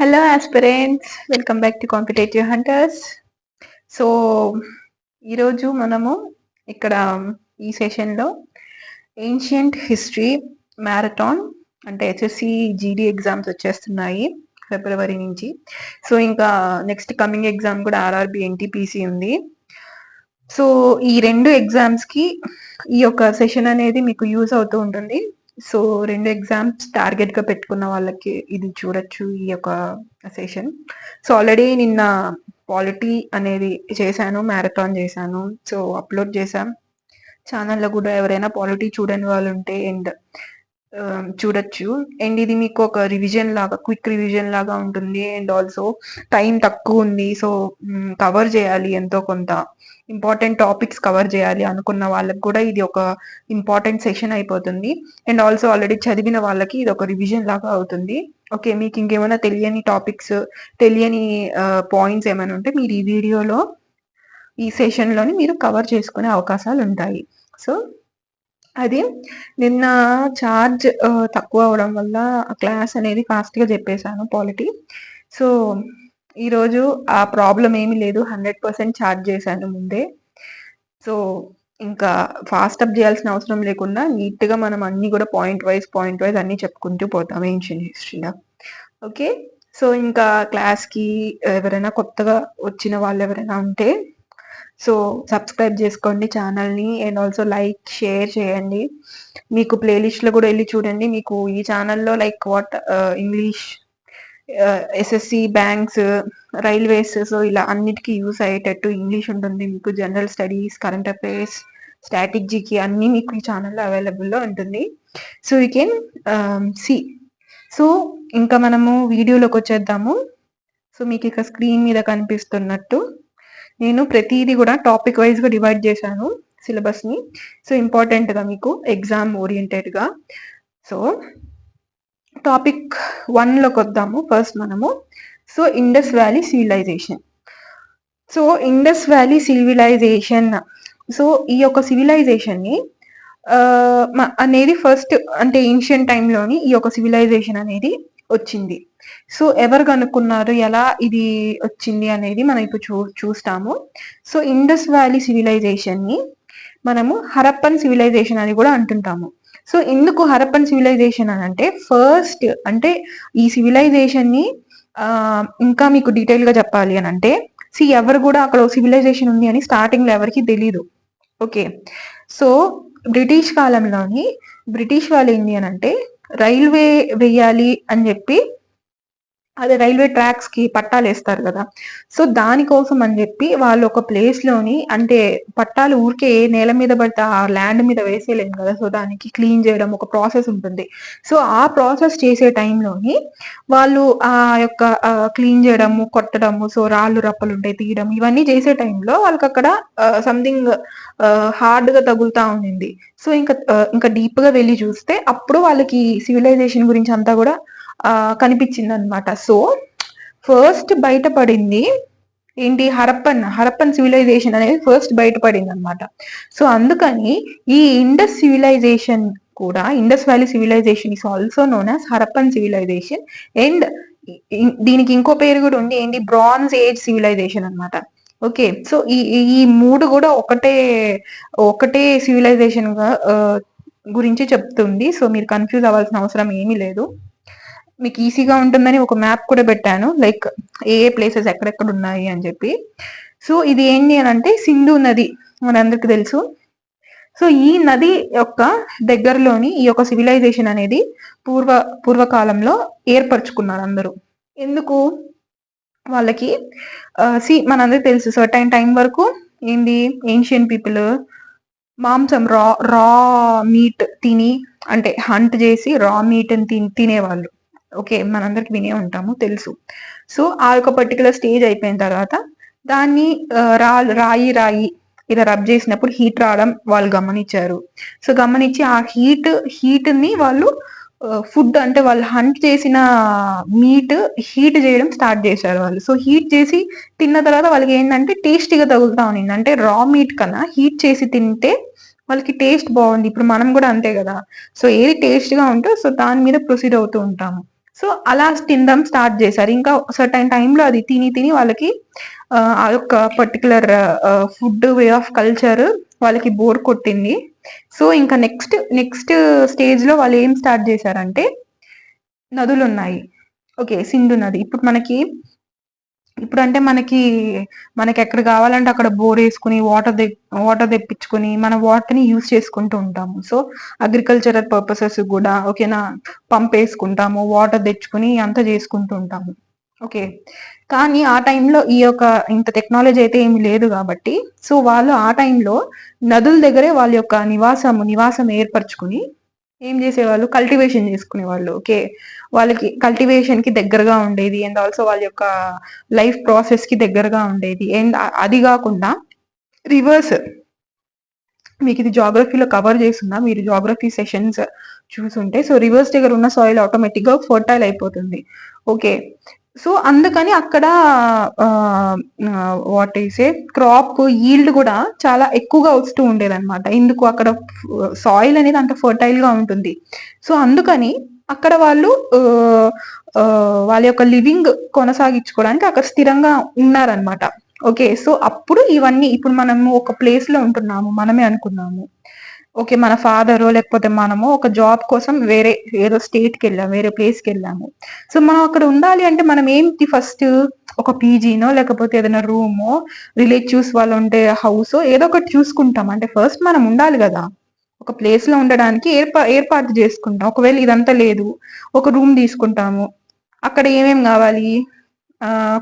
Hello aspirants, welcome back to competitive hunters. So ఈరోజు మనము ఇక్కడ ఈ సెషన్లో ఏన్షియంట్ హిస్టరీ మ్యారథాన్ అంటే HSC GD ఎగ్జామ్స్ వచ్చేస్తున్నాయి ఫిబ్రవరి నుంచి. సో ఇంకా నెక్స్ట్ కమింగ్ ఎగ్జామ్ కూడా RRB NTPC ఉంది. సో ఈ రెండు ఎగ్జామ్స్కి ఈ యొక్క సెషన్ అనేది మీకు యూజ్ అవుతూ ఉంటుంది. సో రెండు ఎగ్జామ్స్ టార్గెట్ గా పెట్టుకున్న వాళ్ళకి ఇది చూడొచ్చు ఈ యొక్క సెషన్. సో ఆల్రెడీ నిన్న పాలిటీ అనేది చేశాను, మ్యారథాన్ చేశాను. సో అప్లోడ్ చేశాం ఛానల్లో కూడా. ఎవరైనా పాలిటీ చూడని వాళ్ళు ఉంటే అండ్ చూడొచ్చు. అండ్ ఇది మీకు ఒక రివిజన్ లాగా, క్విక్ రివిజన్ లాగా ఉంటుంది. అండ్ ఆల్సో టైం తక్కువ ఉంది, సో కవర్ చేయాలి, ఎంతో కొంత ఇంపార్టెంట్ టాపిక్స్ కవర్ చేయాలి అనుకున్న వాళ్ళకి కూడా ఇది ఒక ఇంపార్టెంట్ సెషన్ అయిపోతుంది. అండ్ ఆల్సో ఆల్రెడీ చదివిన వాళ్ళకి ఇది ఒక రివిజన్ లాగా అవుతుంది. ఓకే, మీకు ఇంకేమైనా తెలియని టాపిక్స్, తెలియని పాయింట్స్ ఏమైనా ఉంటే మీరు ఈ వీడియోలో, ఈ సెషన్లోని మీరు కవర్ చేసుకునే అవకాశాలు ఉంటాయి. సో అది నిన్న ఛార్జ్ తక్కువ అవడం వల్ల క్లాస్ అనేది ఫాస్ట్గా చెప్పేశాను పాలిటీ. సో ఈరోజు ఆ ప్రాబ్లం ఏమీ లేదు, 100% ఛార్జ్ చేశాను ముందే. సో ఇంకా ఫాస్ట్ అప్ చేయాల్సిన అవసరం లేకుండా నీట్గా మనం అన్ని కూడా పాయింట్ వైజ్ అన్ని చెప్పుకుంటూ పోతాం ఏన్షియంట్ హిస్టరీలో. ఓకే, సో ఇంకా క్లాస్కి ఎవరైనా కొత్తగా వచ్చిన వాళ్ళు ఎవరైనా ఉంటే సో సబ్స్క్రైబ్ చేసుకోండి ఛానల్ని. అండ్ ఆల్సో లైక్, షేర్ చేయండి. మీకు ప్లేలిస్ట్లో కూడా వెళ్ళి చూడండి. మీకు ఈ ఛానల్లో like what English, SSC, banks, railways, so ఇలా అన్నిటికీ యూస్ అయ్యేటట్టు ఇంగ్లీష్ ఉంటుంది. మీకు జనరల్ స్టడీస్, కరెంట్ అఫైర్స్, స్ట్రాటజీకి అన్నీ మీకు ఈ ఛానల్లో అవైలబుల్లో ఉంటుంది. So you can see. So ఇంకా మనము వీడియోలోకి వచ్చేద్దాము. సో మీకు ఇక స్క్రీన్ మీద కనిపిస్తున్నట్టు నేను ప్రతిదీ కూడా టాపిక్ వైజ్గా డివైడ్ చేశాను సిలబస్ని. సో ఇంపార్టెంట్గా మీకు ఎగ్జామ్ ఓరియంటెడ్గా. సో టాపిక్ 1లోకి వద్దాము ఫస్ట్ మనము. So Indus valley civilisation. So Indus valley civilisation, so ఈ యొక్క సివిలైజేషన్ని అనేది ఫస్ట్ అంటే ఏన్షియంట్ టైంలోని ఈ యొక్క సివిలైజేషన్ అనేది వచ్చింది. సో ఎవరు కనుక్కున్నారు, ఎలా ఇది వచ్చింది అనేది మనం ఇప్పుడు చూస్తాము. సో ఇండస్ వ్యాలీ సివిలైజేషన్ని మనము హరప్పన్ సివిలైజేషన్ అని కూడా అంటుంటాము. సో ఎందుకు హరప్పన్ సివిలైజేషన్ అని అంటే, ఫస్ట్ అంటే ఈ సివిలైజేషన్ని ఇంకా మీకు డీటెయిల్ గా చెప్పాలి అని అంటే, ఎవరు కూడా అక్కడ సివిలైజేషన్ ఉంది అని స్టార్టింగ్ లో ఎవరికి తెలీదు. ఓకే, సో బ్రిటిష్ కాలంలోని బ్రిటిష్ వాళ్ళు ఏంటి అని అంటే రైల్వే వేయాలి అని చెప్పి, అదే రైల్వే ట్రాక్స్ కి పట్టాలు వేస్తారు కదా, సో దానికోసం అని చెప్పి వాళ్ళు ఒక ప్లేస్ లోని, అంటే పట్టాలు ఊరికే నేల మీద పడితే ఆ ల్యాండ్ మీద వేసేయలేము కదా, సో దానికి క్లీన్ చేయడం ఒక ప్రాసెస్ ఉంటుంది. సో ఆ ప్రాసెస్ చేసే టైంలోని వాళ్ళు ఆ యొక్క క్లీన్ చేయడము, కొట్టడము, సో రాళ్ళు రప్పలు ఉంటాయి తీయడం, ఇవన్నీ చేసే టైంలో వాళ్ళకి అక్కడ సంథింగ్ హార్డ్ గా తగులుతా ఉండింది. సో ఇంకా డీప్ గా వెళ్ళి చూస్తే అప్పుడు వాళ్ళకి సివిలైజేషన్ గురించి అంతా కూడా కనిపించింది అనమాట. సో ఫస్ట్ బయటపడింది ఏంటి, హరప్పన్ సివిలైజేషన్ అనేది ఫస్ట్ బయటపడింది అనమాట. సో అందుకని ఈ ఇండస్ సివిలైజేషన్ కూడా, Indus valley civilization is also known as Harappan civilization. And దీనికి ఇంకో పేరు కూడా ఉంది, ఏంటి, బ్రాంజ్ ఏజ్ సివిలైజేషన్ అనమాట. ఓకే, సో ఈ మూడు కూడా ఒకటే సివిలైజేషన్ గా గురించి చెప్తుంది. సో మీరు కన్ఫ్యూజ్ అవ్వాల్సిన అవసరం ఏమీ లేదు. మీకు ఈజీగా ఉంటుందని ఒక మ్యాప్ కూడా పెట్టాను, లైక్ ఏ ప్లేసెస్ ఎక్కడెక్కడ ఉన్నాయి అని చెప్పి. సో ఇది ఏంటి అని అంటే సింధు నది మనందరికి తెలుసు. సో ఈ నది యొక్క దగ్గరలోని ఈ యొక్క సివిలైజేషన్ అనేది పూర్వకాలంలో ఏర్పరచుకున్నారు అందరూ. ఎందుకు వాళ్ళకి మనందరికి తెలుసు, సర్టైన్ టైం వరకు ఏంటి, ఏన్షియన్ పీపుల్ మాంసం, రా మీట్ తిని, అంటే హంట్ చేసి రా మీట్ అని తినేవాళ్ళు. ఓకే, మనందరికి వినే ఉంటాము, తెలుసు. సో ఆ యొక్క పర్టికులర్ స్టేజ్ అయిపోయిన తర్వాత దాన్ని రాయి ఇలా రబ్ చేసినప్పుడు హీట్ రావడం వాళ్ళు గమనించారు. సో గమనించి ఆ హీట్ ని వాళ్ళు ఫుడ్, అంటే వాళ్ళు హంట్ చేసిన మీట్ హీట్ చేయడం స్టార్ట్ చేశారు వాళ్ళు. సో హీట్ చేసి తిన్న తర్వాత వాళ్ళకి ఏంటంటే టేస్టీగా తగులుతా ఉంది. అంటే రా మీట్ కన్నా హీట్ చేసి తింటే వాళ్ళకి టేస్ట్ బాగుంది. ఇప్పుడు మనం కూడా అంతే కదా, సో ఏది టేస్ట్ గా ఉంటే సో దాని మీద ప్రొసీడ్ అవుతూ ఉంటాము. సో అలా తినడం స్టార్ట్ చేశారు. ఇంకా సర్టైన్ టైంలో అది తిని తిని వాళ్ళకి ఆ యొక్క particular food way of culture వాళ్ళకి బోర్ కొట్టింది. సో ఇంకా నెక్స్ట్ స్టేజ్ లో వాళ్ళు ఏం స్టార్ట్ చేశారంటే, నదులు ఉన్నాయి. ఓకే, సింధు నది. ఇప్పుడు అంటే మనకి ఎక్కడ కావాలంటే అక్కడ బోర్ వేసుకుని వాటర్ తెప్పించుకుని మన వాటర్ ని యూజ్ చేసుకుంటూ ఉంటాము. సో అగ్రికల్చరల్ పర్పసెస్ కూడా ఓకేనా, పంప్ వేసుకుంటాము, వాటర్ తెచ్చుకుని అంతా చేసుకుంటూ ఉంటాము. ఓకే, కానీ ఆ టైంలో ఈ యొక్క ఇంత టెక్నాలజీ అయితే ఏమి లేదు కాబట్టి, సో వాళ్ళు ఆ టైంలో నదుల దగ్గరే వాళ్ళ యొక్క నివాసం ఏర్పరచుకుని ఏం చేసేవాళ్ళు, కల్టివేషన్ చేసుకునేవాళ్ళు. ఓకే, వాళ్ళకి కల్టివేషన్ కి దగ్గరగా ఉండేది, అండ్ ఆల్సో వాళ్ళ యొక్క లైఫ్ ప్రాసెస్ కి దగ్గరగా ఉండేది. అండ్ అది కాకుండా రివర్స్, మీకు ఇది జాగ్రఫీలో కవర్ చేస్తున్నా, మీరు జాగ్రఫీ సెషన్స్ చూసుంటే, సో రివర్స్ దగ్గర ఉన్న సాయిల్ ఆటోమేటిక్ గా ఫర్టైల్ అయిపోతుంది. ఓకే, సో అందుకని అక్కడ వాట్ ఈసే క్రాప్ ఈల్డ్ కూడా చాలా ఎక్కువగా వస్తూ ఉండేది అనమాట. ఎందుకు, అక్కడ సాయిల్ అనేది అంత ఫర్టైల్ గా ఉంటుంది. సో అందుకని అక్కడ వాళ్ళు వాళ్ళ యొక్క లివింగ్ కొనసాగించుకోవడానికి అక్కడ స్థిరంగా ఉన్నారనమాట. ఓకే, సో అప్పుడు ఇవన్నీ, ఇప్పుడు మనము ఒక ప్లేస్ లో ఉంటున్నాము, మనమే అనుకున్నాము, ఓకే, మన ఫాదరో లేకపోతే మనము ఒక జాబ్ కోసం ఏదో స్టేట్ కి వెళ్ళాము, వేరే ప్లేస్ కి వెళ్ళాము. సో మనం అక్కడ ఉండాలి అంటే మనం ఏంటి, ఫస్ట్ ఒక పీజీనో లేకపోతే ఏదైనా రూమో, రిలేటివ్స్ వాళ్ళు ఉంటే హౌస్ ఏదో ఒకటి చూసుకుంటాం. అంటే ఫస్ట్ మనం ఉండాలి కదా, ఒక ప్లేస్ లో ఉండడానికి ఏర్పాటు చేసుకుంటాం. ఒకవేళ ఇదంతా లేదు, ఒక రూమ్ తీసుకుంటాము. అక్కడ ఏమేం కావాలి,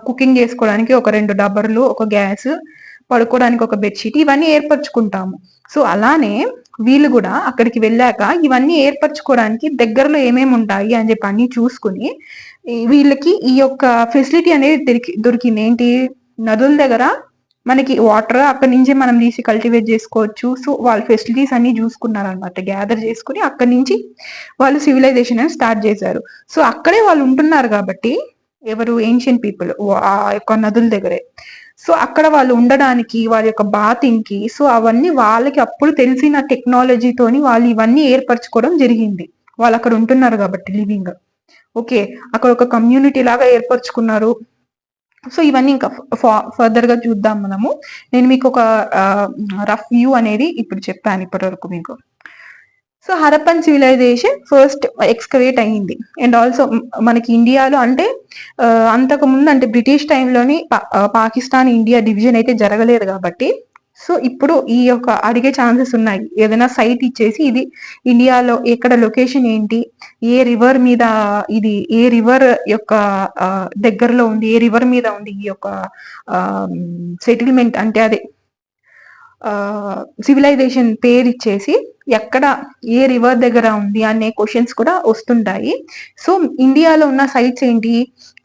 కుకింగ్ చేసుకోవడానికి ఒక 2 డబ్బర్లు, ఒక గ్యాస్, పడుకోవడానికి ఒక బెడ్షీట్, ఇవన్నీ ఏర్పరచుకుంటాము. సో అలానే వీళ్ళు కూడా అక్కడికి వెళ్ళాక ఇవన్నీ ఏర్పరచుకోవడానికి దగ్గరలో ఏమేమి ఉంటాయి అని చెప్పి అన్ని చూసుకుని వీళ్ళకి ఈ యొక్క ఫెసిలిటీ అనేది దొరికింది. ఏంటి, నదుల దగ్గర మనకి వాటర్ అక్కడి నుంచి మనం తీసి కల్టివేట్ చేసుకోవచ్చు. సో వాళ్ళ ఫెసిలిటీస్ అన్ని చూసుకున్నారనమాట, గ్యాదర్ చేసుకుని అక్కడి నుంచి వాళ్ళు సివిలైజేషన్ అని స్టార్ట్ చేశారు. సో అక్కడే వాళ్ళు ఉంటున్నారు కాబట్టి, ఎవరు, ఏన్షియన్ పీపుల్, ఆ యొక్క నదుల దగ్గరే. సో అక్కడ వాళ్ళు ఉండడానికి, వాళ్ళ యొక్క బాతింగ్ కి, సో అవన్నీ వాళ్ళకి అప్పుడు తెలిసిన టెక్నాలజీతోని వాళ్ళు ఇవన్నీ ఏర్పరచుకోవడం జరిగింది. వాళ్ళు అక్కడ ఉంటున్నారు కాబట్టి లివింగ్. ఓకే, అక్కడ ఒక కమ్యూనిటీ లాగా ఏర్పరచుకున్నారు. సో ఇవన్నీ ఇంకా ఫర్దర్ గా చూద్దాం మనము. నేను మీకు ఒక రఫ్ వ్యూ అనేది ఇప్పుడు చెప్పాను ఇప్పటి వరకు మీకు. So Harappan civilization first excavate అయ్యింది. అండ్ ఆల్సో మనకి ఇండియాలో అంటే అంతకు ముందు అంటే బ్రిటిష్ టైంలోని పాకిస్తాన్ ఇండియా డివిజన్ అయితే జరగలేదు కాబట్టి, సో ఇప్పుడు ఈ యొక్క అడిగే ఛాన్సెస్ ఉన్నాయి. ఏదైనా సైట్ ఇచ్చేసి ఇది ఇండియాలో ఎక్కడ లొకేషన్ ఏంటి, ఏ రివర్ మీద, ఇది ఏ రివర్ యొక్క దగ్గరలో ఉంది, ఏ రివర్ మీద ఉంది ఈ యొక్క సెటిల్మెంట్, అంటే అదే సివిలైజేషన్ పేరు ఇచ్చేసి ఎక్కడ ఏ రివర్ దగ్గర ఉంది అనే క్వశ్చన్స్ కూడా వస్తుంటాయి. సో ఇండియాలో ఉన్న సైట్స్ ఏంటి,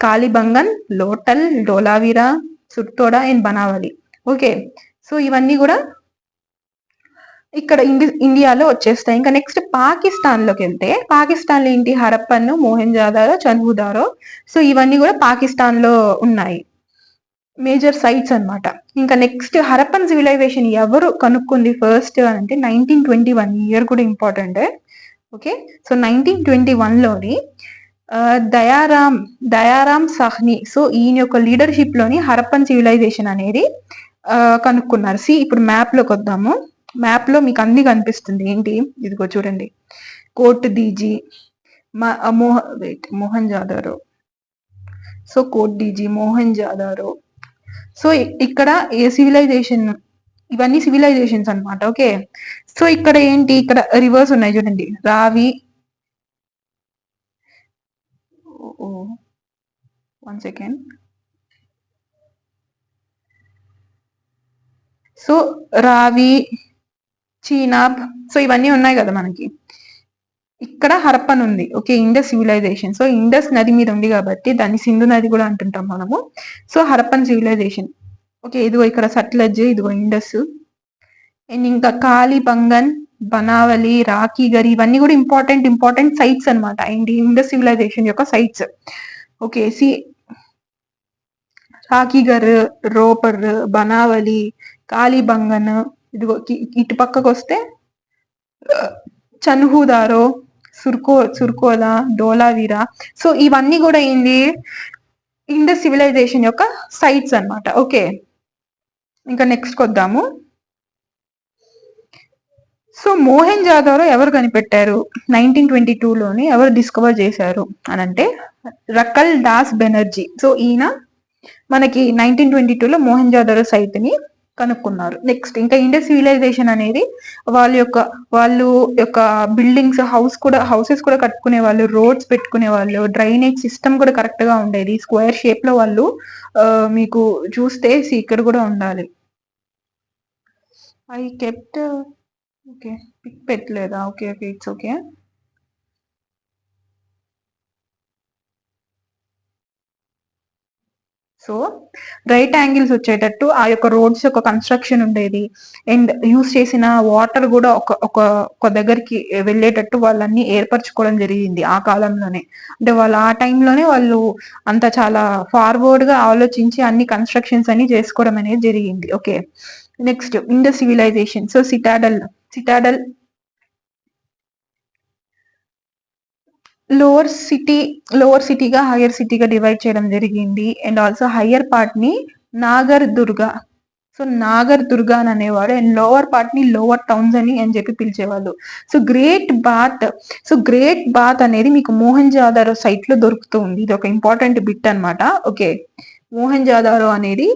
Kalibangan, Lothal, Dholavira, Surkotada and Banawali. Okay, so ఇవన్నీ కూడా ఇక్కడ ఇండియాలో వచ్చేస్తాయి. ఇంకా నెక్స్ట్ పాకిస్తాన్ లోకి వెళ్తే, పాకిస్తాన్ లో ఏంటి, హరప్పన్, మోహెంజోదారో, చన్హుదారో, సో ఇవన్నీ కూడా పాకిస్తాన్ లో ఉన్నాయి, మేజర్ సైట్స్ అనమాట. ఇంకా నెక్స్ట్ హరప్పన్ సివిలైజేషన్ ఎవరు కనుక్కుంది ఫస్ట్ అంటే 1921, ఇయర్ కూడా ఇంపార్టెంట్. ఓకే, సో 1921లోని దయారాం సాహ్ని, సో ఈయన యొక్క లీడర్షిప్ లోని హరప్పన్ సివిలైజేషన్ అనేది కనుక్కున్నారు. ఇప్పుడు మ్యాప్ లోకి వద్దాము. మ్యాప్ లో మీకు అన్ని కనిపిస్తుంది. ఏంటి, ఇదిగో చూడండి, కోట్ డీజీ, మోహన్జాదారో, సో కోట్ డీజీ, మోహన్జాదారో. సో ఇక్కడ ఏ సివిలైజేషన్, ఇవన్నీ సివిలైజేషన్స్ అనమాట. ఓకే, సో ఇక్కడ ఏంటి, ఇక్కడ రివర్స్ ఉన్నాయి చూడండి, రావి, వన్ సెకండ్, సో రావి, చీనాబ్, సో ఇవన్నీ ఉన్నాయి కదా మనకి. ఇక్కడ హరప్పన్ ఉంది. Okay, Indus civilization, so Indus నది మీద ఉంది కాబట్టి దాన్ని సింధు నది కూడా అంటుంటాం మనము. So Harappan civilisation. ఓకే, ఇదిగో ఇక్కడ సట్లజ్, ఇదిగో ఇండస్. అండ్ ఇంకా కాళీబంగన్, బనావలి, రాఖీగర్, ఇవన్నీ కూడా ఇంపార్టెంట్ సైట్స్ అనమాట, అండ్ ఇండస్ సివిలైజేషన్ యొక్క సైట్స్. ఓకే, రాఖీగర్, రోపర్, బనావలి, కాళీబంగన్, ఇదిగో ఇటు పక్కకు వస్తే చన్హుదారో, సుర్కోలా, ధోలావీరా. సో ఇవన్నీ కూడా ఏంది, ఇండస్ సివిలైజేషన్ యొక్క సైట్స్ అన్నమాట. ఓకే, ఇంకా నెక్స్ట్ వద్దాము. సో మోహెంజాదారో ఎవరు కనిపెట్టారు? 1922లోని ఎవరు డిస్కవర్ చేశారు అని అంటే రకల్ దాస్ బెనర్జీ. సో ఈయన మనకి 1922లో మోహెంజాదారో సైట్ ని కనుక్కున్నారు. నెక్స్ట్ ఇంకా ఇండస్ సివిలైజేషన్ అనేది వాళ్ళు యొక్క బిల్డింగ్స్, హౌసెస్ కూడా కట్టుకునే వాళ్ళు, రోడ్స్ పెట్టుకునే వాళ్ళు, డ్రైనేజ్ సిస్టమ్ కూడా కరెక్ట్ గా ఉండేది. స్క్వేర్ షేప్ లో వాళ్ళు మీకు చూస్తే ఇక్కడ కూడా ఉండాలి. ఐ కెప్ట్ ఓకే, పిక్ పెట్టలేదా? Okay okay, it's okay. So right angles వచ్చేటట్టు ఆ యొక్క రోడ్స్ యొక్క కన్స్ట్రక్షన్ ఉండేది. అండ్ యూస్ చేసిన వాటర్ కూడా ఒక దగ్గరికి వెళ్ళేటట్టు వాళ్ళన్ని ఏర్పరచుకోవడం జరిగింది ఆ కాలంలోనే. అంటే వాళ్ళు ఆ టైంలోనే వాళ్ళు అంత చాలా ఫార్వర్డ్ గా ఆలోచించి అన్ని కన్స్ట్రక్షన్స్ అన్ని చేసుకోవడం అనేది జరిగింది. Okay, next Indus civilization. So citadel lower సిటీగా హైయర్ సిటీగా డివైడ్ చేయడం జరిగింది. అండ్ ఆల్సో హయ్యర్ పార్ట్ ని నాగర్ దుర్గా, సో నాగర్ దుర్గా అని అనేవారు. అండ్ లోవర్ పార్ట్ ని లోవర్ టౌన్స్ అని చెప్పి పిలిచేవాళ్ళు. సో గ్రేట్ బాత్ అనేది మీకు మోహెంజాదారో సైట్ లో దొరుకుతుంది. ఇది ఒక ఇంపార్టెంట్ బిట్ అనమాట. ఓకే, మోహెంజాదారో అనేది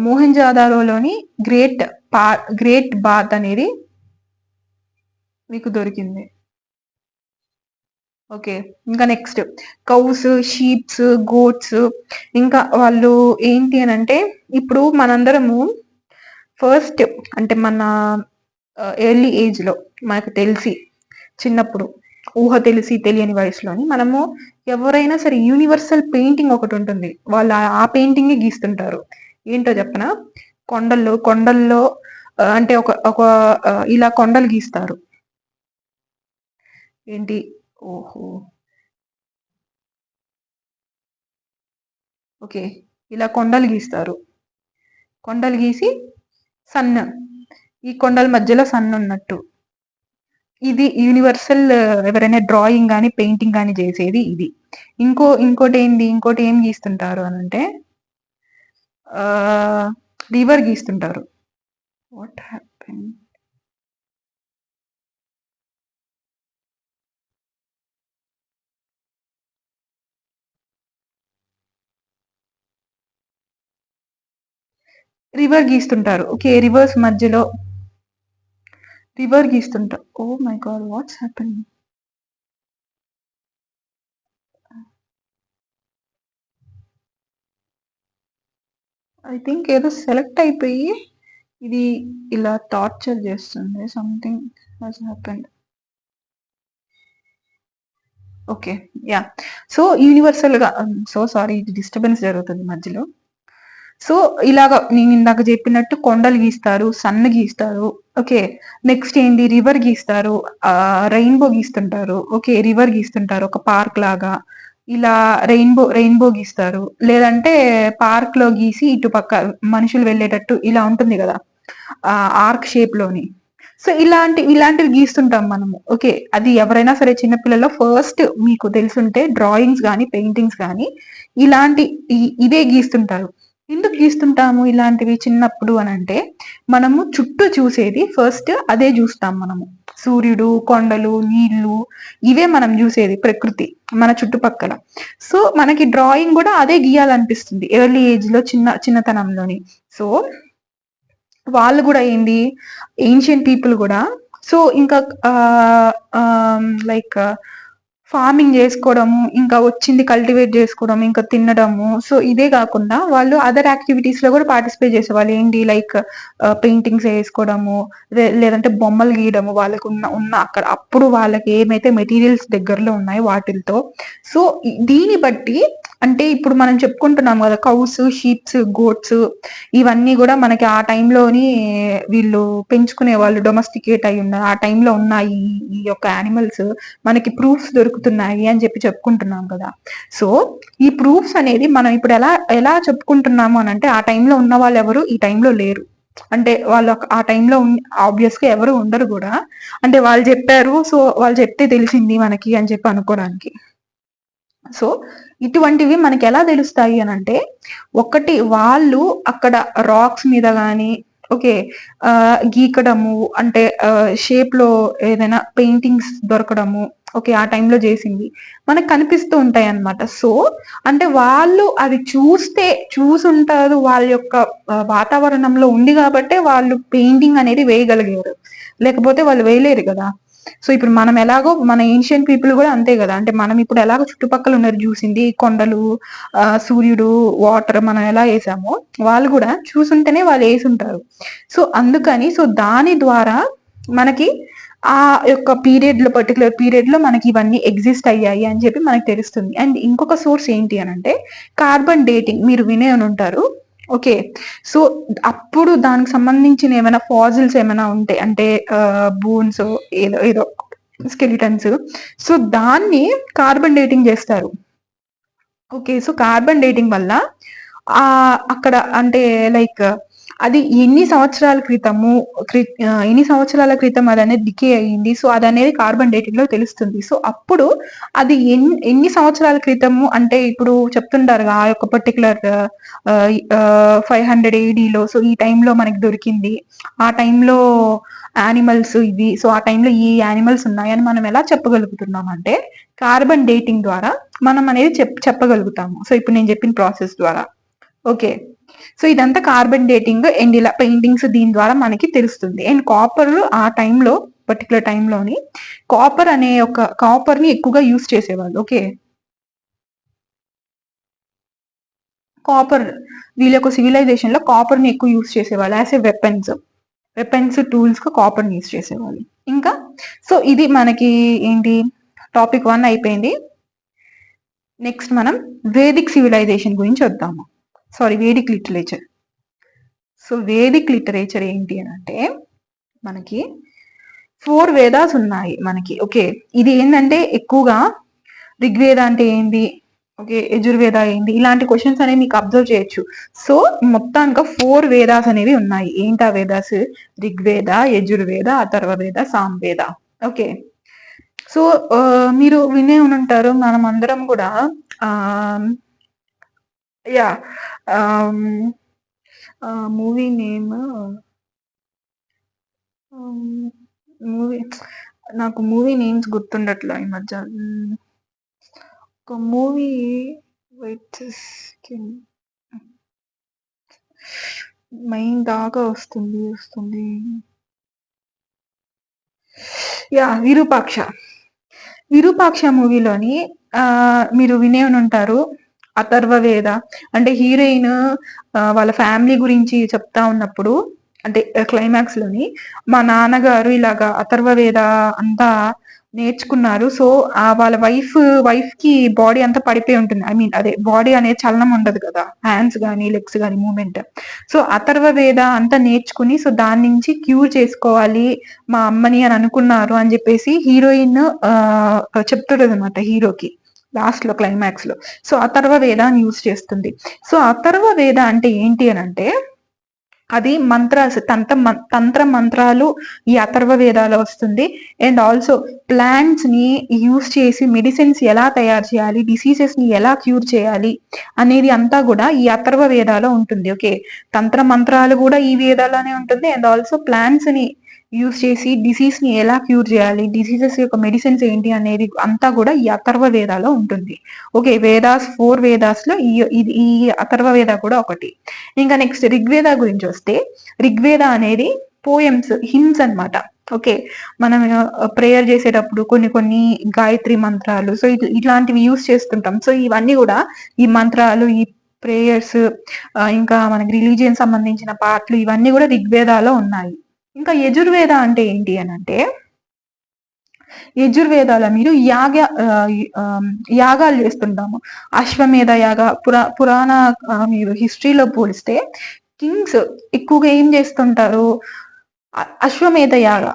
మోహెంజాదారోలోని గ్రేట్ బాత్ అనేది మీకు దొరికింది. ఓకే, ఇంకా నెక్స్ట్ కౌస్, షీప్స్, గోట్స్. ఇంకా వాళ్ళు ఏంటి అని అంటే ఇప్పుడు మనందరము ఫస్ట్ అంటే మన ఎర్లీ ఏజ్ లో మనకు తెలిసి చిన్నప్పుడు ఊహ తెలిసి తెలియని వయసులోని మనము ఎవరైనా సరే యూనివర్సల్ పెయింటింగ్ ఒకటి ఉంటుంది, వాళ్ళు ఆ పెయింటింగ్ గీస్తుంటారు. ఏంటో చెప్పనా? కొండల్లో అంటే ఒక ఇలా కొండలు గీస్తారు. ఏంటి? ఓహో, ఓకే, ఇలా కొండలు గీస్తారు. కొండలు గీసి సన్, ఈ కొండల మధ్యలో సన్ ఉన్నట్టు. ఇది యూనివర్సల్ ఎవరైనా డ్రాయింగ్ కానీ పెయింటింగ్ కానీ చేసేది ఇది. ఇంకోటి ఏం గీస్తుంటారు అని అంటే రివర్ గీస్తుంటారు. What happen? రివర్ గీస్తుంటారు. ఓకే, రివర్స్ మధ్యలో రివర్ గీస్తుంటారు. Oh my God, what's happen? I think ఏదో సెలెక్ట్ అయిపోయి ఇది ఇలా టార్చర్ చేస్తుంది. Something has happened. Okay, yeah. So universal గా, సో సారీ, ఇది డిస్టర్బెన్స్ జరుగుతుంది మధ్యలో. సో ఇలాగా నేను ఇందాక చెప్పినట్టు కొండలు గీస్తారు, సన్ గీస్తారు. ఓకే, నెక్స్ట్ ఏంటి, రివర్ గీస్తారు, రెయిన్బో గీస్తుంటారు. ఓకే, రివర్ గీస్తుంటారు ఒక పార్క్ లాగా. ఇలా రెయిన్బో గీస్తారు. లేదంటే పార్క్ లో గీసి ఇటు పక్క మనుషులు వెళ్ళేటట్టు ఇలా ఉంటుంది కదా, ఆర్క్ షేప్ లోని. సో ఇలాంటివి గీస్తుంటాం మనము. ఓకే, అది ఎవరైనా సరే చిన్నపిల్లల్లో ఫస్ట్ మీకు తెలుసుంటే డ్రాయింగ్స్ కానీ పెయింటింగ్స్ కానీ ఇవే గీస్తుంటారు. ఎందుకు గీస్తుంటాము ఇలాంటివి చిన్నప్పుడు అని అంటే మనము చుట్టూ చూసేది ఫస్ట్ అదే చూస్తాం మనము. సూర్యుడు, కొండలు, నీళ్లు, ఇవే మనం చూసేది ప్రకృతి మన చుట్టుపక్కల. సో మనకి డ్రాయింగ్ కూడా అదే గీయాలనిపిస్తుంది ఎర్లీ ఏజ్ లో, చిన్నతనంలోని. సో వాళ్ళు కూడా ఏంది, ఏన్షియంట్ పీపుల్ కూడా. సో ఇంకా లైక్ ఫార్మింగ్ చేసుకోవడము, ఇంకా వచ్చింది కల్టివేట్ చేసుకోవడం, ఇంకా తినడము. సో ఇదే కాకుండా వాళ్ళు అదర్ యాక్టివిటీస్ లో కూడా పార్టిసిపేట్ చేసేవాళ్ళు. ఏంటి, లైక్ పెయింటింగ్స్ వేసుకోవడము, లేదంటే బొమ్మలు గీయడము. వాళ్ళకు ఉన్న అక్కడ అప్పుడు వాళ్ళకి ఏమైతే మెటీరియల్స్ దగ్గరలో ఉన్నాయో వాటితో. సో దీన్ని బట్టి అంటే ఇప్పుడు మనం చెప్పుకుంటున్నాం కదా, కౌస్, షీప్స్, గోట్స్, ఇవన్నీ కూడా మనకి ఆ టైంలోని వీళ్ళు పెంచుకునే వాళ్ళు, డొమెస్టికేట్ అయి ఉన్న ఆ టైంలో ఉన్నాయి ఈ యొక్క యానిమల్స్. మనకి ప్రూఫ్స్ దొరుకుతున్నాయి అని చెప్పి చెప్పుకుంటున్నాం కదా. సో ఈ ప్రూఫ్స్ అనేది మనం ఇప్పుడు ఎలా చెప్పుకుంటున్నాము అని అంటే ఆ టైంలో ఉన్న వాళ్ళు ఎవరు ఈ టైంలో లేరు, అంటే వాళ్ళు ఆ టైంలో ఆబ్వియస్ గా ఎవరు ఉండరు కూడా. అంటే వాళ్ళు చెప్పారు, సో వాళ్ళు చెప్తే తెలిసింది మనకి అని చెప్పి అనుకోవడానికి. సో ఇటువంటివి మనకి ఎలా తెలుస్తాయి అని అంటే, ఒకటి వాళ్ళు అక్కడ రాక్స్ మీద కానీ, ఓకే, గీకడము అంటే షేప్ లో ఏదైనా పెయింటింగ్స్ దొరకడము, ఓకే, ఆ టైంలో చేసింది మనకు కనిపిస్తూ ఉంటాయి అన్నమాట. సో అంటే వాళ్ళు అది చూసుంటారు, వాళ్ళ యొక్క వాతావరణంలో ఉంది కాబట్టే వాళ్ళు పెయింటింగ్ అనేది వేయగలిగారు, లేకపోతే వాళ్ళు వేయలేరు కదా. సో ఇప్పుడు మనం ఎలాగో మన ఏన్షియంట్ పీపుల్ కూడా అంతే కదా. అంటే మనం ఇప్పుడు ఎలాగో చుట్టుపక్కల ఉన్నారు చూసింది, కొండలు, సూర్యుడు, వాటర్ మనం ఎలా వేసామో వాళ్ళు కూడా చూసుంటేనే వాళ్ళు వేసుంటారు. సో అందుకని సో దాని ద్వారా మనకి ఆ యొక్క పర్టికులర్ పీరియడ్ లో మనకి ఇవన్నీ ఎగ్జిస్ట్ అయ్యాయి అని చెప్పి మనకి తెలుస్తుంది. అండ్ ఇంకొక సోర్స్ ఏంటి అని అంటే కార్బన్ డేటింగ్, మీరు వినే ఉంటారు. ఓకే, సో అప్పుడు దానికి సంబంధించిన ఏమైనా ఫాజిల్స్ ఏమైనా ఉంటాయి అంటే బోన్స్, ఏదో ఏదో స్కెలిటన్స్, సో దాన్ని కార్బన్ డేటింగ్ చేస్తారు. ఓకే, సో కార్బన్ డేటింగ్ వల్ల అక్కడ అంటే లైక్ అది ఎన్ని సంవత్సరాల క్రితం అది అనేది డికే అయ్యింది, సో అది అనేది కార్బన్ డేటింగ్ లో తెలుస్తుంది. సో అప్పుడు అది ఎన్ని సంవత్సరాల క్రితము అంటే ఇప్పుడు చెప్తుంటారు ఆ యొక్క పర్టికులర్ 500 ADలో, సో ఈ టైంలో మనకి దొరికింది, ఆ టైంలో యానిమల్స్ ఇవి, సో ఆ టైంలో ఈ యానిమల్స్ ఉన్నాయని మనం ఎలా చెప్పగలుగుతున్నాం అంటే కార్బన్ డేటింగ్ ద్వారా మనం అనేది చెప్పగలుగుతాము. సో ఇప్పుడు నేను చెప్పిన ప్రాసెస్ ద్వారా. ఓకే, సో ఇదంతా కార్బన్ డేటింగ్ అండ్ ఇలా పెయింటింగ్స్ దీని ద్వారా మనకి తెలుస్తుంది. అండ్ కాపర్ ఆ టైంలో పర్టికులర్ టైంలోని కాపర్ ని ఎక్కువగా యూస్ చేసేవాళ్ళు. ఓకే, కాపర్ వీళ్ళ యొక్క సివిలైజేషన్ లో కాపర్ ని ఎక్కువ యూస్ చేసేవాళ్ళు యాజ్ ఏ వెపన్స్ టూల్స్ గా కాపర్ ని యూస్ చేసేవాళ్ళు. ఇంకా సో ఇది మనకి ఏంటి టాపిక్ 1 అయిపోయింది. నెక్స్ట్ మనం వేదిక్ సివిలైజేషన్ గురించి వద్దాము. Vedic literature. So Vedic literature ఏంటి అని అంటే మనకి 4 వేదాస్ ఉన్నాయి మనకి. ఓకే, ఇది ఏంటంటే ఎక్కువగా ఋగ్వేద అంటే ఏంటి, ఓకే, యజుర్వేద ఏంటి, ఇలాంటి క్వశ్చన్స్ అనేవి మీకు అబ్జర్వ్ చేయొచ్చు. సో మొత్తానికి 4 వేదాస్ అనేవి ఉన్నాయి. ఏంటి ఆ వేదాస్? ఋగ్వేద, యజుర్వేద, అథర్వవేద, సామవేద. ఓకే, సో మీరు వినే ఉంటారు, మనం అందరం కూడా యా మూవీ నేమ్ నాకు మూవీ నేమ్స్ గుర్తుండట్లా ఈ మధ్య. ఒక మూవీ మైండ్ దాకా వస్తుంది. యా, విరూపాక్ష మూవీలోని మీరు వినే ఉంటారు అథర్వవేద అంటే హీరోయిన్ వాళ్ళ ఫ్యామిలీ గురించి చెప్తా ఉన్నప్పుడు, అంటే క్లైమాక్స్ లోని మా నాన్నగారు ఇలాగా అథర్వవేద అంతా నేర్చుకున్నారు, సో వాళ్ళ వైఫ్ కి బాడీ అంతా పడిపోయి ఉంటుంది. ఐ మీన్ అదే బాడీ అనేది చలనం ఉండదు కదా, హ్యాండ్స్ గానీ లెగ్స్ గానీ మూమెంట్. సో అథర్వవేద అంతా నేర్చుకుని సో దాని నుంచి క్యూర్ చేసుకోవాలి మా అమ్మని అని అనుకున్నారు అని చెప్పేసి హీరోయిన్ చెప్తుంది అనమాట హీరోకి లాస్ట్ లో క్లైమాక్స్ లో. సో అథర్వవేదాన్ని యూజ్ చేస్తుంది. సో అథర్వవేద అంటే ఏంటి అని అంటే అది తంత్ర మంత్రాలు ఈ అథర్వ వేదాలో వస్తుంది. అండ్ ఆల్సో ప్లాంట్స్ ని యూస్ చేసి మెడిసిన్స్ ఎలా తయారు చేయాలి, డిసీజెస్ ని ఎలా క్యూర్ చేయాలి అనేది అంతా కూడా ఈ అథర్వ వేదాలో ఉంటుంది. ఓకే, తంత్ర మంత్రాలు కూడా ఈ వేదాలోనే ఉంటుంది. అండ్ ఆల్సో ప్లాంట్స్ ని యూస్ చేసి డిసీజ్ ని ఎలా క్యూర్ చేయాలి, డిసీజెస్ యొక్క మెడిసిన్స్ ఏంటి అనేది అంతా కూడా ఈ అథర్వ వేదాలో ఉంటుంది. ఓకే, 4 వేదాస్ లో ఈ అథర్వ వేద కూడా ఒకటి. ఇంకా నెక్స్ట్ ఋగ్వేద గురించి వస్తే, ఋగ్వేద అనేది పోయమ్స్, హిమ్స్ అనమాట. ఓకే, మనం ప్రేయర్ చేసేటప్పుడు కొన్ని గాయత్రి మంత్రాలు, సో ఇట్లాంటివి యూస్ చేస్తుంటాం. సో ఇవన్నీ కూడా ఈ మంత్రాలు, ఈ ప్రేయర్స్, ఇంకా మనకి రిలీజియన్ సంబంధించిన పాటలు ఇవన్నీ కూడా ఋగ్వేదాలో ఉన్నాయి. ఇంకా యజుర్వేద అంటే ఏంటి అని అంటే యజుర్వేదాల మీరు యాగాలు చేస్తుంటాము. అశ్వమేధ యాగ పురాణ మీరు హిస్టరీలో పోలిస్తే కింగ్స్ ఎక్కువగా ఏం చేస్తుంటారు, అశ్వమేధ యాగ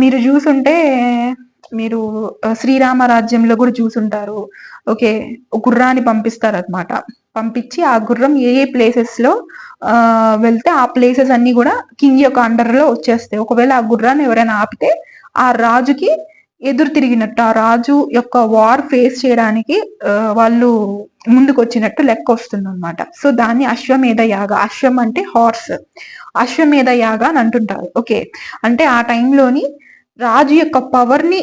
మీరు చూసుంటే మీరు శ్రీరామ రాజ్యంలో కూడా చూసుంటారు. ఓకే, గుర్రాన్ని పంపిస్తారు అనమాట. పంపించి ఆ గుర్రం ఏ ఏ ప్లేసెస్ లో వెళ్తే ఆ ప్లేసెస్ అన్ని కూడా కింగ్ యొక్క అండర్ లో వచ్చేస్తాయి. ఒకవేళ ఆ గుర్రాన్ని ఎవరైనా ఆపితే ఆ రాజుకి ఎదురు తిరిగినట్టు, ఆ రాజు యొక్క వార్ ఫేస్ చేయడానికి వాళ్ళు ముందుకు వచ్చినట్టు లెక్క వస్తుంది అనమాట. సో దాన్ని అశ్వమేధ యాగ, అశ్వం అంటే హార్స్, అశ్వమేధ యాగ అని అంటుంటారు. ఓకే, అంటే ఆ టైంలోని రాజు యొక్క పవర్ ని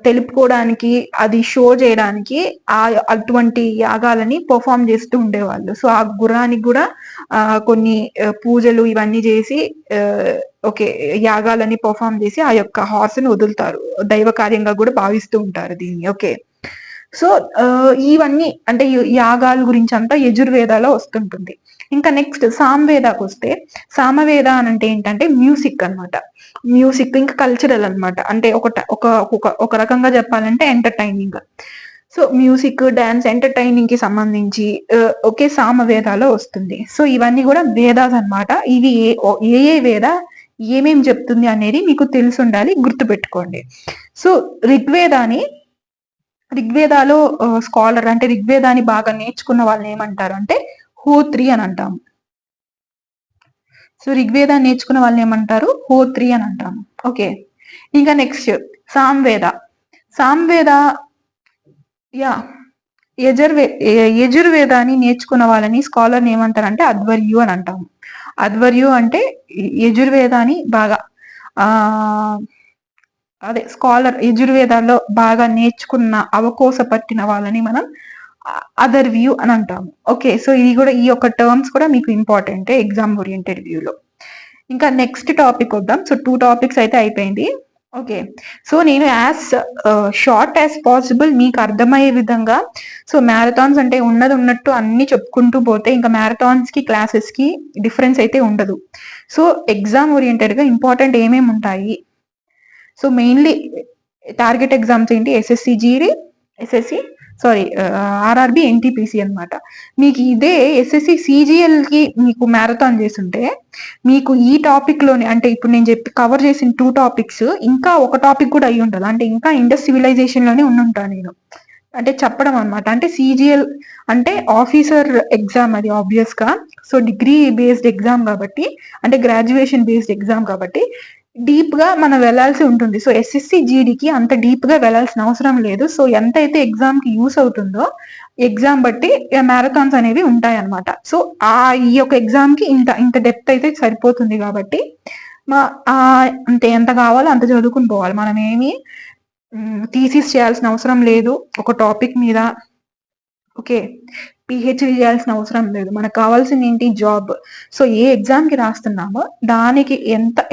తెలుపుకోవడానికి, అది షో చేయడానికి ఆ అటువంటి యాగాలని పర్ఫామ్ చేస్తూ ఉండేవాళ్ళు. సో ఆ గుర్రానికి కూడా కొన్ని పూజలు ఇవన్నీ చేసి ఓకే యాగాలని పర్ఫామ్ చేసి ఆ యొక్క హార్స్ ని వదులుతారు. దైవ కార్యంగా కూడా భావిస్తూ ఉంటారు దీన్ని. ఓకే, సో ఇవన్నీ అంటే యాగాల గురించి అంతా యజుర్వేదాలో వస్తుంటుంది. ఇంకా నెక్స్ట్ సామవేదాకు వస్తే, సామవేద అని అంటే ఏంటంటే మ్యూజిక్ అన్నమాట. మ్యూజిక్ ఇంకా కల్చరల్ అన్నమాట. అంటే ఒక రకంగా చెప్పాలంటే entertaining. So music, dance, entertaining కి సంబంధించి ఒకే సామవేదాలో వస్తుంది. సో ఇవన్నీ కూడా వేదాస్ అన్నమాట. ఇవి ఏ వేద ఏమేం చెప్తుంది అనేది మీకు తెలిసి ఉండాలి, గుర్తుపెట్టుకోండి. సో ఋగ్వేదాలో స్కాలర్ అంటే ఋగ్వేదాన్ని బాగా నేర్చుకున్న వాళ్ళని ఏమంటారు అంటే హోత్రి అని అంటాము. సో ఋగ్వేదాన్ని నేర్చుకున్న వాళ్ళని ఏమంటారు హోత్రి అని అంటాము. ఓకే, ఇంకా నెక్స్ట్ సామవేద. సామవేద యా యజుర్వేదాన్ని నేర్చుకున్న వాళ్ళని స్కాలర్ని ఏమంటారంటే అధ్వర్యు అని అంటాము. అధ్వర్యు అంటే యజుర్వేదాన్ని బాగా అదే స్కాలర్, యజుర్వేదాల్లో బాగా నేర్చుకున్న అవకోస పట్టిన వాళ్ళని మనం అదర్ వ్యూ అని అంటాము. ఓకే, సో ఇది కూడా ఈ యొక్క టర్మ్స్ కూడా మీకు ఇంపార్టెంట్ ఎగ్జామ్ ఓరియంటెడ్ వ్యూలో. ఇంకా నెక్స్ట్ టాపిక్ వద్దాం. సో 2 టాపిక్స్ అయితే అయిపోయింది. ఓకే, సో నేను యాజ్ షార్ట్ యాజ్ పాసిబుల్ మీకు అర్థమయ్యే విధంగా, సో మ్యారథాన్స్ అంటే ఉన్నది ఉన్నట్టు అన్ని చెప్పుకుంటూ పోతే ఇంకా మ్యారథాన్స్ కి క్లాసెస్ కి డిఫరెన్స్ అయితే ఉండదు. సో ఎగ్జామ్ ఓరియంటెడ్ గా ఇంపార్టెంట్ ఏమేమి ఉంటాయి, సో మెయిన్లీ టార్గెట్ ఎగ్జామ్స్ ఏంటి, ఎస్ఎస్సి జీడీ, ఆర్ఆర్బి, ఎన్టీపీసీ అనమాట. మీకు ఇదే ఎస్ఎస్సి సిజిఎల్ కి మీకు మ్యారథాన్ చేస్తుంటే మీకు ఈ టాపిక్ లోనే, అంటే ఇప్పుడు నేను కవర్ చేసిన 2 టాపిక్స్ ఇంకా ఒక టాపిక్ కూడా అయ్యి ఉండదు. అంటే ఇంకా ఇండస్ సివిలైజేషన్ లోనే ఉండుంటా నేను, అంటే చెప్పడం అనమాట. అంటే సిజిఎల్ అంటే ఆఫీసర్ ఎగ్జామ్, అది ఆబ్వియస్ గా. సో డిగ్రీ బేస్డ్ ఎగ్జామ్ కాబట్టి, అంటే గ్రాడ్యుయేషన్ బేస్డ్ ఎగ్జామ్ కాబట్టి డీప్ గా మనం వెళ్లాల్సి ఉంటుంది. సో ఎస్ఎస్సి జీడీకి అంత డీప్ గా వెళ్లాల్సిన అవసరం లేదు. సో ఎంత అయితే ఎగ్జామ్ కి యూస్ అవుతుందో ఎగ్జామ్ బట్టి మ్యారథాన్స్ అనేవి ఉంటాయి అనమాట. సో ఈ యొక్క ఎగ్జామ్ కి ఇంత డెప్త్ అయితే సరిపోతుంది కాబట్టి అంతే, ఎంత కావాలో అంత చదువుకుని పోవాలి. మనం ఏమి థీసిస్ చేయాల్సిన అవసరం లేదు ఒక టాపిక్ మీద. ఓకే, పిహెచ్డి చేయాల్సిన అవసరం లేదు. మనకు కావాల్సింది ఏంటి, జాబ్. సో ఏ ఎగ్జామ్ కి రాస్తున్నామో దానికి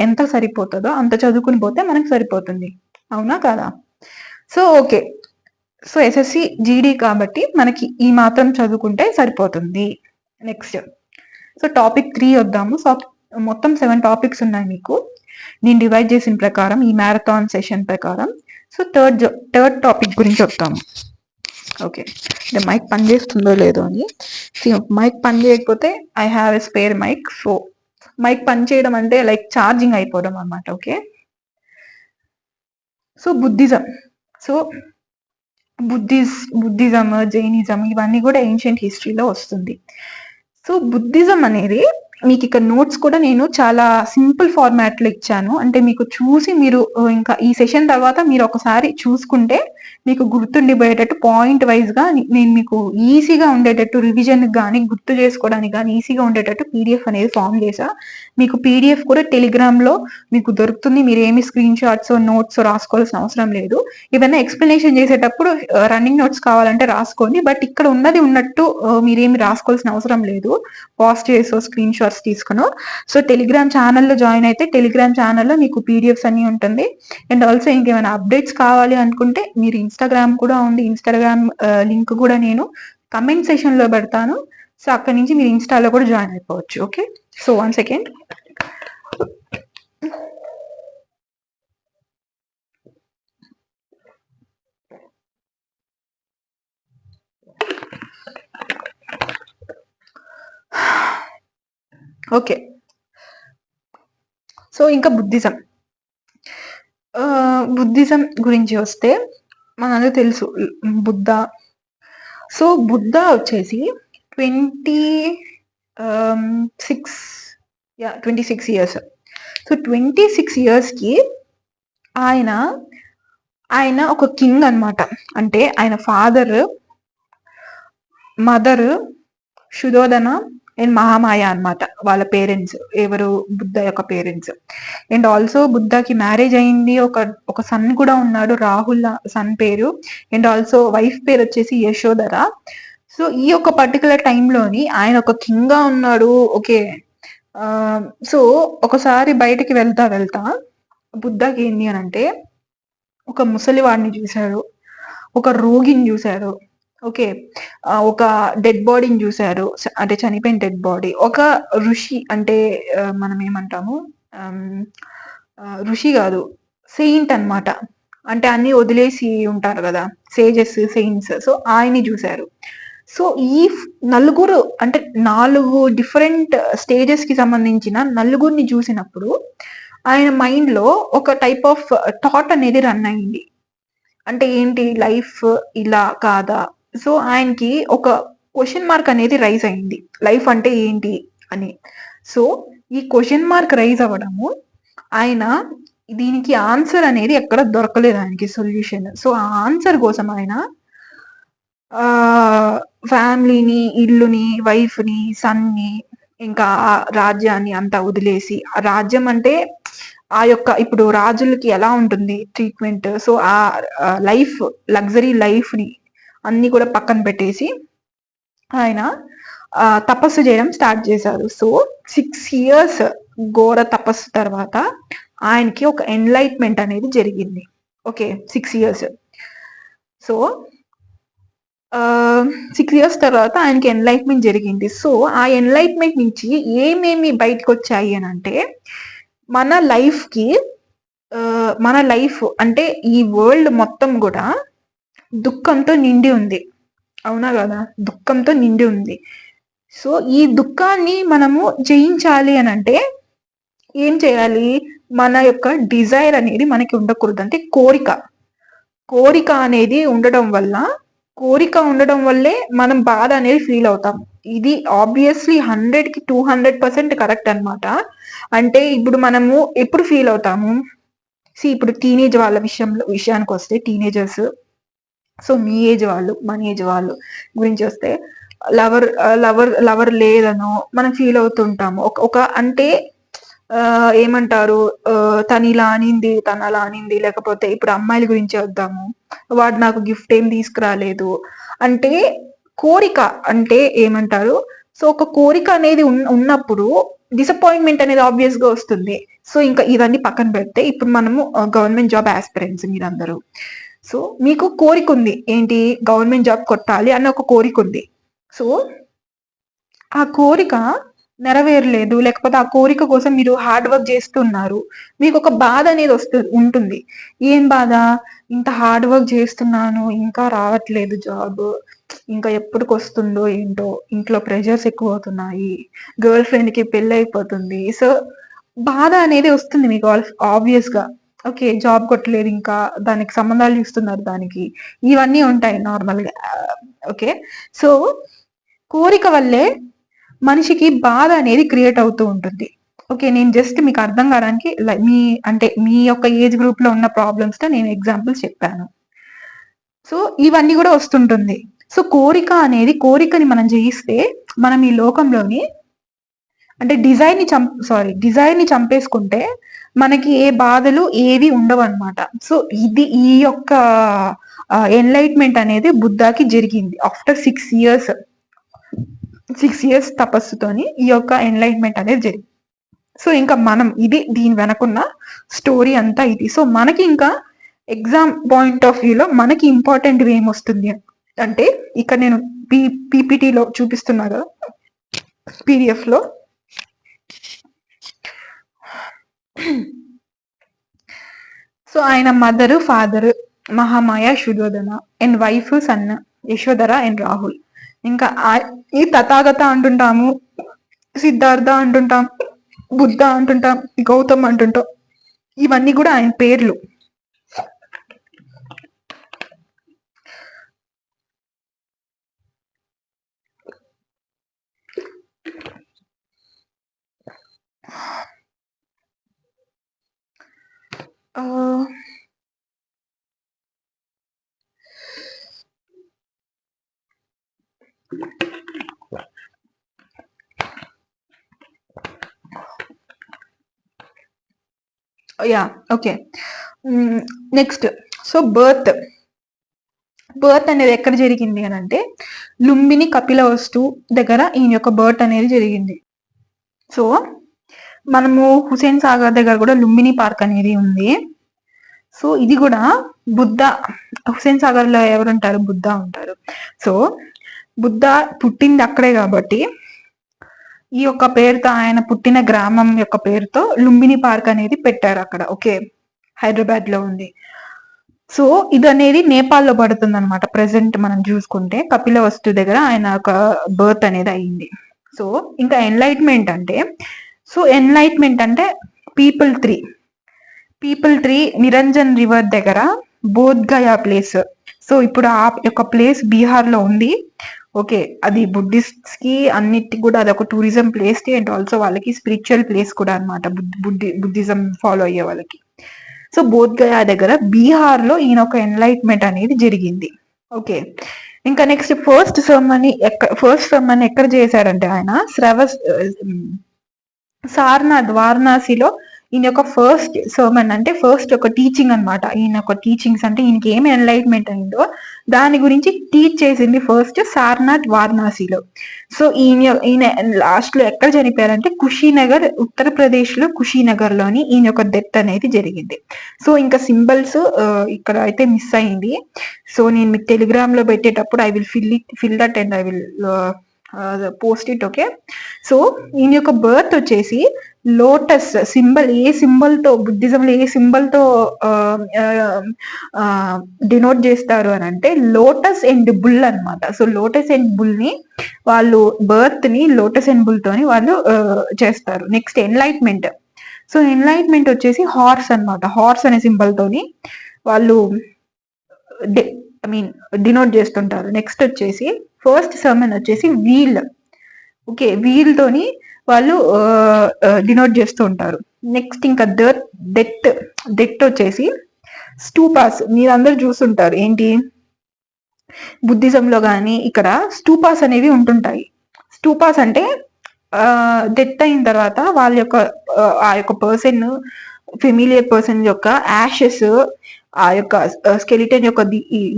ఎంత సరిపోతుందో అంత చదువుకుని పోతే మనకు సరిపోతుంది. అవునా కాదా? So okay, so SSC GD కాబట్టి మనకి ఈ మాత్రం చదువుకుంటే సరిపోతుంది. నెక్స్ట్ సో టాపిక్ 3 వద్దాము. సో మొత్తం 7 టాపిక్స్ ఉన్నాయి మీకు, నేను డివైడ్ చేసిన ప్రకారం ఈ మ్యారథాన్ సెషన్ ప్రకారం. సో థర్డ్ టాపిక్ గురించి చెప్తాము. ఓకే, అంటే మైక్ పని చేస్తుందో లేదో అని. మైక్ పని చేయకపోతే I have a spare mic. So mic పని చేయడం అంటే లైక్ ఛార్జింగ్ అయిపోవడం అనమాట. Okay, so Buddhism. So Buddhism, Jainism ఇవన్నీ కూడా ఏన్షియంట్ హిస్టరీలో వస్తుంది. సో బుద్ధిజం అనేది మీకు ఇక్కడ నోట్స్ కూడా నేను చాలా సింపుల్ ఫార్మాట్ లో ఇచ్చాను. అంటే మీకు చూసి మీరు ఇంకా ఈ సెషన్ తర్వాత మీరు ఒకసారి చూసుకుంటే మీకు గుర్తుండిపోయేటట్టు పాయింట్ వైజ్ గా నేను మీకు ఈజీగా ఉండేటట్టు రివిజన్ కానీ గుర్తు చేసుకోవడానికి కానీ ఈజీగా ఉండేటట్టు పీడిఎఫ్ అనేది ఫామ్ చేసా. మీకు పీడిఎఫ్ కూడా టెలిగ్రామ్ లో మీకు దొరుకుతుంది. మీరు ఏమి స్క్రీన్ షాట్స్ నోట్స్ రాసుకోవాల్సిన అవసరం లేదు. ఏదైనా ఎక్స్ప్లెనేషన్ చేసేటప్పుడు రన్నింగ్ నోట్స్ కావాలంటే రాసుకోండి, బట్ ఇక్కడ ఉన్నది ఉన్నట్టు మీరేమి రాసుకోవాల్సిన అవసరం లేదు. పాజ్ చేసో స్క్రీన్ షాట్స్ తీసుకును. సో టెలిగ్రామ్ ఛానల్లో జాయిన్ అయితే టెలిగ్రామ్ ఛానల్లో మీకు పీడిఎఫ్స్ అన్ని ఉంటుంది. అండ్ ఆల్సో ఇంకేమైనా అప్డేట్స్ కావాలి అనుకుంటే మీరు ఇన్స్టాగ్రామ్ కూడా ఉంది, ఇన్స్టాగ్రామ్ లింక్ కూడా నేను కమెంట్ సెషన్ లో పెడతాను. సో అక్కడి నుంచి మీరు ఇన్స్టాలో కూడా జాయిన్ అయిపోవచ్చు. Okay, so 1 second. Okay, so ఇంకా బుద్ధిజం. బుద్ధిజం గురించి వస్తే మనందరూ తెలుసు బుద్ధ. సో బుద్ధ వచ్చేసి 26 ఇయర్స్. సో 26 ఇయర్స్కి ఆయన ఆయన ఒక కింగ్ అన్నమాట. అంటే ఆయన father, mother Shuddhodana and Mahamaya అన్నమాట వాళ్ళ పేరెంట్స్, ఎవరు బుద్ధ యొక్క పేరెంట్స్. అండ్ ఆల్సో బుద్ధకి మ్యారేజ్ అయింది, ఒక సన్ కూడా ఉన్నాడు, రాహుల్ సన్ పేరు. అండ్ ఆల్సో వైఫ్ పేరు వచ్చేసి యశోధర. సో ఈ ఒక పర్టికులర్ టైంలోని ఆయన ఒక కింగ్ గా ఉన్నాడు. ఓకే. సో ఒకసారి బయటకి వెళ్తా బుద్ధకి ఏంటి అని అంటే ఒక ముసలివాడిని చూశారు, ఒక రోగిని చూశారు, ఓకే, ఒక డెడ్ బాడీని చూశారు, అంటే చనిపోయిన డెడ్ బాడీ. ఒక ఋషి అంటే మనం ఏమంటాము, ఋషి కాదు, సెయింట్ అన్నమాట. అంటే అన్ని వదిలేసి ఉంటారు కదా, సేజెస్, సెయింట్స్. సో ఆయన్ని చూశారు. సో ఈ నలుగురు అంటే 4 డిఫరెంట్ స్టేజెస్ కి సంబంధించిన నలుగురిని చూసినప్పుడు ఆయన మైండ్ లో ఒక టైప్ ఆఫ్ థాట్ అనేది రన్ అయింది. అంటే ఏంటి, లైఫ్ ఇలా కాదా? సో ఆయనకి ఒక క్వశ్చన్ మార్క్ అనేది రైజ్ అయింది, లైఫ్ అంటే ఏంటి అని. సో ఈ క్వశ్చన్ మార్క్ రైజ్ అవ్వడము, ఆయన దీనికి ఆన్సర్ అనేది ఎక్కడ దొరకలేదు ఆయనకి, సొల్యూషన్. సో ఆ ఆన్సర్ కోసం ఆయన ఫ్యామిలీని, ఇల్లుని, వైఫ్ని, సన్ని, ఇంకా రాజ్యాన్ని అంతా వదిలేసి, ఆ రాజ్యం అంటే ఆ యొక్క ఇప్పుడు రాజులకి ఎలా ఉంటుంది ట్రీట్మెంట్, సో ఆ లైఫ్, లగ్జరీ లైఫ్ ని అన్ని కూడా పక్కన పెట్టేసి ఆయన తపస్సు చేయడం స్టార్ట్ చేశారు. సో 6 ఇయర్స్ ఘోర తపస్సు తర్వాత ఆయనకి ఒక ఎన్లైట్మెంట్ అనేది జరిగింది. Okay, 6 years. సో 6 ఇయర్స్ తర్వాత ఆయనకి ఎన్లైట్మెంట్ జరిగింది. సో ఆ ఎన్లైట్మెంట్ నుంచి ఏమేమి బయటకు వచ్చాయి అని అంటే, మన లైఫ్ అంటే ఈ వరల్డ్ మొత్తం కూడా దుఃఖంతో నిండి ఉంది, అవునా కదా? దుఃఖంతో నిండి ఉంది. సో ఈ దుఃఖాన్ని మనము జయించాలి అని అంటే ఏం చేయాలి? మన యొక్క డిజైర్ అనేది మనకి ఉండకూడదు. అంటే కోరిక అనేది కోరిక ఉండడం వల్లే మనం బాధ అనేది ఫీల్ అవుతాం. ఇది ఆబ్వియస్లీ 100కి 200% కరెక్ట్ అనమాట. అంటే ఇప్పుడు మనము ఎప్పుడు ఫీల్ అవుతాము? ఇప్పుడు టీనేజ్ వాళ్ళ విషయానికి వస్తే, టీనేజర్స్, సో మీ ఏజ్ వాళ్ళు, మన ఏజ్ వాళ్ళు గురించి వస్తే, లవర్ లేదనో మనం ఫీల్ అవుతుంటాము. ఒక అంటే ఏమంటారు, తను ఇలా అనింది, తను అలా అనింది. లేకపోతే ఇప్పుడు అమ్మాయిల గురించి వద్దాము, వాడు నాకు గిఫ్ట్ ఏం తీసుకురాలేదు. అంటే కోరిక అంటే ఏమంటారు, సో ఒక కోరిక అనేది ఉన్నప్పుడు డిసప్పాయింట్మెంట్ అనేది ఆబ్వియస్ గా వస్తుంది. సో ఇంకా ఇవన్నీ పక్కన పెడితే, ఇప్పుడు మనము గవర్నమెంట్ జాబ్ ఆస్పిరెంట్స్ మీరందరూ. సో మీకు కోరిక ఉంది, ఏంటి, గవర్నమెంట్ జాబ్ కొట్టాలి అన్న ఒక కోరిక ఉంది. సో ఆ కోరిక నెరవేరలేదు, లేకపోతే ఆ కోరిక కోసం మీరు హార్డ్ వర్క్ చేస్తున్నారు, మీకు ఒక బాధ అనేది ఉంటుంది. ఏం బాధ? ఇంత హార్డ్ వర్క్ చేస్తున్నాను, ఇంకా రావట్లేదు జాబ్, ఇంకా ఎప్పటికి వస్తుందో ఏంటో, ఇంట్లో ప్రెషర్స్ ఎక్కువ అవుతున్నాయి, గర్ల్ ఫ్రెండ్ కి పెళ్ళి అయిపోతుంది. సో బాధ అనేది వస్తుంది మీకు ఆబ్వియస్ గా. ఓకే, జాబ్ కొట్టలేదు, ఇంకా దానికి సంబంధాలు ఇస్తున్నారు దానికి, ఇవన్నీ ఉంటాయి నార్మల్ గా. ఓకే, సో కోరిక వల్లే మనిషికి బాధ అనేది క్రియేట్ అవుతూ ఉంటుంది. ఓకే, నేను జస్ట్ మీకు అర్థం కావడానికి మీ యొక్క ఏజ్ గ్రూప్ లో ఉన్న ప్రాబ్లమ్స్ తో నేను ఎగ్జాంపుల్స్ చెప్పాను. సో ఇవన్నీ కూడా వస్తుంటుంది. సో కోరికని మనం జయిస్తే మనం ఈ లోకంలోని అంటే డిజైర్ ని చంపేసుకుంటే మనకి ఏ బాధలు ఏవి ఉండవు అనమాట. సో ఈ యొక్క ఎన్లైట్మెంట్ అనేది బుద్ధాకి జరిగింది ఆఫ్టర్ 6 ఇయర్స్ తపస్సుతోని ఈ యొక్క ఎన్లైట్మెంట్ అనేది జరిగింది. సో ఇంకా దీని వెనకున్న స్టోరీ అంతా ఇది. సో మనకి ఇంకా ఎగ్జామ్ పాయింట్ ఆఫ్ వ్యూలో మనకి ఇంపార్టెంట్ ఏమొస్తుంది అంటే, ఇక్కడ నేను పీపీటీలో చూపిస్తున్నా కదా, పీడిఎఫ్ లో. సో ఆయన mother, father Mahamaya, Shuddhodana, and wife, son Yashodhara and Rahul. ఇంకా ఈ తథాగత అంటుంటాము, సిద్ధార్థ అంటుంటాం, బుద్ధ అంటుంటాం, గౌతమ్ అంటుంటాం, ఇవన్నీ కూడా ఆయన పేర్లు. Yeah, okay. Next, so birth అనేది ఎక్కడ జరిగింది అని అంటే లుంబిని కపిలవస్తు దగ్గర ఈయన యొక్క బర్త్ అనేది జరిగింది. సో మనము హుసేన్ సాగర్ దగ్గర కూడా లుంబిని పార్క్ అనేది ఉంది. సో ఇది కూడా బుద్ధ, హుసేన్ సాగర్ లో ఎవరుంటారు? బుద్ధ ఉంటారు. సో బుద్ధ పుట్టింది అక్కడే కాబట్టి ఈ యొక్క పేరుతో, ఆయన పుట్టిన గ్రామం యొక్క పేరుతో లుంబిని పార్క్ అనేది పెట్టారు అక్కడ. ఓకే, హైదరాబాద్ లో ఉంది. సో ఇది అనేది నేపాల్లో పడుతుంది అనమాట. ప్రెసెంట్ మనం చూసుకుంటే కపిలవస్తు దగ్గర ఆయన ఒక బర్త్ అనేది అయింది. సో ఇంకా ఎన్లైట్మెంట్ అంటే, సో ఎన్లైట్మెంట్ అంటే పీపుల్ ట్రీ నిరంజన్ రివర్ దగ్గర బోధ్గయా ప్లేస్. సో ఇప్పుడు ఆ యొక్క ప్లేస్ బీహార్ లో ఉంది. ఓకే, అది బుద్ధిస్ట్ కి అన్నిటికి కూడా అదొక టూరిజం ప్లేస్ అండ్ ఆల్సో వాళ్ళకి స్పిరిచువల్ ప్లేస్ కూడా అనమాట, బుద్ధిజం ఫాలో అయ్యే వాళ్ళకి. సో బోధ్గయా దగ్గర బీహార్ లో ఈయన ఒక ఎన్లైట్మెంట్ అనేది జరిగింది. ఓకే, ఇంకా నెక్స్ట్ ఫస్ట్ సర్మనీ ఎక్కడ చేశాడంటే ఆయన సారనాథ్ వారణాసిలో ఈయన యొక్క ఫస్ట్ సర్మన్ అంటే ఫస్ట్ ఒక టీచింగ్ అనమాట. ఈయన ఒక టీచింగ్స్ అంటే ఈయనకి ఏమి ఎన్లైట్మెంట్ అయిందో దాని గురించి టీచ్ చేసింది ఫస్ట్ సారనాథ్ వారణాసిలో. సో ఈయన లాస్ట్ లో ఎక్కడ చనిపోయారంటే కుషీనగర్, ఉత్తరప్రదేశ్ లో కుషీనగర్ లోని ఈయన యొక్క డెత్ అనేది జరిగింది. సో ఇంకా సింబల్స్ ఇక్కడ అయితే మిస్ అయింది. సో నేను మీకు టెలిగ్రామ్ లో పెట్టేటప్పుడు I will fill that and I will post it. Okay, so ఈయన యొక్క బర్త్ వచ్చేసి లోటస్ సింబల్, ఏ సింబల్ తో బుద్ధిజంలో ఏ సింబల్ తో డినోట్ చేస్తారు అని అంటే లోటస్ అండ్ బుల్ అనమాట. సో లోటస్ అండ్ బుల్ ని వాళ్ళు బర్త్ ని లోటస్ అండ్ బుల్ తోని వాళ్ళు చేస్తారు. Next enlightenment. సో ఎన్లైట్మెంట్ వచ్చేసి హార్స్ అనమాట. హార్స్ అనే సింబల్ తోని వాళ్ళు డినోట్ చేస్తుంటారు. నెక్స్ట్ వచ్చేసి ఫస్ట్ సర్మన్ వచ్చేసి వీల్. ఓకే, వీల్ తోని వాళ్ళు డినోట్ చేస్తూ ఉంటారు. నెక్స్ట్ ఇంకా డెత్ వచ్చేసి స్టూపాస్. మీరందరూ చూస్తుంటారు ఏంటి, బుద్ధిజంలో కానీ ఇక్కడ స్టూపాస్ అనేవి ఉంటుంటాయి. స్టూపాస్ అంటే డెత్ అయిన తర్వాత వాళ్ళ యొక్క ఆ యొక్క పర్సన్, ఫెమిలియర్ పర్సన్ యొక్క యాషెస్, ఆ యొక్క స్కెలిటన్ యొక్క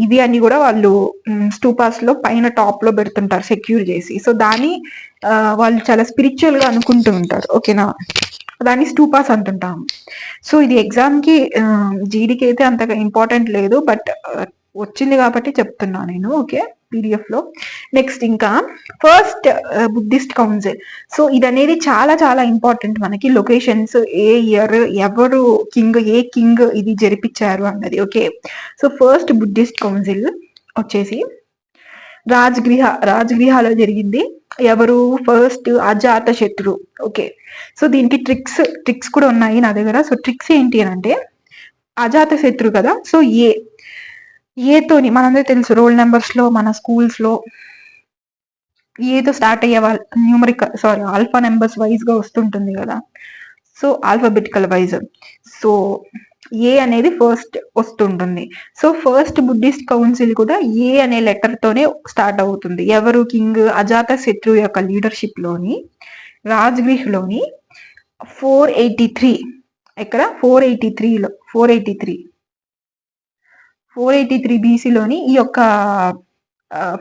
ఇవి అన్ని కూడా వాళ్ళు స్టూపాస్ లో పైన టాప్ లో పెడుతుంటారు సెక్యూర్ చేసి. సో దాన్ని వాళ్ళు చాలా స్పిరిచువల్ గా అనుకుంటూ ఉంటారు. ఓకేనా, దాన్ని స్టూపాస్ అంటుంటాము. సో ఇది ఎగ్జామ్ కి జీడీకి అయితే అంతగా ఇంపార్టెంట్ లేదు, బట్ వచ్చింది కాబట్టి చెప్తున్నా నేను. ఓకే, పీడిఎఫ్ లో. నెక్స్ట్ ఇంకా ఫస్ట్ బుద్ధిస్ట్ కౌన్సిల్. సో ఇది అనేది చాలా చాలా ఇంపార్టెంట్ మనకి. లొకేషన్స్, ఏ ఇయర్, ఎవరు కింగ్, ఏ కింగ్ ఇది జరిపించారు అన్నది. Okay, so first Buddhist council వచ్చేసి రాజ్గృహలో జరిగింది. ఎవరు? ఫస్ట్ అజాత శత్రు. ఓకే, సో దీనికి ట్రిక్స్ కూడా ఉన్నాయి నా దగ్గర. సో ట్రిక్స్ ఏంటి అని అంటే, అజాత శత్రు కదా, సో ఏతోని మనందరూ తెలుసు రోల్ నెంబర్స్ లో మన స్కూల్స్ లో ఏతో స్టార్ట్ అయ్యే వాళ్ళు ఆల్ఫా నెంబర్స్ వైజ్ గా వస్తుంటుంది కదా. So alphabetical wise. సో ఏ అనేది ఫస్ట్ వస్తుంటుంది. సో ఫస్ట్ బుద్ధిస్ట్ కౌన్సిల్ కూడా ఏ అనే లెటర్ తోనే స్టార్ట్ అవుతుంది. ఎవరు? కింగ్ అజాత శత్రు యొక్క లీడర్షిప్ లోని రాజ్గృహలోని 483, ఎక్కడ 483 బీసీలోని ఈ యొక్క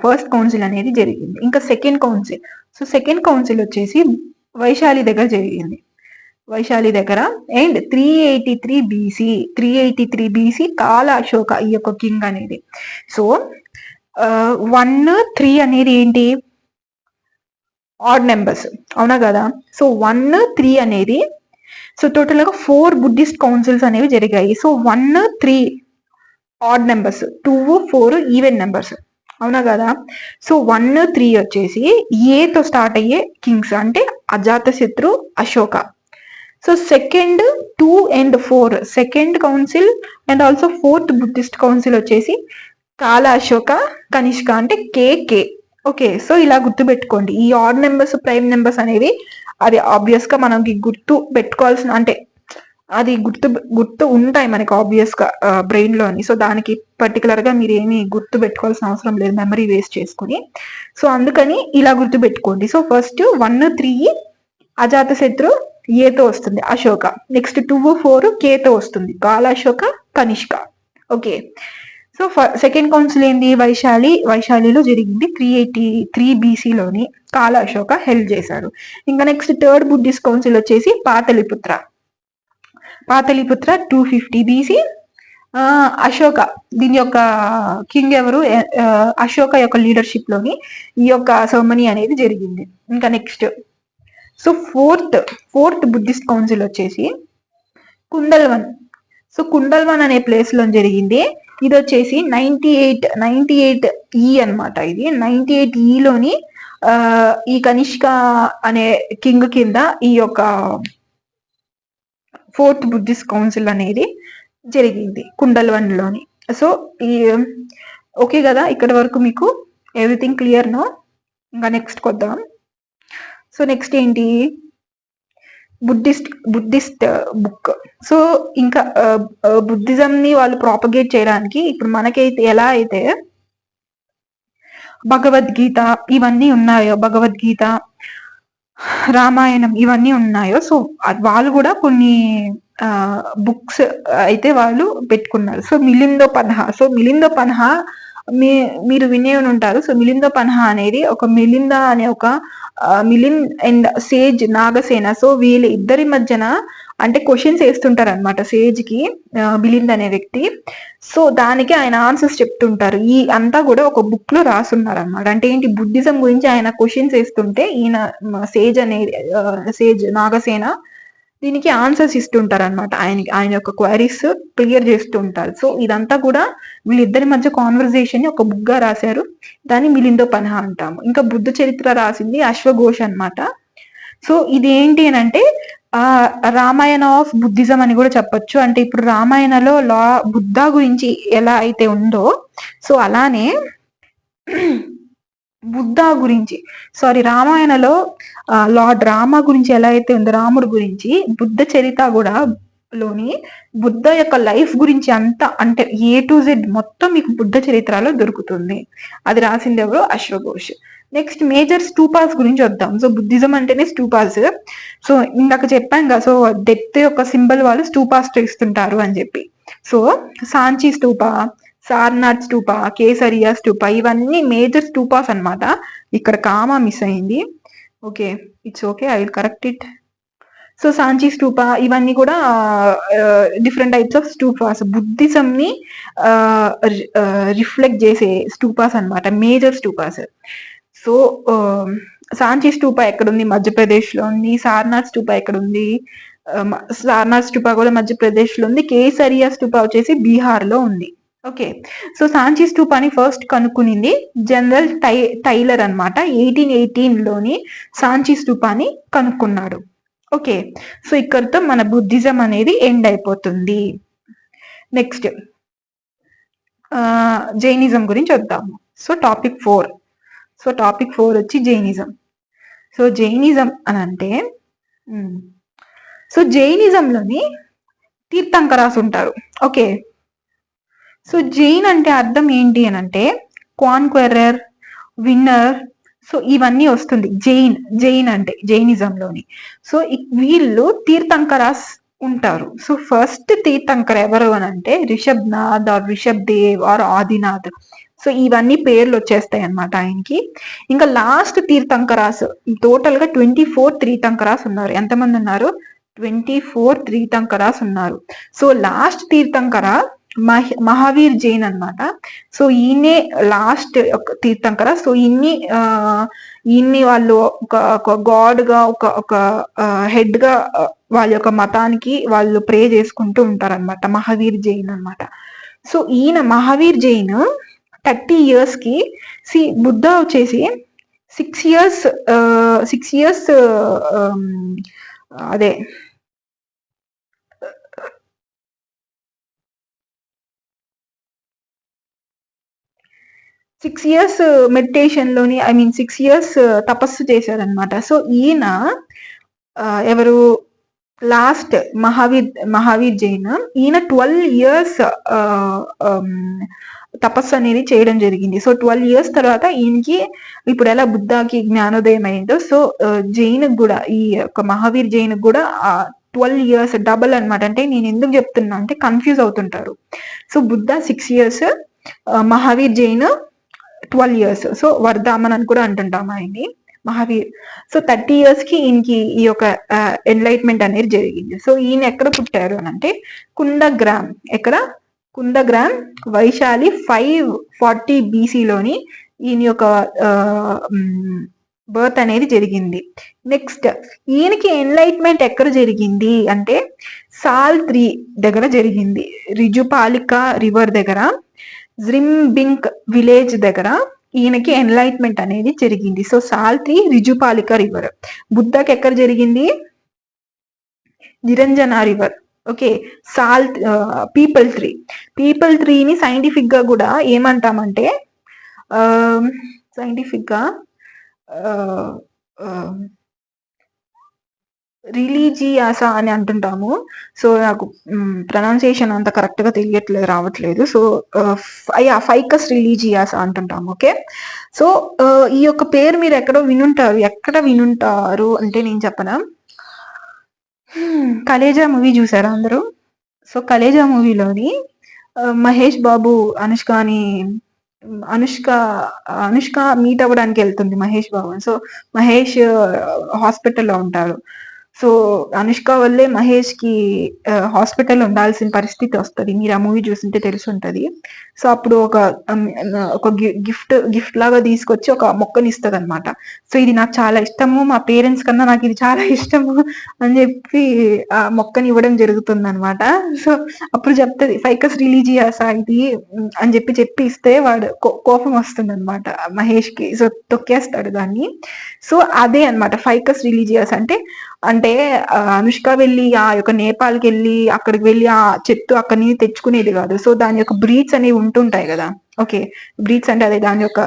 ఫస్ట్ కౌన్సిల్ అనేది జరిగింది. ఇంకా second council. So second council వచ్చేసి వైశాలి దగ్గర జరిగింది. అండ్ 383 బీసీ కాల అశోక ఈ యొక్క కింగ్ అనేది. సో 1, 3 అనేది ఏంటి? ఆడ్ నెంబర్స్, అవునా కదా. సో 1, 3 అనేది, సో టోటల్ గా 4 బుద్ధిస్ట్ కౌన్సిల్స్ అనేవి జరిగాయి. So 1, 3 odd numbers, 2, 4 even numbers, అవునా కదా. సో 1, 3 వచ్చేసి ఏతో స్టార్ట్ అయ్యే కింగ్స్ అంటే అజాత శత్రు, Ashoka. So second 2 and 4 second council and also fourth Buddhist council వచ్చేసి కాల అశోక, కనిష్క అంటే కేకే. ఓకే, సో ఇలా గుర్తు పెట్టుకోండి. ఈ ఆడ్ నెంబర్స్, ప్రైమ్ నెంబర్స్ అనేవి అది ఆబ్వియస్ గా మనకి గుర్తు పెట్టుకోవాల్సిన, అంటే అది గుర్తు ఉంటాయి మనకి ఆబ్వియస్ గా బ్రెయిన్ లోని. సో దానికి పర్టికులర్ గా మీరు ఏమి గుర్తు పెట్టుకోవాల్సిన అవసరం లేదు, మెమరీ వేస్ట్ చేసుకుని. సో అందుకని ఇలా గుర్తు పెట్టుకోండి. సో ఫస్ట్ 1, 3 అజాత శత్రు, ఏతో వస్తుంది అశోక. నెక్స్ట్ 2, 4 కేతో వస్తుంది Kala Ashoka, Kanishka. Okay. So second council ఏంది, వైశాలిలో జరిగింది 383 బీసీలోని కాల అశోక హెల్ప్ చేశాడు. ఇంకా నెక్స్ట్ థర్డ్ బుద్ధిస్ట్ కౌన్సిల్ వచ్చేసి పాతలిపుత్ర 250 బీసీ. అశోక దీని యొక్క కింగ్ ఎవరు, అశోక యొక్క లీడర్షిప్ లోని ఈ యొక్క సెరమనీ అనేది జరిగింది. ఇంకా next so fourth Buddhist council వచ్చేసి కుండల్వన్. సో కుండల్వన్ అనే ప్లేస్ లో జరిగింది. ఇది వచ్చేసి 98 ఈ అనమాట. ఇది 98 ఈలోని ఈ కనిష్క అనే కింగ్ కింద ఈ యొక్క ఫోర్త్ బుద్ధిస్ట్ కౌన్సిల్ అనేది జరిగింది కుండల్వన్ లోని. సో ఈ ఓకే కదా, ఇక్కడ వరకు మీకు ఎవ్రీథింగ్ క్లియర్ నో. ఇంకా నెక్స్ట్ కొద్దాం. సో నెక్స్ట్ ఏంటి, బుద్ధిస్ట్ బుక్. సో ఇంకా బుద్ధిజం ని వాళ్ళు ప్రాపగేట్ చేయడానికి ఇప్పుడు మనకైతే ఎలా అయితే భగవద్గీత ఇవన్నీ ఉన్నాయో, భగవద్గీత, రామాయణం ఇవన్నీ ఉన్నాయో, సో వాళ్ళు కూడా కొన్ని బుక్స్ అయితే వాళ్ళు పెట్టుకున్నారు. సో మిలిందో పన్హా. సో మిలిందో పన్హా మీరు వినే ఉంటారు. సో మిలిందో పన్హా అనేది ఒక మిలింద అనే ఒక Milind and sage Nagasena. So వీళ్ళ ఇద్దరి మధ్యన అంటే క్వశ్చన్స్ వేస్తుంటారు అనమాట సేజ్ కి, మిలింద్ అనే వ్యక్తి. సో దానికి ఆయన ఆన్సర్స్ చెప్తుంటారు. ఈ అంతా కూడా ఒక బుక్ లో రాసున్నారు అనమాట. అంటే ఏంటి, బుద్ధిజం గురించి ఆయన క్వశ్చన్స్ వేస్తుంటే ఈయన సేజ్ నాగసేన దీనికి ఆన్సర్స్ ఇస్తుంటారు అనమాట. ఆయన యొక్క క్వైరీస్ క్లియర్ చేస్తూ ఉంటారు. సో ఇదంతా కూడా వీళ్ళిద్దరి మధ్య కాన్వర్జేషన్ ఒక బుక్ గా రాశారు. దాన్ని మిలిందో పన్హా అంటాము. ఇంకా బుద్ధ చరిత్ర రాసింది అశ్వఘోష్ అనమాట. సో ఇది ఏంటి అని అంటే రామాయణ ఆఫ్ బుద్ధిజం అని కూడా చెప్పొచ్చు. అంటే ఇప్పుడు రామాయణలో బుద్ధ గురించి ఎలా అయితే ఉందో, సో అలానే బుద్ధ గురించి రామాయణలో లార్డ్ రామ గురించి ఎలా అయితే ఉందో, రాముడు గురించి బుద్ధ చరిత్ర కూడా లోని బుద్ధ యొక్క లైఫ్ గురించి అంతా, అంటే A to Z మొత్తం మీకు బుద్ధ చరిత్రలో దొరుకుతుంది. అది రాసింది ఎవరు, అశ్వఘోష్. నెక్స్ట్ మేజర్ స్టూపాస్ గురించి వద్దాం. సో బుద్ధిజం అంటేనే స్టూపాస్. సో ఇందాక చెప్పాం కదా, సో డెత్ యొక్క సింబల్ వాళ్ళు స్టూపాస్ ఇస్తుంటారు అని చెప్పి. సో సాంచి స్తూప, సారనాథ్ స్తూప, కేసరియా స్తూప ఇవన్నీ మేజర్ స్తూపాస్ అనమాట. ఇక్కడ కామా మిస్ అయింది. Okay, it's okay, I will correct it. So Sanchi stupa ఇవన్నీ కూడా different types of stupas, Buddhism ని రిఫ్లెక్ట్ చేసే స్టూపాస్ అనమాట, మేజర్ స్టూపాస్. సో సాంచి స్తూప ఎక్కడుంది, మధ్యప్రదేశ్ లో ఉంది. సారనాథ్ స్తూప ఎక్కడుంది, సారనాథ్ స్తూప కూడా మధ్యప్రదేశ్ లో ఉంది. కేసరియా స్తూప వచ్చేసి బీహార్ లో ఉంది. ఓకే. సో సాంచి స్తూపాని ఫస్ట్ కనుక్కునింది జనరల్ టైలర్ అనమాట. 1818 లోని సాంచి స్తూపాని కనుక్కున్నాడు. ఓకే. సో ఇక్కడితో మన బుద్ధిజం అనేది ఎండ్ అయిపోతుంది. నెక్స్ట్ జైనిజం గురించి వద్దాము. సో టాపిక్ 4 వచ్చి జైనిజం. సో జైనిజం అని అంటే సో జైనిజంలోని తీర్థంకరాస్ ఉంటారు. ఓకే. సో జైన్ అంటే అర్థం ఏంటి అని అంటే కాన్క్వెరర్, విన్నర్. సో ఇవన్నీ వస్తుంది జైన్ అంటే జైనిజంలోని. సో వీళ్ళు తీర్థంకరాస్ ఉంటారు. సో ఫస్ట్ తీర్థంకర ఎవరు అని అంటే Rishabhnath or Rishabh Dev or Adinath. So ఇవన్నీ పేర్లు వచ్చేస్తాయి అనమాట ఆయనకి. ఇంకా లాస్ట్ తీర్థంకరాస్ టోటల్ గా 24 తీర్థంకరాస్ ఉన్నారు. ఎంతమంది ఉన్నారు, 24 తీర్థంకరాస్ ఉన్నారు. సో లాస్ట్ తీర్థంకర మహావీర్ జైన్ అనమాట. సో ఈయనే లాస్ట్ తీర్థంకర. సో ఈయన్ని వాళ్ళు ఒక గాడ్ గా ఒక హెడ్ గా వాళ్ళ యొక్క మతానికి వాళ్ళు ప్రే చేసుకుంటూ ఉంటారనమాట, మహావీర్ జైన్ అనమాట. సో ఈయన మహావీర్ జైన్ 30 years కి బుద్ధ వచ్చేసి 6 years అదే 6 years మెడిటేషన్ లోని 6 years తపస్సు చేశారనమాట. సో ఈయన ఎవరు లాస్ట్ మహావీర్ జైన్ ఈయన 12 years తపస్సు అనేది చేయడం జరిగింది. సో 12 years తర్వాత ఈయనకి ఇప్పుడు ఎలా బుద్ధాకి జ్ఞానోదయం అయిందో, సో జైన్ కూడా ఈ యొక్క మహావీర్ జైన్ కూడా 12 years డబల్ అనమాట. అంటే నేను ఎందుకు చెప్తున్నా అంటే కన్ఫ్యూజ్ అవుతుంటారు. So Buddha 6 years, Mahavir Jain 12 years. So Vardhaman అని కూడా అంటుంటాం ఆయన్ని, మహావీర్. సో 30 years కి ఈయనకి ఈ యొక్క ఎన్లైట్మెంట్ అనేది జరిగింది. సో ఈయన ఎక్కడ పుట్టారు అని అంటే కుందగ్రామ్. ఎక్కడ? కుందగ్రామ్, వైశాలి 540 BCలోని ఈయన యొక్క బర్త్ అనేది జరిగింది. నెక్స్ట్ ఈయనకి ఎన్లైట్మెంట్ ఎక్కడ జరిగింది అంటే సాల్-3 దగ్గర జరిగింది. రిజుపాలిక రివర్ దగ్గర, జ్రింబింక్ విలేజ్ దగ్గర ఈయనకి ఎన్లైట్మెంట్ అనేది జరిగింది. So సాల్-3, Rijupalika river. బుద్ధకి ఎక్కడ జరిగింది? నిరంజన రివర్. ఓకే. పీపుల్ ట్రీని సైంటిఫిక్ గా కూడా ఏమంటామంటే సైంటిఫిక్ గా రిలీజియాసా అని అంటుంటాము. సో నాకు ప్రొనౌన్సియేషన్ అంత కరెక్ట్ గా రావట్లేదు. సో ఫైకస్ రిలీజియాసా అంటుంటాము. ఓకే. సో ఈ యొక్క పేరు మీరు ఎక్కడ వినుంటారు అంటే నేను చెప్పనా, కలేజా మూవీ చూసారా అందరూ? సో కలేజా మూవీలోని మహేష్ బాబు అనుష్క మీట్ అవ్వడానికి వెళ్తుంది మహేష్ బాబు. సో మహేష్ హాస్పిటల్లో ఉంటారు. సో అనుష్క వల్లే మహేష్ కి హాస్పిటల్ ఉండాల్సిన పరిస్థితి వస్తుంది. మీరు ఆ మూవీ చూస్తుంటే తెలిసి ఉంటది. సో అప్పుడు ఒక గిఫ్ట్ లాగా తీసుకొచ్చి ఒక మొక్కని ఇస్తుంది అనమాట. సో ఇది నాకు చాలా ఇష్టము, మా పేరెంట్స్ కన్నా నాకు ఇది చాలా ఇష్టము అని చెప్పి ఆ మొక్కని ఇవ్వడం జరుగుతుంది అనమాట. సో అప్పుడు చెప్తుంది ఫైకస్ రిలీజియాసా ఇది అని చెప్పి ఇస్తే వాడు కోపం వస్తుంది అనమాట మహేష్ కి. సో తొక్కేస్తాడు దాన్ని. సో అదే అనమాట ఫైకస్ రిలీజియస్ అంటే అనుష్క వెళ్ళి ఆ యొక్క నేపాల్కి వెళ్ళి అక్కడికి వెళ్ళి ఆ చెట్టు అక్కడి నుంచి తెచ్చుకునేది కాదు. సో దాని యొక్క బ్రీడ్స్ అనేవి ఉంటుంటాయి కదా. ఓకే. బ్రీడ్స్ అంటే అదే దాని యొక్క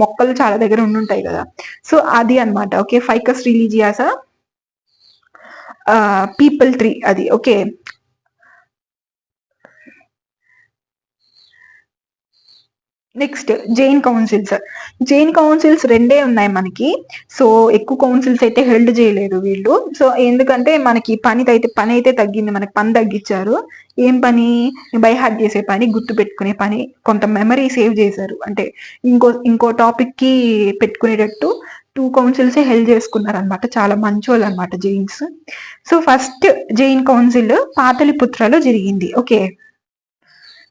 మొక్కలు చాలా దగ్గర ఉండుంటాయి కదా. సో అది అనమాట. ఓకే. ఫైకస్ రిలీజియాసా పీపుల్ ట్రీ అది. ఓకే. నెక్స్ట్ జైన్ కౌన్సిల్స్ రెండే ఉన్నాయి మనకి. సో ఎక్కువ కౌన్సిల్స్ అయితే హెల్డ్ చేయలేదు వీళ్ళు. సో ఎందుకంటే మనకి పని అయితే తగ్గింది, మనకి పని తగ్గించారు. ఏం పని? బై హార్ట్ చేసే పని, గుర్తు పెట్టుకునే పని, కొంత మెమరీ సేవ్ చేశారు. అంటే ఇంకో టాపిక్ కి పెట్టుకునేటట్టు 2 కౌన్సిల్స్ హెల్డ్ చేసుకున్నారు అనమాట. చాలా మంచోళ్ళు అనమాట Jains. So first Jain council పాటలిపుత్రలో జరిగింది. ఓకే.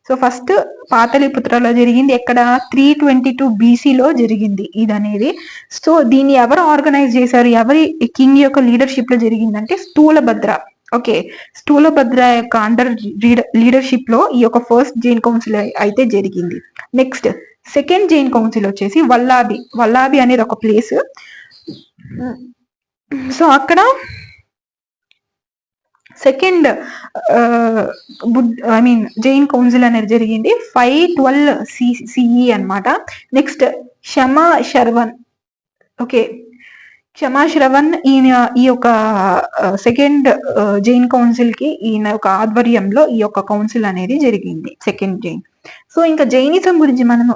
సో ఫస్ట్ పాటలిపుత్రలో జరిగింది. ఎక్కడ? 322 BCలో జరిగింది ఇది అనేది. సో దీన్ని ఎవరు ఆర్గనైజ్ చేశారు, ఎవరి కింగ్ యొక్క లీడర్షిప్ లో జరిగిందంటే స్థూలభద్ర. ఓకే. స్థూలభద్ర యొక్క అండర్ లీడర్షిప్ లో ఈ యొక్క ఫస్ట్ జైన్ కౌన్సిల్ అయితే జరిగింది. నెక్స్ట్ సెకండ్ జైన్ కౌన్సిల్ వచ్చేసి వల్లాభి అనేది ఒక ప్లేస్. సో అక్కడ సెకండ్ జైన్ కౌన్సిల్ అనేది జరిగింది 512 CE అనమాట. నెక్స్ట్ క్షమా శరవణ్. ఓకే. క్షమా శ్రవణ్ ఈయన ఈ యొక్క సెకండ్ జైన్ కౌన్సిల్ కి ఈయన యొక్క ఆధ్వర్యంలో ఈ యొక్క కౌన్సిల్ అనేది జరిగింది, సెకండ్ జైన్. సో ఇంకా జైనిజం గురించి మనం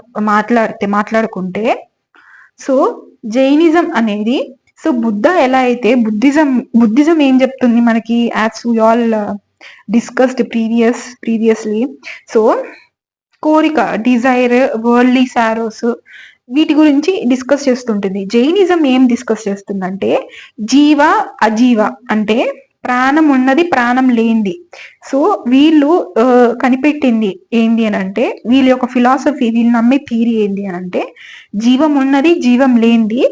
మాట్లాడుకుంటే సో జైనిజం అనేది సో బుద్ధ ఎలా అయితే బుద్ధిజం ఏం చెప్తుంది మనకి, as we all discussed previously. So కోరిక, డిజైర్, వరల్డ్లీ సారోస్ వీటి గురించి డిస్కస్ చేస్తుంటుంది. జైనిజం ఏం డిస్కస్ చేస్తుందంటే జీవ అజీవ అంటే ప్రాణం ఉన్నది, ప్రాణం లేనిది. సో వీళ్ళు కనిపెట్టింది ఏంది అని అంటే, వీళ్ళ యొక్క ఫిలాసఫీ, వీళ్ళు నమ్మే థియరీ ఏంది అని అంటే జీవం ఉన్నది, జీవం లేనిది.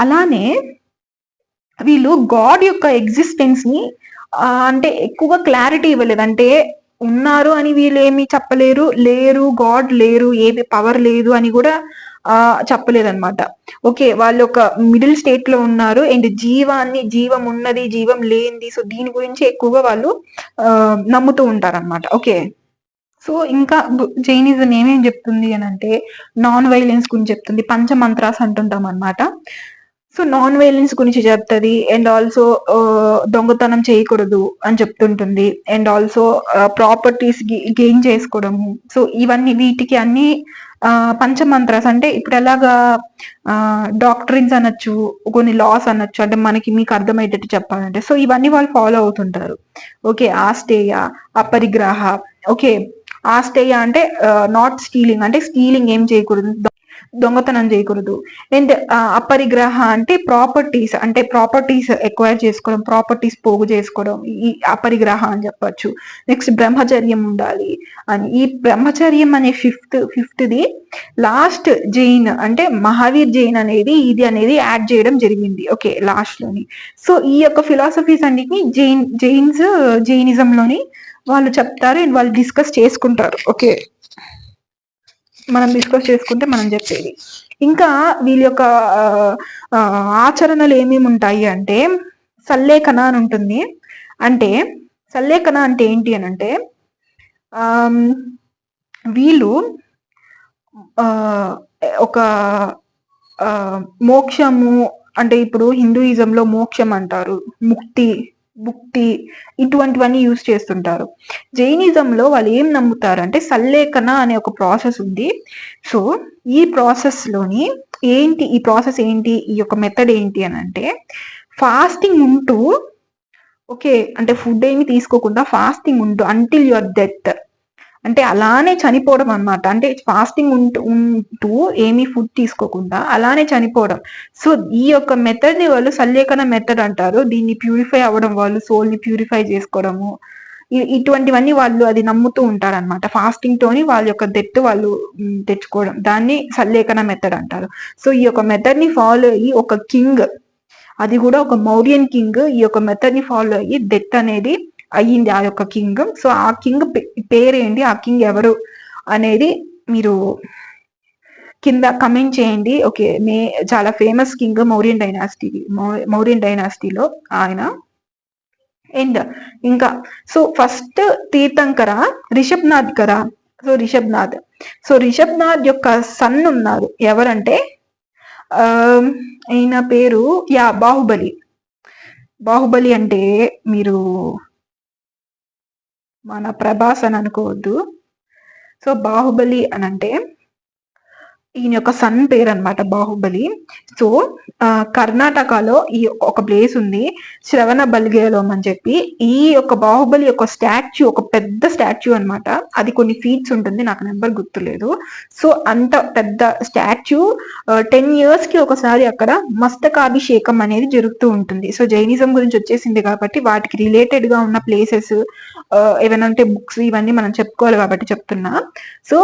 అలానే వీళ్ళు గాడ్ యొక్క ఎగ్జిస్టెన్స్ ని అంటే ఎక్కువగా క్లారిటీ ఇవ్వలేదు. అంటే ఉన్నారు అని వీళ్ళు ఏమి చెప్పలేరు, గాడ్ లేరు, ఏది పవర్ లేదు అని కూడా చెప్పలేదన్నమాట. ఓకే. వాళ్ళు ఒక మిడిల్ స్టేట్ లో ఉన్నారు. అండ్ జీవం ఉన్నది, జీవం లేనిది. సో దీని గురించి ఎక్కువగా వాళ్ళు నమ్ముతూ ఉంటారన్నమాట. ఓకే. సో ఇంకా జైనిజం ఏమేం చెప్తుంది అని అంటే నాన్ వైలెన్స్ గురించి చెప్తుంది, పంచమంత్రాస్ అంటుంటాం అనమాట. సో నాన్ వైలెన్స్ గురించి చెప్తుంది. అండ్ ఆల్సో దొంగతనం చేయకూడదు అని చెప్తుంటుంది. అండ్ ఆల్సో ప్రాపర్టీస్ గెయిన్ చేసుకోవడము. సో ఇవన్నీ వీటికి అన్ని పంచమంత్రాస్ అంటే ఇప్పుడు ఎలాగా డాక్టరిన్స్ అనొచ్చు, కొన్ని లాస్ అనొచ్చు, అంటే మనకి మీకు అర్థమయ్యేటట్టు చెప్పాలంటే. సో ఇవన్నీ వాళ్ళు ఫాలో అవుతుంటారు. ఓకే, ఆస్టేయ, అపరిగ్రహ. ఓకే, ఆస్టేయ అంటే నాట్ స్టీలింగ్, అంటే స్టీలింగ్ ఏం చేయకూడదు, దొంగతనం చేయకూడదు. అండ్ అపరిగ్రహ అంటే ప్రాపర్టీస్, అంటే ప్రాపర్టీస్ ఎక్వైర్ చేసుకోవడం, ప్రాపర్టీస్ పోగు చేసుకోవడం, ఈ అపరిగ్రహ అని చెప్పొచ్చు. నెక్స్ట్ బ్రహ్మచర్యం ఉండాలి అని. ఈ బ్రహ్మచర్యం అనే ఫిఫ్త్ది లాస్ట్ జైన్ అంటే మహావీర్ జైన్ అనేది ఇది అనేది యాడ్ చేయడం జరిగింది. ఓకే, లాస్ట్ లోని. సో ఈ యొక్క ఫిలాసఫీస్ అన్నిటిని జైనిజంలోని వాళ్ళు చెప్తారు అండ్ వాళ్ళు డిస్కస్ చేసుకుంటారు. ఓకే, మనం డిస్కస్ చేసుకుంటే మనం చెప్పేది. ఇంకా వీళ్ళ యొక్క ఆచరణలు ఏమేమి ఉంటాయి అంటే సల్లేఖన అని ఉంటుంది. అంటే సల్లేఖన అంటే ఏంటి అని అంటే వీళ్ళు ఒక మోక్షము అంటే ఇప్పుడు హిందూయిజంలో మోక్షం అంటారు, ముక్తి, భుక్తి, ఇటువంటివన్నీ యూజ్ చేస్తుంటారు. జైనిజంలో వాళ్ళు ఏం నమ్ముతారు అంటే సల్లేఖన అనే ఒక ప్రాసెస్ ఉంది. సో ఈ ప్రాసెస్ లోని ఈ ప్రాసెస్ ఏంటి, ఈ యొక్క మెథడ్ ఏంటి అని అంటే ఫాస్టింగ్ ఉంటూ, ఓకే, అంటే ఫుడ్ ఏమి తీసుకోకుండా ఫాస్టింగ్ ఉంటూ అంటిల్ యువర్ డెత్, అంటే అలానే చనిపోవడం అనమాట. అంటే ఫాస్టింగ్ ఉంటూ ఏమీ ఫుడ్ తీసుకోకుండా అలానే చనిపోవడం. సో ఈ యొక్క మెథడ్ ని వాళ్ళు సల్లేఖన మెథడ్ అంటారు. దీన్ని ప్యూరిఫై అవ్వడం, వాళ్ళు సోల్ ని ప్యూరిఫై చేసుకోవడము, ఇటువంటివన్నీ వాళ్ళు అది నమ్ముతూ ఉంటారు అనమాట. ఫాస్టింగ్ తోని వాళ్ళ యొక్క డెత్ వాళ్ళు తెచ్చుకోవడం, దాన్ని సల్లేఖన మెథడ్ అంటారు. సో ఈ యొక్క మెథడ్ ని ఫాలో అయ్యి ఒక కింగ్, అది కూడా ఒక మౌర్యన్ కింగ్, ఈ యొక్క మెథడ్ ని ఫాలో అయ్యి డెత్ అనేది అయ్యింది ఆ యొక్క కింగ్. సో ఆ కింగ్ పేరేంటి, ఆ కింగ్ ఎవరు అనేది మీరు కింద కమెంట్ చేయండి. ఓకే, చాలా ఫేమస్ కింగ్ మౌర్యన్ డైనాసిటీలో ఆయన. అండ్ ఇంకా సో ఫస్ట్ తీర్థంకర రిషబ్నాథ్ కదా. సో రిషబ్నాథ్ యొక్క సన్ ఉన్నారు, ఎవరంటే ఆయన పేరు బాహుబలి అంటే మీరు మన ప్రభాస్ అని అనుకోవద్దు. సో బాహుబలి అని అంటే ఈయన యొక్క సన్ పేరు అనమాట బాహుబలి. సో కర్ణాటకలో ఈ ఒక ప్లేస్ ఉంది శ్రవణ బల్గేలోం అని చెప్పి. ఈ యొక్క బాహుబలి యొక్క స్టాచ్యూ, ఒక పెద్ద స్టాచ్యూ అనమాట. అది కొన్ని ఫీట్స్ ఉంటుంది, నాకు నెంబర్ గుర్తులేదు. సో అంత పెద్ద స్టాచ్యూ 10 years కి ఒకసారి అక్కడ మస్తకాభిషేకం అనేది జరుగుతూ ఉంటుంది. సో జైనిజం గురించి వచ్చేసింది కాబట్టి వాటికి రిలేటెడ్ గా ఉన్న ప్లేసెస్ ఏమైనా ఉంటే బుక్స్ ఇవన్నీ మనం చెప్పుకోవాలి కాబట్టి చెప్తున్నా. సో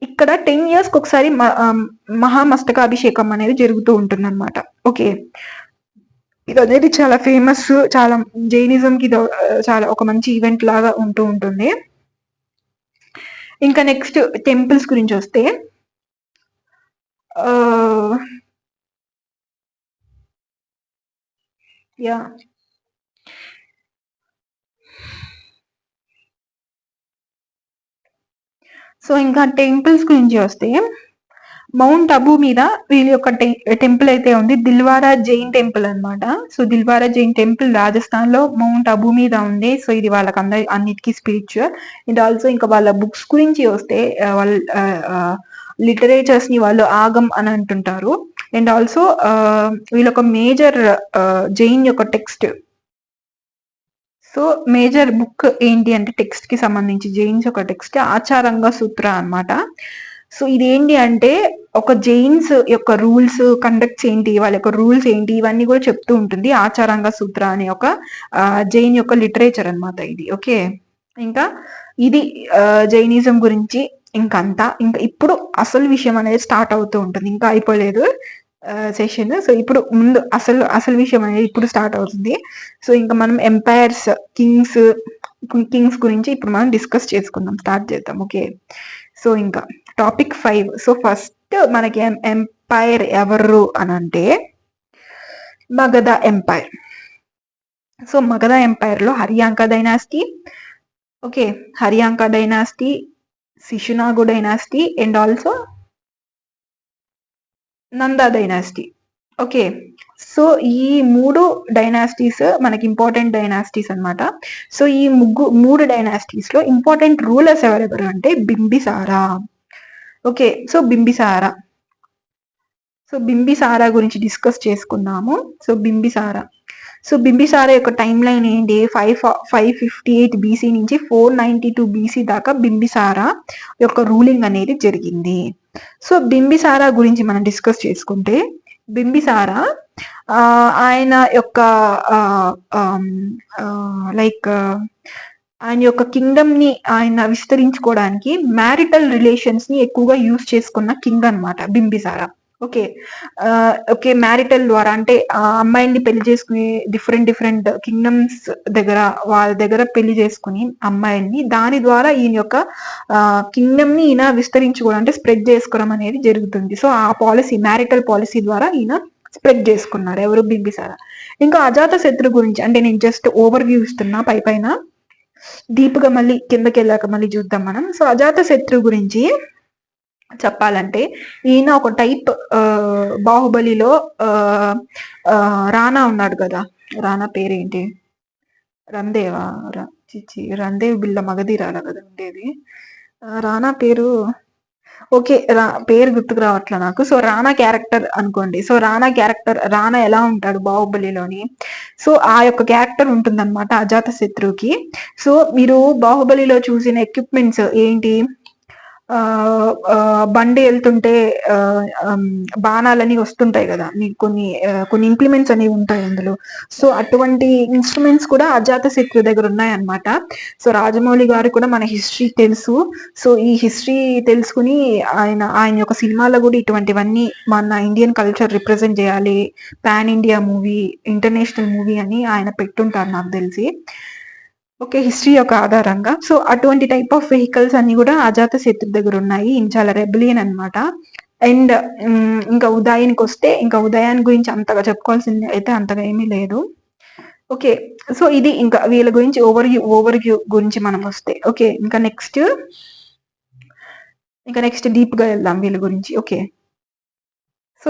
ఇక్కడ 10 years కి ఒకసారి మహామస్తకాభిషేకం అనేది జరుగుతూ ఉంటుంది అనమాట. ఓకే, ఇది అనేది చాలా ఫేమస్, చాలా జైనిజం కి చాలా ఒక మంచి ఈవెంట్ లాగా ఉంటూ ఉంటుంది. ఇంకా నెక్స్ట్ టెంపుల్స్ గురించి వస్తే యా సో ఇంకా టెంపుల్స్ గురించి వస్తే మౌంట్ అబూ మీద వీళ్ళ యొక్క టెంపుల్ అయితే ఉంది, దిల్వారా జైన్ టెంపుల్ అనమాట. సో దిల్వారా జైన్ టెంపుల్ రాజస్థాన్ లో మౌంట్ అబూ మీద ఉంది. సో ఇది వాళ్ళకి అన్నిటికీ స్పిరిచువల్. అండ్ ఆల్సో ఇంకా వాళ్ళ బుక్స్ గురించి వస్తే వాళ్ళ లిటరేచర్స్ ని వాళ్ళు ఆగం అని అంటుంటారు. అండ్ ఆల్సో వీళ్ళొక మేజర్ జైన్ యొక్క టెక్స్ట్. సో మేజర్ బుక్ ఏంటి అంటే టెక్స్ట్ కి సంబంధించి జైన్స్ ఒక టెక్స్ట్ ఆచారంగా సూత్ర అనమాట. సో ఇదేంటి అంటే ఒక జైన్స్ యొక్క రూల్స్, కండక్ట్స్ ఏంటి, వాళ్ళ యొక్క రూల్స్ ఏంటి, ఇవన్నీ కూడా చెప్తూ ఉంటుంది. ఆచారంగా సూత్ర అనే ఒక జైన్ యొక్క లిటరేచర్ అనమాట ఇది. ఓకే, ఇంకా ఇది జైనిజం గురించి ఇంకంతా. ఇంకా ఇప్పుడు అసలు విషయం అనేది స్టార్ట్ అవుతూ ఉంటుంది, ఇంకా అయిపోలేదు సెషన్. సో ఇప్పుడు ముందు అసలు విషయం అనేది ఇప్పుడు స్టార్ట్ అవుతుంది. సో ఇంకా మనం ఎంపైర్స్, కింగ్స్ గురించి ఇప్పుడు మనం డిస్కస్ చేసుకుందాం, స్టార్ట్ చేద్దాం. ఓకే, సో ఇంకా టాపిక్ 5. సో ఫస్ట్ మనకి ఎంపైర్ ఎవరు అని అంటే Magadha empire. So Magadha empire లో Haryanka dynasty, okay, Haryanka dynasty, Shishunaga dynasty and also Nanda dynasty. Okay. So ఈ 3 డైనాసిటీస్ మనకి ఇంపార్టెంట్ డైనాసిటీస్ అన్నమాట. సో ఈ 3 డైనాసిటీస్ లో ఇంపార్టెంట్ రూలర్స్ ఎవరెవరు అంటే బింబిసారా. ఓకే. సో బింబిసారా గురించి డిస్కస్ చేసుకుందాము. సో బింబిసారా యొక్క టైం లైన్ ఏంటి? 558 బీసీ నుంచి 492 బీసీ దాకా బింబిసారా యొక్క రూలింగ్ అనేది జరిగింది. సో బింబిసారా గురించి మనం డిస్కస్ చేసుకుంటే, బింబిసారా ఆయన యొక్క లైక్ ఆయన యొక్క కింగ్డమ్ ని ఆయన విస్తరించుకోవడానికి మ్యారిటల్ రిలేషన్స్ ని ఎక్కువగా యూజ్ చేసుకున్న కింగ్ అన్నమాట బింబిసారా. ఓకే. ఓకే. మ్యారిటల్ ద్వారా అంటే అమ్మాయిల్ని పెళ్లి చేసుకుని డిఫరెంట్ కింగ్డమ్స్ దగ్గర వాళ్ళ దగ్గర పెళ్లి చేసుకుని అమ్మాయిల్ని, దాని ద్వారా ఈయన యొక్క కింగ్డమ్ ని ఈయన విస్తరించుకోవడం అంటే స్ప్రెడ్ చేసుకోవడం అనేది జరుగుతుంది. సో ఆ పాలసీ, మ్యారిటల్ పాలసీ ద్వారా ఈయన స్ప్రెడ్ చేసుకున్నారు ఎవరు? బింబిసారా. ఇంకా అజాత శత్రు గురించి అంటే నేను జస్ట్ ఓవర్ వ్యూ ఇస్తున్నా పైన, డీప్ గా మళ్ళీ కిందకి వెళ్ళాక మళ్ళీ చూద్దాం మనం. సో అజాత శత్రు గురించి చెప్పాలంటే ఈయన ఒక టైప్ బాహుబలిలో రానా ఉన్నాడు కదా, రానా పేరేంటి? రందేవా? రందేవ్ బిల్ల మగధీరాల కదా ఉండేది. రానా పేరు ఓకే, పేరు గుర్తుకు రావట్లే నాకు. సో రానా క్యారెక్టర్ అనుకోండి. సో రానా ఎలా ఉంటాడు బాహుబలిలోని, సో ఆ యొక్క క్యారెక్టర్ ఉంటుందన్నమాట అజాత శత్రువుకి. సో మీరు బాహుబలిలో చూసిన ఎక్విప్మెంట్స్ ఏంటి? బండి వెళ్తుంటే బాణాలని వస్తుంటాయి కదా, మీకు కొన్ని ఇంప్లిమెంట్స్ అనేవి ఉంటాయి అందులో. సో అటువంటి ఇన్స్ట్రుమెంట్స్ కూడా అజాత శత్రు దగ్గర ఉన్నాయన్నమాట. సో రాజమౌళి గారు కూడా మన హిస్టరీ తెలుసు. సో ఈ హిస్టరీ తెలుసుకుని ఆయన యొక్క సినిమాలో కూడా ఇటువంటివన్నీ మన ఇండియన్ కల్చర్ రిప్రజెంట్ చేయాలి, pan India movie, international movie అని ఆయన పెట్టుంటారు నాకు తెలిసి. ఓకే. హిస్టరీ యొక్క ఆధారంగా. సో అటువంటి టైప్ ఆఫ్ వెహికల్స్ అన్ని కూడా అజాత శత్రు దగ్గర ఉన్నాయి. చాలా రెబలియన్ అనమాట. అండ్ ఇంకా ఉదయానికి వస్తే, ఇంకా ఉదయాన్ని గురించి అంతగా చెప్పుకోవాల్సింది అయితే అంతగా ఏమీ లేదు. ఓకే. సో ఇది ఇంకా వీళ్ళ గురించి ఓవర్ వ్యూ గురించి మనం వస్తే, ఓకే. ఇంకా నెక్స్ట్ డీప్ గా వెళ్దాం వీళ్ళ గురించి. Okay. So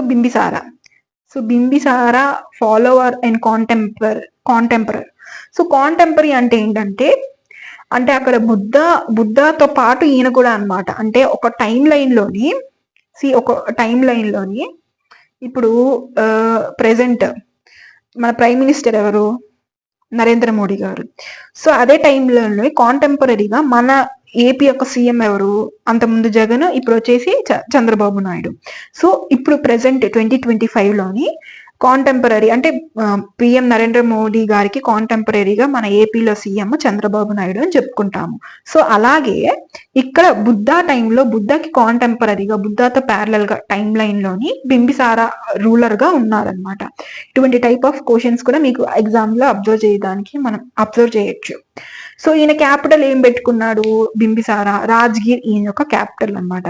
Bimbisara follower and contemporary. So contemporary అంటే ఏంటంటే, అంటే అక్కడ బుద్ధతో పాటు ఈయన కూడా అన్నమాట. అంటే ఒక టైం లైన్ లోని ఇప్పుడు ప్రెసెంట్ మన ప్రైమ్ మినిస్టర్ ఎవరు? నరేంద్ర మోడీ గారు. సో అదే టైంలోనే కాంటెంపరీగా మన ఏపీ యొక్క సీఎం ఎవరు? అంతకుముందు జగన్, ఇప్పుడు వచ్చేసి చంద్రబాబు నాయుడు. సో ఇప్పుడు ప్రెసెంట్ 2025 లోని కాంటెంపరీ అంటే పిఎం నరేంద్ర మోడీ గారికి కాంటెంపరీగా మన ఏపీలో సీఎం చంద్రబాబు నాయుడు అని చెప్పుకుంటాము. సో అలాగే ఇక్కడ టైంలో బుద్ధకి కాంటెంపరీగా, బుద్ధతో ప్యారలల్ గా టైం లైన్ లోని బింబిసారా రూలర్ గా ఉన్నారనమాట. ఇటువంటి టైప్ ఆఫ్ క్వశ్చన్స్ కూడా మీకు ఎగ్జామ్ లో అబ్జర్వ్ చేయొచ్చు. సో ఈయన క్యాపిటల్ ఏం పెట్టుకున్నాడు? బింబిసారా రాజ్గిర్ ఈయన యొక్క క్యాపిటల్ అనమాట.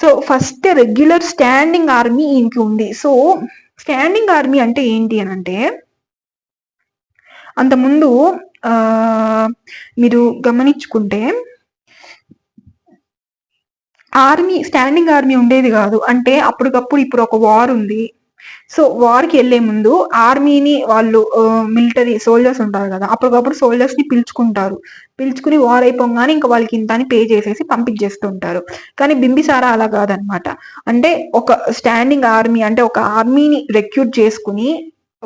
So first regular standing army ఈయనకి ఉంది. సో స్టాండింగ్ ఆర్మీ అంటే ఏంటి అని అంటే, అంతకుముందు మీరు గమనించుకుంటే స్టాండింగ్ ఆర్మీ ఉండేది కాదు. అంటే అప్పటికప్పుడు ఇప్పుడు ఒక వార్ ఉంది, సో వార్కి వెళ్లే ముందు ఆర్మీని వాళ్ళు మిలిటరీ సోల్జర్స్ ఉంటారు కదా, అప్పటికప్పుడు సోల్జర్స్ ని పిలుచుకుని వార్ అయిపోగానే ఇంకా వాళ్ళకి ఇంత అని పే చేసేసి పంపించేస్తుంటారు. కానీ బింబిసారా అలా కాదనమాట. అంటే ఒక స్టాండింగ్ ఆర్మీ అంటే ఒక ఆర్మీని రిక్రూట్ చేసుకుని,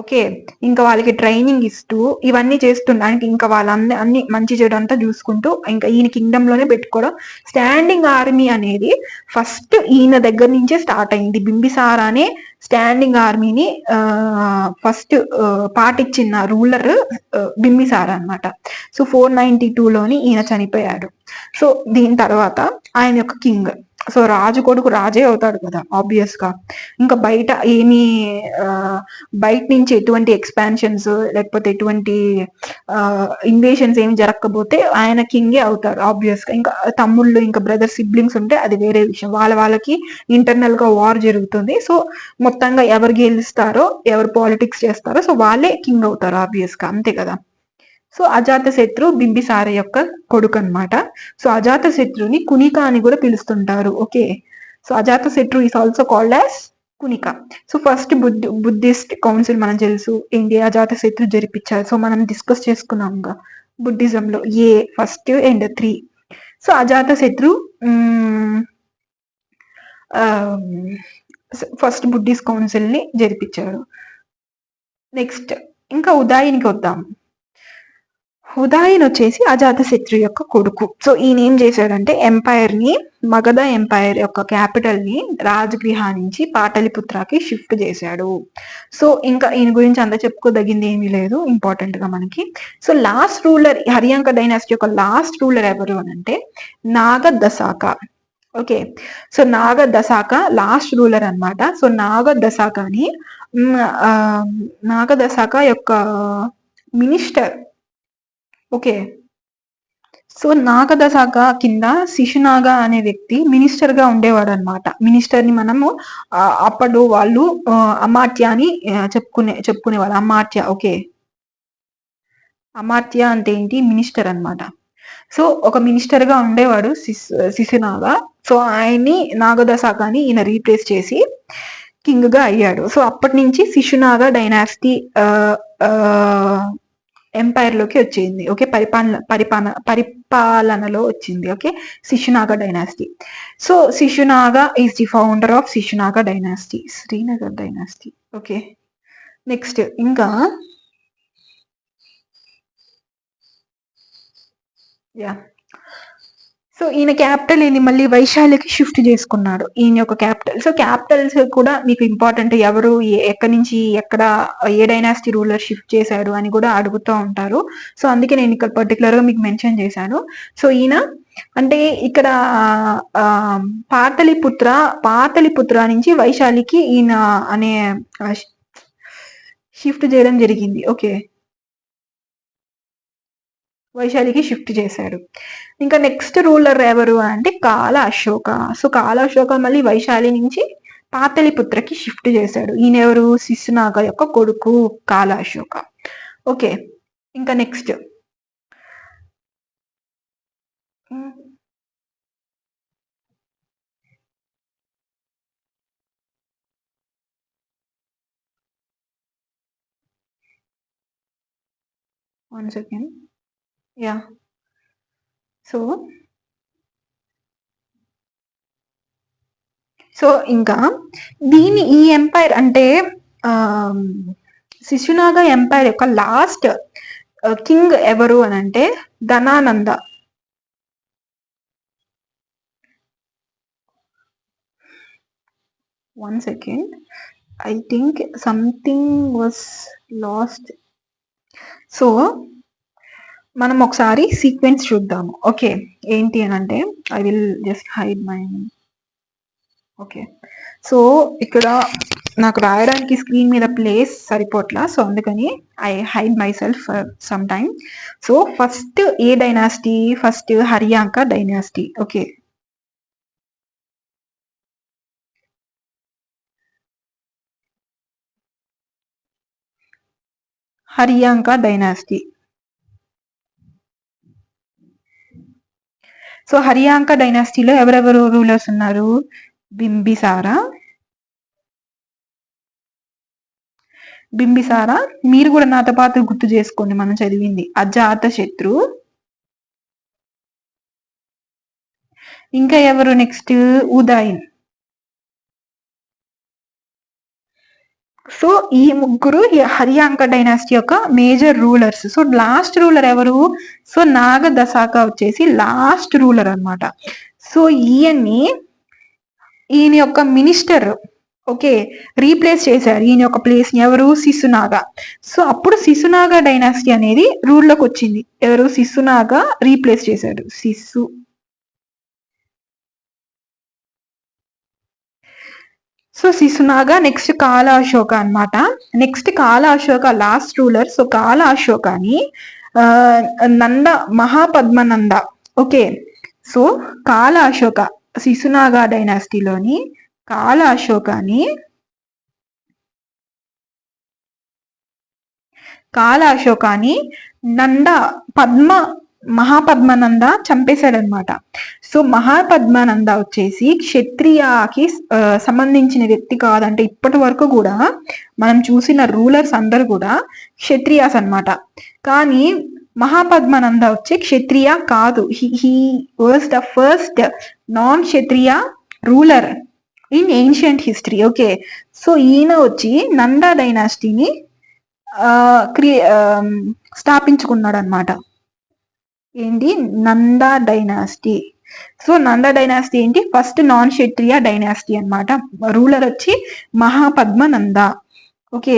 ఓకే, ఇంకా వాళ్ళకి ట్రైనింగ్ ఇస్తూ ఇవన్నీ చేస్తుండడానికి, ఇంకా అన్ని మంచి చెడు అంతా చూసుకుంటూ ఇంకా ఈయన కింగ్డమ్ లోనే పెట్టుకోవడం. స్టాండింగ్ ఆర్మీ అనేది ఫస్ట్ ఈయన దగ్గర నుంచే స్టార్ట్ అయింది. బింబిసారానే స్టాండింగ్ ఆర్మీని ఫస్ట్ పాటించిన రూలర్ బింబిసారా అనమాట. సో 492 లోని ఈయన చనిపోయాడు. సో దీని తర్వాత ఆయన యొక్క కింగ్, సో రాజు కొడుకు రాజే అవుతాడు కదా ఆబ్వియస్ గా. ఇంకా బయట నుంచి ఎటువంటి ఎక్స్పాన్షన్స్ లేకపోతే ఎటువంటి ఇన్వేషన్స్ ఏమి జరగకపోతే ఆయన కింగే అవుతారు ఆబ్వియస్ గా. ఇంకా తమ్ముళ్ళు, ఇంకా బ్రదర్, సిబ్లింగ్స్ ఉంటే అది వేరే విషయం, వాళ్ళకి ఇంటర్నల్ గా వార్ జరుగుతుంది. సో మొత్తంగా ఎవరు గెలుస్తారో, ఎవరు పాలిటిక్స్ చేస్తారో, సో వాళ్ళే కింగ్ అవుతారు ఆబ్వియస్ గా, అంతే కదా. సో అజాత శత్రు బింబిసార యొక్క కొడుకు అనమాట. సో అజాత శత్రుని కునిక అని కూడా పిలుస్తుంటారు. Okay. So Ajatashatru is also called as Kunika. So first Buddhist council మనం తెలుసు ఏంటి అజాతశత్రు జరిపించారు. సో మనం డిస్కస్ చేసుకున్నాంగా బుద్ధిజంలో first and 3. So Ajatashatru first Buddhist council ని జరిపించారు. నెక్స్ట్ ఇంకా ఉదాయినికి వద్దాం. ఉదాయన్ వచ్చేసి అజాతశత్రు యొక్క కొడుకు. సో ఈయన ఏం చేశాడంటే ఎంపైర్ ని, మగధ ఎంపైర్ యొక్క క్యాపిటల్ ని రాజగృహ నుంచి పాటలిపుత్రకి షిఫ్ట్ చేశాడు. సో ఇంకా ఈయన గురించి అంత చెప్పుకోదగింది ఏమీ లేదు ఇంపార్టెంట్ గా మనకి. So last ruler Haryanka dynasty యొక్క లాస్ట్ రూలర్ ఎవరు అని అంటే Nagadasaka. Okay, so Nagadasaka last ruler అన్నమాట. సో నాగదశాక యొక్క మినిస్టర్. ఓకే, సో నాగదశాక కింద శిశునాగ అనే వ్యక్తి మినిస్టర్ గా ఉండేవాడు అనమాట. మినిస్టర్ ని మనము అప్పుడు వాళ్ళు అమాత్య అని చెప్పుకునేవాళ్ళు. అమాత్య. ఓకే, అమాత్య అంటే ఏంటి? మినిస్టర్ అన్నమాట. సో ఒక మినిస్టర్ గా ఉండేవాడు శిశునాగ. సో ఆయన్ని నాగదశాకని ఈయన రీప్లేస్ చేసి కింగ్ గా అయ్యాడు. సో అప్పటి నుంచి శిశునాగ డైనాసిటీ ఎంపైర్ లోకి వచ్చింది. ఓకే, పరిపాలనలో వచ్చింది. Okay, Shishunaga dynasty. So Shishunaga is the founder of Shishunaga dynasty, Srinagar dynasty. Okay, next ఇంకా సో ఈయన క్యాపిటల్ ఏంది? మళ్ళీ వైశాలికి షిఫ్ట్ చేసుకున్నాడు ఈయన యొక్క క్యాపిటల్. సో క్యాపిటల్స్ కూడా మీకు ఇంపార్టెంట్. ఎవరు ఎక్కడి నుంచి ఎక్కడ ఏ డైనాసిటీ రూలర్ షిఫ్ట్ చేశారు అని కూడా అడుగుతూ ఉంటారు. సో అందుకే నేను ఇక్కడ పర్టికులర్ గా మీకు మెన్షన్ చేశాను. సో ఈయన అంటే ఇక్కడ పాటలిపుత్ర నుంచి వైశాలికి ఈయన అనే షిఫ్ట్ చేయడం జరిగింది. ఓకే, వైశాలికి షిఫ్ట్ చేశాడు. ఇంకా నెక్స్ట్ రూలర్ ఎవరు అంటే కాల అశోక. సో కాల అశోక మళ్ళీ వైశాలి నుంచి పాటలిపుత్రకి షిఫ్ట్ చేశాడు. ఈయన ఎవరు? శిశునాగ యొక్క కొడుకు కాల అశోక. ఓకే, ఇంకా next one second. Yeah, so ఇంకా ఈ ఎంపైర్ అంటే శిశునాగ ఎంపైర్ యొక్క లాస్ట్ కింగ్ ఎవరు అని అంటే Dhanananda. One second, I think something was lost. So మనం ఒకసారి సీక్వెన్స్ చూద్దాము. ఓకే, ఏంటి అని అంటే I will just hide my. Okay, so ఇక్కడ నాకు రాయడానికి స్క్రీన్ మీద ప్లేస్ సరిపోట్లా. సో అందుకని I hide myself for some time. So first ఏ dynasty? First Haryanka dynasty. Okay, Haryanka dynasty. So Haryanka డైనాసిటీలో ఎవరెవరు రూలర్స్ ఉన్నారు? బింబిసార. మీరు కూడా నాతో పాటు గుర్తు చేసుకోండి మనం చదివింది. అజాతశత్రు. ఇంకా ఎవరు నెక్స్ట్? ఉదాయన్. సో ఈ ముగ్గురు హరియాంక డైనాసిటీ యొక్క major rulers. So last ruler ఎవరు? సో నాగదశాక వచ్చేసి లాస్ట్ రూలర్ అనమాట. సో ఈయన యొక్క మినిస్టర్ ఓకే రీప్లేస్ చేశారు ఈయన యొక్క ప్లేస్ ని. ఎవరు? శిశునాగ. సో అప్పుడు శిశునాగ డైనాసిటీ అనేది రూల్లోకి వచ్చింది. ఎవరు? శిశునాగ రీప్లేస్ చేశాడు. సో శిశునాగ. నెక్స్ట్ కాల అశోక అనమాట. నెక్స్ట్ కాల అశోక లాస్ట్ రూలర్. సో కాల అశోకని నంద మహాపద్మనంద. ఓకే, సో కాల అశోక శిశునాగ డైనాసిటీలోని కాల అశోకాని నంద మహాపద్మనంద చంపేశాడనమాట. సో మహాపద్మనంద వచ్చేసి క్షత్రియాకి సంబంధించిన వ్యక్తి కాదంటే ఇప్పటి వరకు కూడా మనం చూసిన రూలర్స్ అందరు కూడా క్షత్రియాస్ అనమాట. కానీ మహాపద్మనంద వచ్చి క్షత్రియ కాదు. He was the first non Kshatriya ruler in ancient history. Okay, so ఈయన వచ్చి నందా డైనాసిటీని స్థాపించుకున్నాడు అనమాట. ఏంటి? Nanda dynasty. So Nanda dynasty ఏంటి? ఫస్ట్ నాన్ క్షత్రియ డైనాసిటీ అనమాట. రూలర్ వచ్చి మహాపద్మనంద. ఓకే,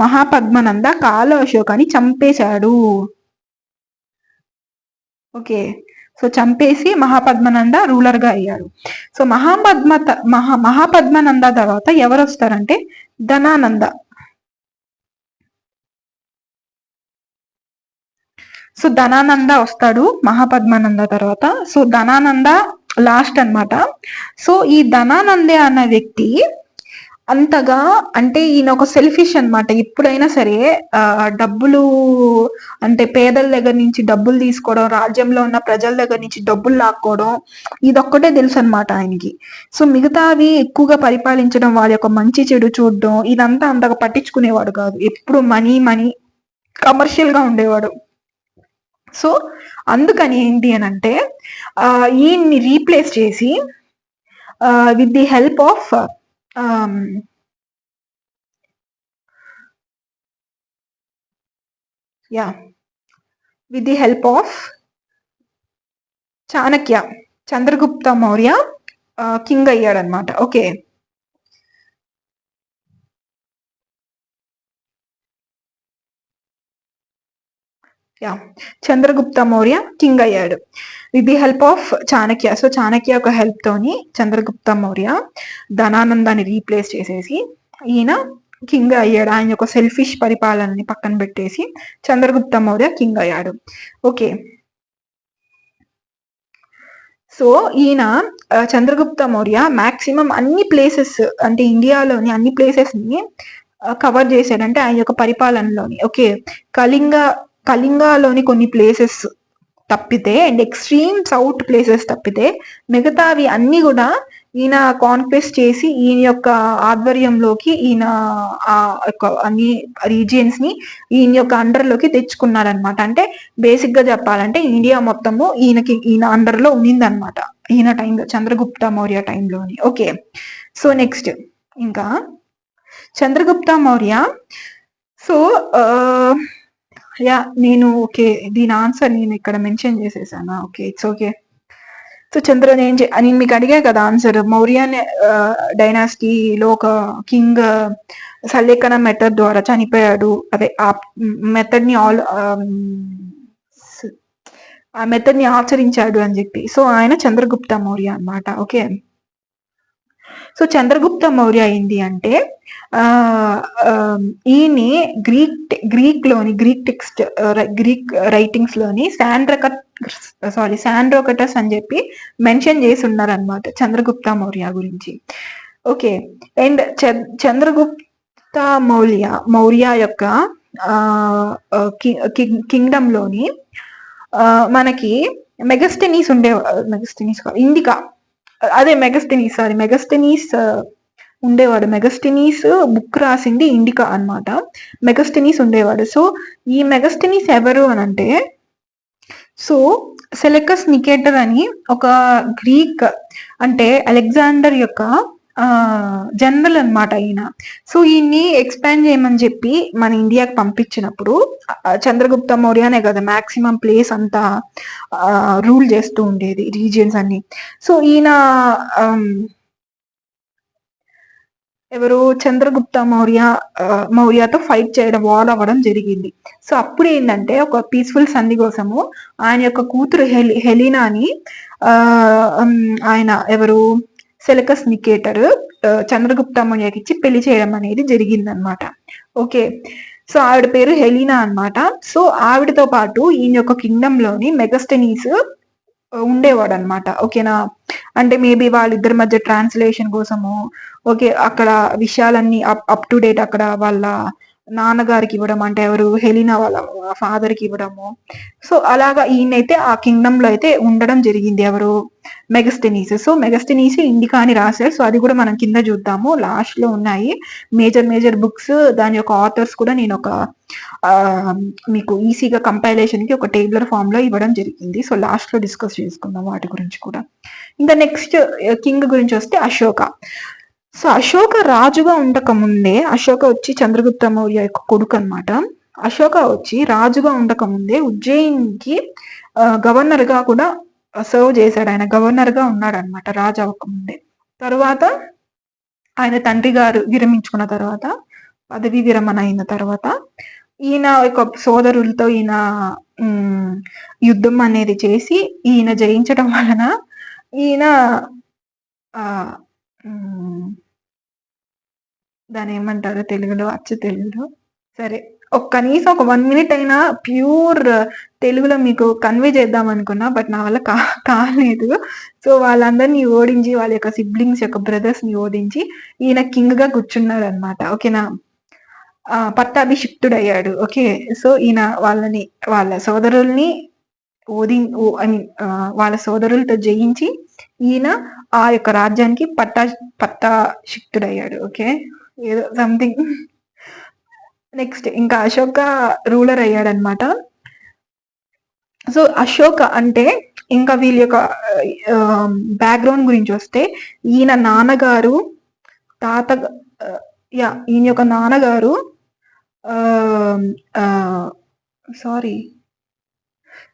మహాపద్మనంద కాల అశోకాన్ని చంపేశాడు. ఓకే, సో చంపేసి మహాపద్మనంద రూలర్ గా అయ్యాడు. సో మహాపద్మనంద తర్వాత ఎవరు వస్తారంటే ధనానంద. సో ధనానంద వస్తాడు మహాపద్మానంద తర్వాత. సో ధనానంద లాస్ట్ అనమాట. సో ఈ ధనానందే అన్న వ్యక్తి అంతగా అంటే ఈయన ఒక సెల్ఫిష్ అనమాట. ఎప్పుడైనా సరే డబ్బులు అంటే పేదల దగ్గర నుంచి డబ్బులు తీసుకోవడం, రాజ్యంలో ఉన్న ప్రజల దగ్గర నుంచి డబ్బులు లాక్కోవడం, ఇదొక్కటే తెలుసు అనమాట ఆయనకి. సో మిగతావి ఎక్కువగా పరిపాలించడం, వాళ్ళ యొక్క మంచి చెడు చూడడం, ఇదంతా అంతగా పట్టించుకునేవాడు కాదు. ఎప్పుడు మనీ మనీ కమర్షియల్ గా ఉండేవాడు. సో అందుకని ఏంటి అని అంటే ఈయన్ని రీప్లేస్ చేసి with the help of Chanakya, Chandragupta Maurya king అయ్యాడనమాట. ఓకే, చంద్రగుప్త మౌర్య కింగ్ అయ్యాడు with the help of Chanakya. So Chanakya యొక్క హెల్ప్ తోని చంద్రగుప్త మౌర్య ధనానందాన్ని రీప్లేస్ చేసేసి ఈయన కింగ్ అయ్యాడు. ఆయన యొక్క సెల్ఫిష్ పరిపాలనని పక్కన పెట్టేసి చంద్రగుప్త మౌర్య కింగ్ అయ్యాడు. ఓకే, సో ఈయన చంద్రగుప్త మౌర్య మాక్సిమం అన్ని ప్లేసెస్ అంటే ఇండియాలోని అన్ని ప్లేసెస్ ని కవర్ చేశాడంటే ఆయన యొక్క పరిపాలనలోని. ఓకే, కళింగలోని కొన్ని ప్లేసెస్ తప్పితే అండ్ ఎక్స్ట్రీమ్ సౌత్ ప్లేసెస్ తప్పితే మిగతావి అన్ని కూడా ఈయన కాన్క్వెస్ట్ చేసి ఈయన యొక్క ఆధ్వర్యంలోకి ఈయన ఆ యొక్క అన్ని రీజియన్స్ ని ఈయన యొక్క అండర్లోకి తెచ్చుకున్నారనమాట. అంటే బేసిక్ గా చెప్పాలంటే ఇండియా మొత్తము ఈయన అండర్ లో ఉన్నిందనమాట ఈయన టైంలో, చంద్రగుప్త మౌర్య టైంలోని. ఓకే, సో నెక్స్ట్ ఇంకా చంద్రగుప్త మౌర్య. సో నేను ఓకే దీని ఆన్సర్ నేను ఇక్కడ మెన్షన్ చేసేసాను. Okay, it's okay. సో నేను మీకు అడిగా కదా ఆన్సర్. మౌర్య డైనాసిటీలో ఒక కింగ్ సల్లేఖన మెథడ్ ద్వారా చనిపోయాడు. అదే ఆ మెథడ్ ని ఆచరించాడు అని చెప్పి. సో ఆయన చంద్రగుప్త మౌర్య అన్నమాట. ఓకే, సో చంద్రగుప్త మౌర్య ఏంటి అంటే ఈయన్ని గ్రీక్ రైటింగ్స్ లోని శాండ్రోకటస్ అని చెప్పి మెన్షన్ చేసి ఉన్నారు అనమాట చంద్రగుప్త మౌర్య గురించి. ఓకే, అండ్ చంద్రగుప్త మౌర్య యొక్క కింగ్డమ్ లోని మనకి మెగస్టెనీస్ ఇండికా అదే మెగస్టెనీస్ ఉండేవాడు. మెగస్టెనీస్ బుక్ రాసింది ఇండికా అన్నమాట. మెగస్టెనీస్ ఉండేవాడు. సో ఈ మెగస్టెనీస్ ఎవరు అని అంటే, సో సెలెకస్ నికేటర్ అని ఒక గ్రీక్ అంటే అలెగ్జాండర్ యొక్క జనరల్ అనమాట ఈయన. సో ఈయన్ని ఎక్స్పాండ్ చేయమని చెప్పి మన ఇండియాకి పంపించినప్పుడు చంద్రగుప్త మౌర్యనే కదా మాక్సిమం ప్లేస్ అంతా రూల్ చేస్తూ ఉండేది, రీజియన్స్ అన్ని. సో ఈయన ఎవరు చంద్రగుప్త మౌర్యతో ఫైట్ చేయడం, వార్ అవ్వడం జరిగింది. సో అప్పుడు ఏంటంటే ఒక పీస్ఫుల్ సంధి కోసము ఆయన యొక్క కూతురు హెలీనాని ఆయన ఎవరు సెలెకస్ నికేటర్ చంద్రగుప్త మౌర్యకి ఇచ్చి పెళ్లి చేయడం అనేది జరిగిందనమాట. ఓకే, సో ఆవిడ పేరు హెలీనా అనమాట. సో ఆవిడతో పాటు ఈయన యొక్క కింగ్డమ్ లోని మెగస్టెనీస్ ఉండేవాడు అనమాట. ఓకేనా, అంటే మేబీ వాళ్ళిద్దరి మధ్య ట్రాన్స్లేషన్ కోసము, ఓకే అక్కడ విషయాలన్నీ అప్ టు డేట్ అక్కడ వాళ్ళ నాన్నగారికి ఇవ్వడం, అంటే ఎవరు హెలినా వాళ్ళ ఫాదర్కి ఇవ్వడము. సో అలాగా ఈయనైతే ఆ కింగ్డమ్ లో అయితే ఉండడం జరిగింది. ఎవరు? మెగస్తెనీస్. సో మెగస్తెనీస్ ఇండికా అని రాశారు. సో అది కూడా మనం కింద చూద్దాము, లాస్ట్ లో ఉన్నాయి మేజర్ బుక్స్. దాని యొక్క ఆథర్స్ కూడా నేను ఒక మీకు ఈజీగా కంపైలేషన్ కి ఒక టేబులర్ ఫామ్ లో ఇవ్వడం జరిగింది. సో లాస్ట్ లో డిస్కస్ చేసుకుందాం వాటి గురించి కూడా. ఇంకా నెక్స్ట్ కింగ్ గురించి వస్తే అశోక. సో అశోక రాజుగా ఉండక ముందే, అశోక వచ్చి చంద్రగుప్త మౌర్య యొక్క కొడుకు అనమాట. అశోక వచ్చి రాజుగా ఉండక ముందే ఉజ్జయిన్కి గవర్నర్ గా కూడా సర్వ్ చేశాడు. ఆయన గవర్నర్ గా ఉన్నాడు అనమాట రాజు అవ్వక ముందే. తర్వాత ఆయన తండ్రి గారు విరమించుకున్న తర్వాత, పదవి విరమణ అయిన తర్వాత, ఈయన యొక్క సోదరులతో ఈయన యుద్ధం అనేది చేసి ఈయన జయించడం వలన ఈయన దాని ఏమంటారు తెలుగులో, తెలుగులో, సరే కనీసం ఒక 1 minute అయినా ప్యూర్ తెలుగులో మీకు కన్వే చేద్దాం అనుకున్నా, బట్ నా వల్ల కాలేదు. సో వాళ్ళందరినీ ఓడించి, వాళ్ళ యొక్క సిబ్లింగ్స్ యొక్క బ్రదర్స్ ని ఓడించి ఈయన కింగ్ గా కూర్చున్నాడు అనమాట. ఓకేనా? పట్టాభిషిక్తుడయ్యాడు. ఓకే. సో ఈయన వాళ్ళ సోదరుల్ని వాళ్ళ సోదరులతో జయించి ఈయన ఆ యొక్క రాజ్యానికి పట్టాభిషిక్తుడయ్యాడు. ఓకే, ఏదో సంథింగ్. నెక్స్ట్ ఇంకా అశోక రూలర్ అయ్యాడనమాట. సో అశోక అంటే ఇంకా వీళ్ళ యొక్క బ్యాక్గ్రౌండ్ గురించి వస్తే, ఈయన నాన్నగారు ఈయన యొక్క నాన్నగారు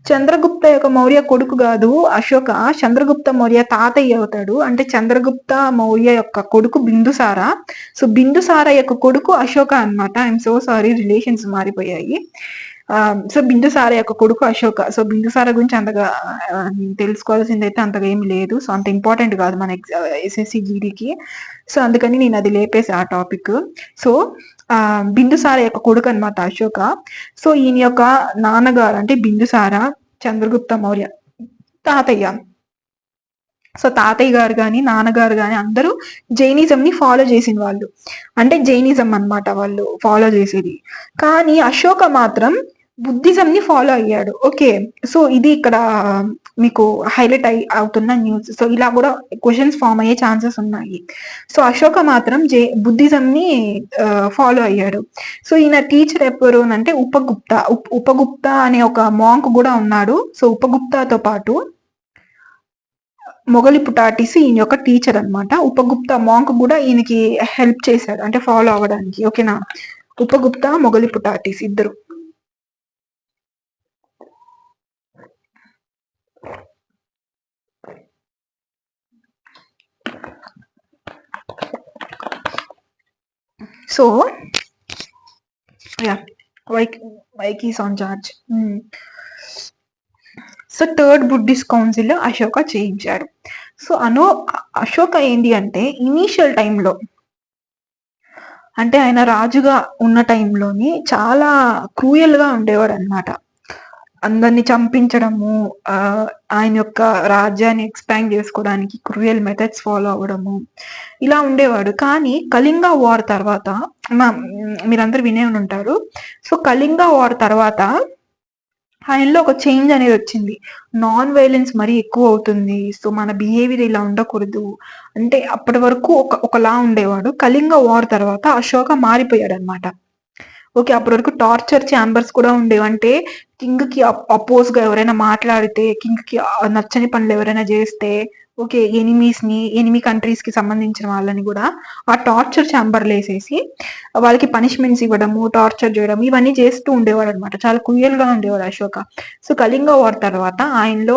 చంద్రగుప్త యొక్క మౌర్య కొడుకు కాదు అశోక, చంద్రగుప్త మౌర్య తాతయ్య అవుతాడు. అంటే చంద్రగుప్త మౌర్య యొక్క కొడుకు బిందుసార. సో బిందుసార యొక్క కొడుకు అశోక అనమాట. ఐఎమ్ సో సారీ, రిలేషన్స్ మారిపోయాయి. సో బిందుసార యొక్క కొడుకు అశోక. సో బిందుసార గురించి అంతగా తెలుసుకోవాల్సింది అయితే అంతగా ఏమి లేదు. సో అంత ఇంపార్టెంట్ కాదు మన ఎస్ఎస్సి జీడీకి. సో అందుకని నేను అది లేపేసి ఆ టాపిక్. సో బిందుసార యొక్క కొడుకు అనమాట అశోక. సో ఈయన యొక్క నాన్నగారు అంటే బిందుసార, చంద్రగుప్త మౌర్య తాతయ్య. సో తాతయ్య గారు కానీ నాన్నగారు కానీ అందరూ జైనిజం ని ఫాలో చేసిన వాళ్ళు. అంటే జైనిజం అనమాట వాళ్ళు ఫాలో చేసేది. కానీ అశోక మాత్రం బుద్ధిజం ని ఫాలో అయ్యాడు. ఓకే, సో ఇది ఇక్కడ మీకు హైలైట్ అవుతున్న న్యూస్. సో ఇలా కూడా క్వశ్చన్స్ ఫామ్ అయ్యే ఛాన్సెస్ ఉన్నాయి. సో అశోక మాత్రం బుద్ధిజం ని ఫాలో అయ్యాడు. సో ఈయన టీచర్ ఎవరు అంటే ఉపగుప్త అనే ఒక మాంక్ కూడా ఉన్నాడు. సో ఉపగుప్తతో పాటు మొగలిపుటాటిస్ ఈయన యొక్క టీచర్ అనమాట. ఉపగుప్త మాంక్ కూడా ఈయనకి హెల్ప్ చేశాడు, అంటే ఫాలో అవ్వడానికి. ఓకేనా? ఉపగుప్త, మొగలిపుటాటిస్ ఇద్దరు. So yeah, Mike is on charge. So third Buddhist council Ashoka చేయించాడు. సో అశోక ఏంటి అంటే ఇనీషియల్ టైంలో, అంటే ఆయన రాజుగా ఉన్న టైంలోని చాలా క్రూయల్ గా ఉండేవాడు అనమాట. అందరిని చంపించడము, ఆయన యొక్క రాజ్యాన్ని ఎక్స్పాండ్ చేసుకోవడానికి క్రూయల్ మెథడ్స్ ఫాలో అవ్వడము, ఇలా ఉండేవాడు. కానీ కళింగ వార్ తర్వాత, మీరందరూ వినే ఉంటారు. సో కళింగ వార్ తర్వాత ఆయనలో ఒక చేంజ్ అనేది వచ్చింది. నాన్ వైలెన్స్ మరీ ఎక్కువ అవుతుంది. సో మన బిహేవియర్ ఇలా ఉండకూడదు అంటే, అప్పటి వరకు ఒకలా ఉండేవాడు. కళింగ వార్ తర్వాత అశోక మారిపోయాడు అనమాట. ఓకే, అప్పటి వరకు టార్చర్ ఛాంబర్స్ కూడా ఉండేవి. అంటే కింగ్ కి అపోజ్ గా ఎవరైనా మాట్లాడితే, కింగ్ కి నచ్చని పనులు ఎవరైనా చేస్తే, ఓకే, ఎనిమీ కంట్రీస్ కి సంబంధించిన వాళ్ళని కూడా ఆ టార్చర్ ఛాంబర్లు వేసేసి వాళ్ళకి పనిష్మెంట్స్ ఇవ్వడము, టార్చర్ చేయడం, ఇవన్నీ చేస్తూ ఉండేవాడు అనమాట. చాలా క్రూయల్ గా ఉండేవాడు అశోక. సో కళింగ వార్ తర్వాత ఆయనలో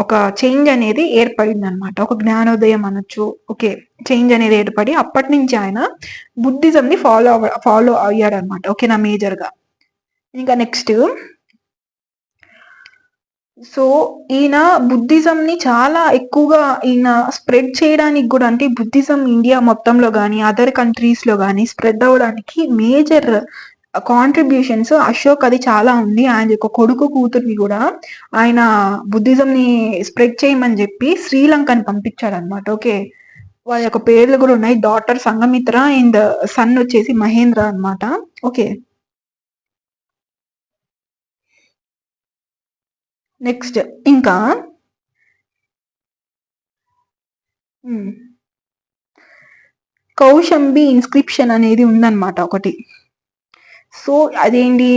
ఒక చేంజ్ అనేది ఏర్పడింది అనమాట. ఒక జ్ఞానోదయం అనొచ్చు. ఓకే, చేంజ్ అనేది ఏర్పడి అప్పటి నుంచి ఆయన బుద్ధిజం ని ఫాలో అయ్యాడు అనమాట. ఓకేనా, మేజర్ గా. ఇంకా నెక్స్ట్, సో ఈయన బుద్ధిజం ని చాలా ఎక్కువగా ఈయన స్ప్రెడ్ చేయడానికి కూడా, అంటే బుద్ధిజం ఇండియా మొత్తంలో కానీ అదర్ కంట్రీస్ లో కానీ స్ప్రెడ్ అవ్వడానికి మేజర్ కాంట్రిబ్యూషన్స్ అశోక్ అది చాలా ఉంది. ఆయన యొక్క కొడుకు కూతుర్ని కూడా ఆయన బుద్ధిజం ని స్ప్రెడ్ చేయమని చెప్పి శ్రీలంకని పంపించాడు అనమాట. ఓకే, వాళ్ళ యొక్క పేర్లు కూడా ఉన్నాయి. డాటర్ సంఘమిత్ర అండ్ సన్ వచ్చేసి మహేంద్ర అన్నమాట. ఓకే, నెక్స్ట్ ఇంకా కౌశంబి ఇన్స్క్రిప్షన్ అనేది ఉందన్నమాట ఒకటి. సో అదేంటి,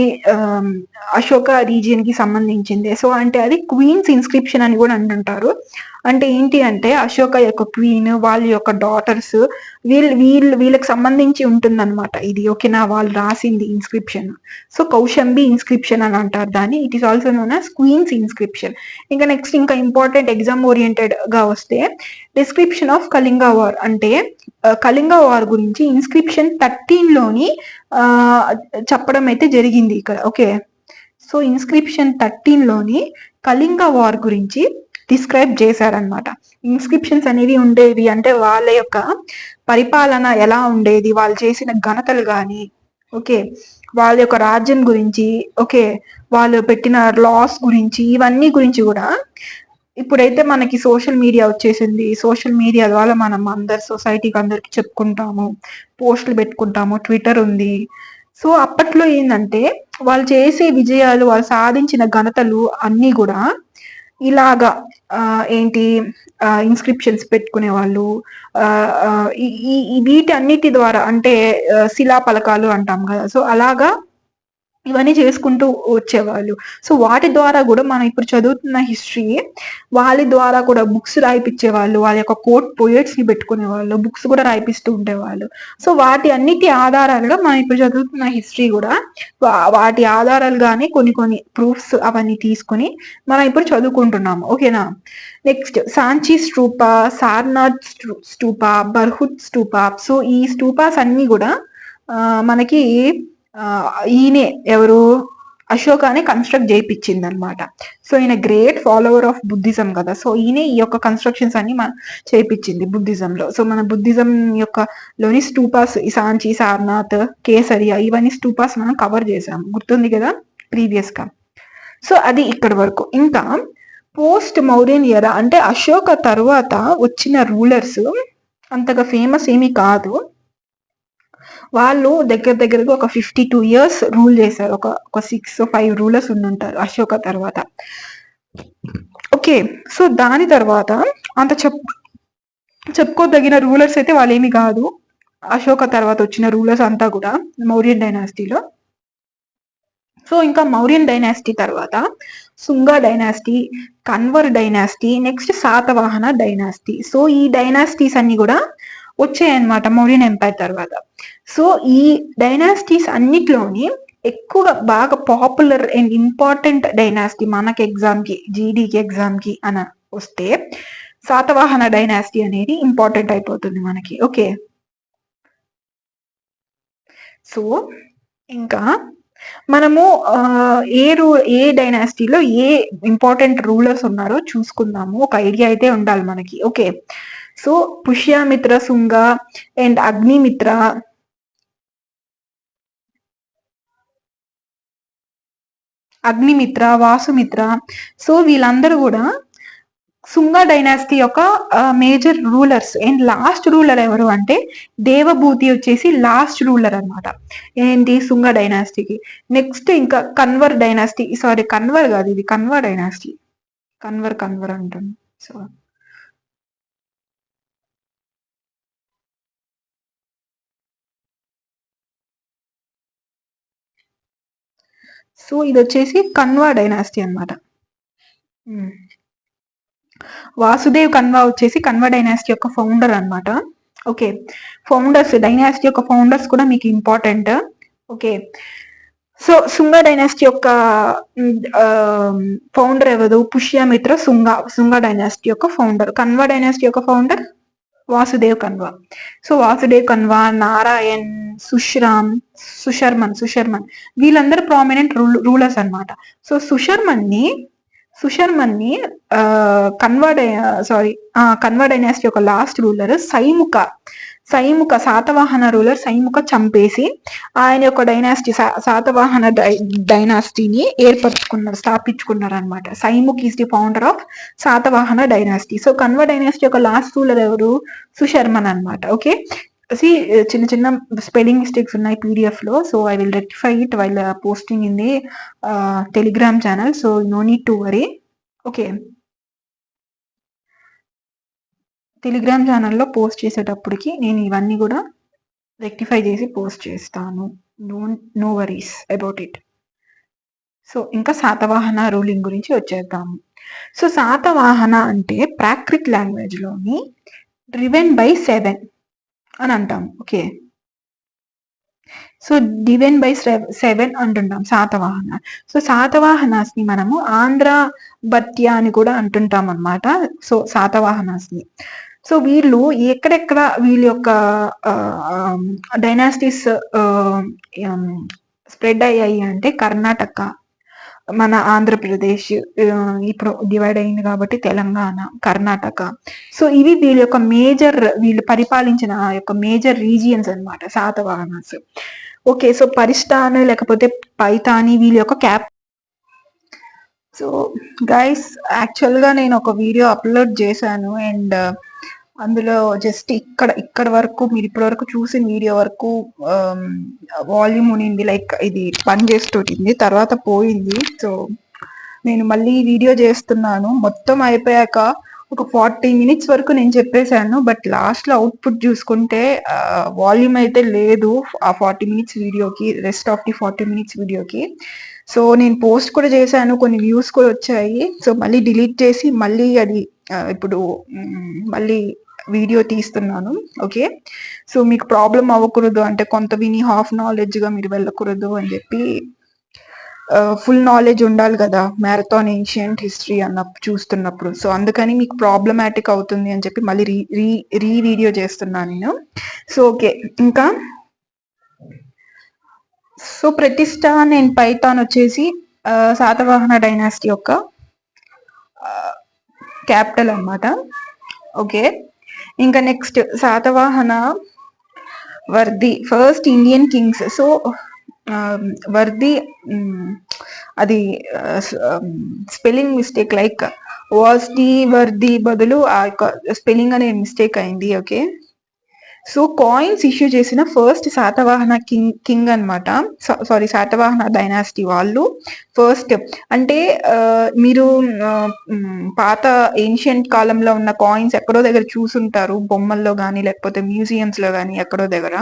అశోక రీజియన్ కి సంబంధించింది. సో అంటే అది క్వీన్స్ ఇన్స్క్రిప్షన్ అని కూడా అంటుంటారు. అంటే ఏంటి అంటే అశోక యొక్క క్వీన్, వాళ్ళ యొక్క డాటర్స్, వీళ్ళకి సంబంధించి ఉంటుందన్నమాట ఇది. ఓకేనా, వాళ్ళు రాసింది ఇన్స్క్రిప్షన్. సో కౌశంబి ఇన్స్క్రిప్షన్ అని అంటారు దాన్ని. It is also known as queen's inscription. ఇంకా నెక్స్ట్ ఇంకా ఇంపార్టెంట్ ఎగ్జామ్ ఓరియంటెడ్ గా వస్తే డిస్క్రిప్షన్ ఆఫ్ కళింగ వార్. అంటే కళింగ వార్ గురించి ఇన్స్క్రిప్షన్ 13 లోని చెప్పడం అయితే జరిగింది ఇక్కడ. ఓకే, సో ఇన్స్క్రిప్షన్ 13 లోని కళింగ వార్ గురించి డిస్క్రైబ్ చేశారనమాట. ఇన్స్క్రిప్షన్స్ అనేవి ఉండేవి అంటే వాళ్ళ యొక్క పరిపాలన ఎలా ఉండేది, వాళ్ళు చేసిన ఘనతలు కానీ, ఓకే, వాళ్ళ యొక్క రాజ్యం గురించి, ఓకే, వాళ్ళు పెట్టిన లాస్ గురించి, ఇవన్నీ గురించి కూడా. ఇప్పుడైతే మనకి సోషల్ మీడియా వచ్చేసింది. సోషల్ మీడియా ద్వారా మనం అందరు సొసైటీకి అందరికి చెప్పుకుంటాము, పోస్టులు పెట్టుకుంటాము, ట్విట్టర్ ఉంది. సో అప్పట్లో ఏంటంటే వాళ్ళు చేసే విజయాలు, వాళ్ళు సాధించిన ఘనతలు అన్నీ కూడా ఇలాగా ఏంటి ఇన్స్క్రిప్షన్స్ పెట్టుకునే వాళ్ళు. వీటి అన్నిటి ద్వారా అంటే శిలా పలకాలు అంటాం కదా, సో అలాగా ఇవన్నీ చేసుకుంటూ వచ్చేవాళ్ళు. సో వాటి ద్వారా కూడా మనం ఇప్పుడు చదువుతున్న హిస్టరీ, వాళ్ళ ద్వారా కూడా బుక్స్ రాయిపించేవాళ్ళు. వాళ్ళ యొక్క కోట్ పోయట్స్ ని పెట్టుకునేవాళ్ళు, బుక్స్ కూడా రాయిపిస్తూ ఉండేవాళ్ళు. సో వాటి అన్నిటి ఆధారాలుగా మనం ఇప్పుడు చదువుతున్న హిస్టరీ కూడా వాటి ఆధారాలుగానే కొన్ని ప్రూఫ్స్ అవన్నీ తీసుకుని మనం ఇప్పుడు చదువుకుంటున్నాము. ఓకేనా, నెక్స్ట్ సాంచి స్టూపా, సార్నాథ్ స్టూపా, బర్హుత్ స్టూపా. సో ఈ స్టూపాస్ అన్ని కూడా మనకి ఈయనే ఎవరు, అశోకానే కన్స్ట్రక్ట్ చేయించింది అనమాట. సో ఈయన గ్రేట్ ఫాలోవర్ ఆఫ్ బుద్ధిజం కదా, సో ఈయనే ఈ యొక్క కన్స్ట్రక్షన్స్ అన్ని చేయించింది బుద్ధిజంలో. సో మన బుద్ధిజం యొక్క లోని స్టూపాస్ సాంచి, సారనాథ్, కేసరియా, ఇవన్నీ స్టూపాస్ మనం కవర్ చేసాం, గుర్తుంది కదా ప్రీవియస్ గా. సో అది ఇక్కడ వరకు. ఇంకా పోస్ట్ మౌర్యన్ ఎరా అంటే అశోక తర్వాత వచ్చిన రూలర్స్ అంతగా ఫేమస్ ఏమీ కాదు. వాళ్ళు దగ్గరగా ఒక 52 years రూల్ చేశారు. ఒక 6-5 రూలర్స్ ఉండుంటారు అశోక తర్వాత. ఓకే, సో దాని తర్వాత అంత చెప్పుకోదగిన రూలర్స్ అయితే వాళ్ళు ఏమి కాదు. అశోక తర్వాత వచ్చిన రూలర్స్ అంతా కూడా మౌర్యన్ డైనాసిటీలో. సో ఇంకా మౌర్యన్ డైనాసిటీ తర్వాత Sunga dynasty, Kanva dynasty, next Satavahana dynasty. So ఈ డైనాసిటీస్ అన్ని కూడా వచ్చాయన్నమాట మౌర్యన్ ఎంపైర్ తర్వాత. సో ఈ డైనాసిటీస్ అన్నిట్లోని ఎక్కువగా బాగా పాపులర్ అండ్ ఇంపార్టెంట్ డైనాసిటీ మనకి ఎగ్జామ్కి, జీడీకి ఎగ్జామ్కి అని వస్తే శాతవాహన డైనాసిటీ అనేది ఇంపార్టెంట్ అయిపోతుంది మనకి. ఓకే, సో ఇంకా మనము ఏ డైనాసిటీలో ఏ ఇంపార్టెంట్ రూలర్స్ ఉన్నారో చూసుకుందాము. ఒక ఐడియా అయితే ఉండాలి మనకి. Okay, so Pushyamitra, Shunga and Agnimitra, Vasumitra. So వీళ్ళందరూ కూడా శుంగా డైనాసిటీ యొక్క major rulers. And last ruler ఎవరు అంటే దేవభూతి వచ్చేసి లాస్ట్ రూలర్ అనమాట ఏంటి శుంగా డైనాసిటీకి. నెక్స్ట్ ఇంకా కన్వర్ డైనాసిటీ, సారీ కన్వర్ కాదు, ఇది కన్వర్ డైనాసిటీ, కన్వర్ అంటాను. సో ఇది వచ్చేసి కన్వా డైనాసిటీ అనమాట. వాసుదేవ్ కన్వా వచ్చేసి కన్వా డైనాసిటీ యొక్క ఫౌండర్ అనమాట. ఓకే, ఫౌండర్స్, డైనాసిటీ యొక్క ఫౌండర్స్ కూడా మీకు ఇంపార్టెంట్. ఓకే, సో శుంగా డైనాసిటీ యొక్క ఫౌండర్ ఎవరు, పుష్యమిత్ర శుంగా డైనాసిటీ యొక్క ఫౌండర్. కన్వా డైనాసిటీ యొక్క ఫౌండర్ వాసుదేవ్ కన్వా. సో వాసుదేవ్ కన్వా, నారాయణ్, సుశర్మన్ వీళ్ళందరూ ప్రామినెంట్ రూలర్స్ అనమాట. సో సుశర్మన్ ని సుశర్మన్ని కన్వ డైనాసిటీ యొక్క లాస్ట్ రూలర్ సైముఖ శాతవాహన రూలర్ సైముఖ చంపేసి ఆయన యొక్క డైనాసిటీ శాతవాహన డైనాసిటీని స్థాపించుకున్నారు అనమాట. సైముఖ్ is the founder of Satavahana dynasty. So Kanva dynasty యొక్క లాస్ట్ రూలర్ ఎవరు? సుశర్మన్ అనమాట. ఓకే, చిన్న చిన్న స్పెల్లింగ్ మిస్టేక్స్ ఉన్నాయి పీడిఎఫ్ లో, so I will rectify it while posting in the Telegram channel, so no need to worry. Okay, Telegram ఛానల్లో post చేసేటప్పటికి నేను ఇవన్నీ కూడా రెక్టిఫై చేసి పోస్ట్ చేస్తాను. No worries about it. So ఇంకా శాతవాహన రూలింగ్ గురించి వచ్చేద్దాము. సో శాతవాహన అంటే ప్రాకృత్ లాంగ్వేజ్ లోని డ్రివెన్ బై 7 అని అంటాం. ఓకే, సో డివెన్ బై 7 అంటుంటాం శాతవాహన. సో శాతవాహనాస్ ని మనము ఆంధ్ర భత్య అని కూడా అంటుంటాం అనమాట. సో శాతవాహనాస్ ని, సో వీళ్ళు ఎక్కడెక్కడ వీళ్ళ యొక్క డైనాసిటీస్ స్ప్రెడ్ అయ్యాయి అంటే కర్ణాటక, మన ఆంధ్రప్రదేశ్, ఇప్పుడు డివైడ్ అయింది కాబట్టి తెలంగాణ, కర్ణాటక. సో ఇవి వీళ్ళ యొక్క వీళ్ళు పరిపాలించిన యొక్క మేజర్ రీజియన్స్ అనమాట శాతవాహనాస్. ఓకే, సో పరిష్టాన్ లేకపోతే పైతాని వీళ్ళ యొక్క క్యాప్. సో గైస్, యాక్చువల్గా నేను ఒక వీడియో అప్లోడ్ చేశాను అండ్ అందులో జస్ట్ ఇక్కడ వరకు మీరు ఇప్పటి వరకు చూసిన వీడియో వరకు వాల్యూమ్ ఉనింది, లైక్ ఇది పని చేస్తుంటుంది, తర్వాత పోయింది. సో నేను మళ్ళీ వీడియో చేస్తున్నాను. మొత్తం అయిపోయాక ఒక 40 మినిట్స్ వరకు నేను చెప్పేశాను, బట్ లాస్ట్ లో అవుట్పుట్ చూసుకుంటే వాల్యూమ్ అయితే లేదు ఆ 40 మినిట్స్ వీడియోకి, రెస్ట్ ఆఫ్ ది 40 మినిట్స్ వీడియోకి. సో నేను పోస్ట్ కూడా చేశాను, కొన్ని వ్యూస్ కూడా వచ్చాయి. సో మళ్ళీ డిలీట్ చేసి మళ్ళీ అది ఇప్పుడు మళ్ళీ వీడియో తీస్తున్నాను. ఓకే, సో మీకు ప్రాబ్లం అవ్వకూడదు అంటే కొంత విని హాఫ్ నాలెడ్జ్ గా మీరు వెళ్ళకూడదు అని చెప్పి, ఫుల్ నాలెడ్జ్ ఉండాలి కదా మ్యారథాన్ ఏన్షియంట్ హిస్టరీ చూస్తున్నప్పుడు. సో అందుకని మీకు ప్రాబ్లమాటిక్ అవుతుంది అని చెప్పి మళ్ళీ రీ వీడియో చేస్తున్నాను నేను. సో ఓకే, ఇంకా సో ప్రతిష్టాన్ అండ్ పైథాన్ వచ్చేసి శాతవాహన డైనాసిటీ యొక్క క్యాపిటల్ అన్నమాట. ఓకే, ఇంకా next Satavahana were the first Indian kings. So were the అది spelling mistake, like was the were the బదులు ఆ యొక్క స్పెల్లింగ్ అనే మిస్టేక్ అయింది. ఓకే, సో కాయిన్స్ ఇష్యూ చేసిన ఫస్ట్ శాతవాహన కింగ్ అనమాట. సారీ, శాతవాహన డైనాసిటీ వాళ్ళు ఫస్ట్. అంటే మీరు పాత ఏన్షియంట్ కాలంలో ఉన్న కాయిన్స్ ఎక్కడో దగ్గర చూసుంటారు, బొమ్మల్లో కానీ లేకపోతే మ్యూజియంస్ లో కానీ ఎక్కడో దగ్గర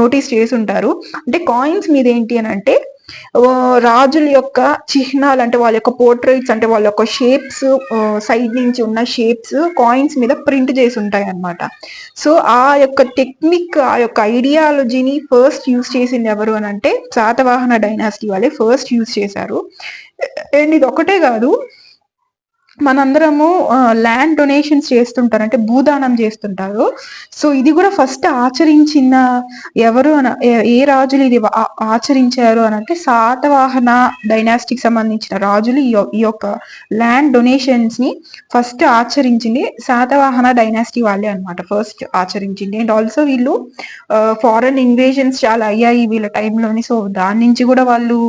నోటీస్ చేసి ఉంటారు. అంటే కాయిన్స్ మీద ఏంటి అని అంటే రాజుల యొక్క చిహ్నాలు, అంటే వాళ్ళ యొక్క పోర్ట్రేట్స్, అంటే వాళ్ళ యొక్క షేప్స్, సైడ్ నుంచి ఉన్న షేప్స్ కాయిన్స్ మీద ప్రింట్ చేసి ఉంటాయి అన్నమాట. సో ఆ యొక్క టెక్నిక్, ఆ యొక్క ఐడియాలజీని ఫస్ట్ యూజ్ చేసింది ఎవరు అని అంటే శాతవాహన డైనాసిటీ వాళ్ళే ఫస్ట్ యూజ్ చేశారు. అండ్ ఇది ఒకటే కాదు, మనందరము ల్యాండ్ డొనేషన్స్ చేస్తుంటారు, అంటే భూదానం చేస్తుంటారు. సో ఇది కూడా ఫస్ట్ ఆచరించిన ఎవరు ఏ రాజులు ఇది ఆచరించారు అని అంటే శాతవాహన డైనాసిటీకి సంబంధించిన రాజులు ఈ యొక్క ల్యాండ్ డొనేషన్స్ ని ఫస్ట్ ఆచరించింది శాతవాహన డైనాసిటీ వాళ్ళే అనమాట, ఫస్ట్ ఆచరించింది. అండ్ ఆల్సో వీళ్ళు ఫారెన్ ఇన్వేజన్స్ చాలా అయ్యాయి వీళ్ళ టైంలోని. సో దాని నుంచి కూడా వాళ్ళు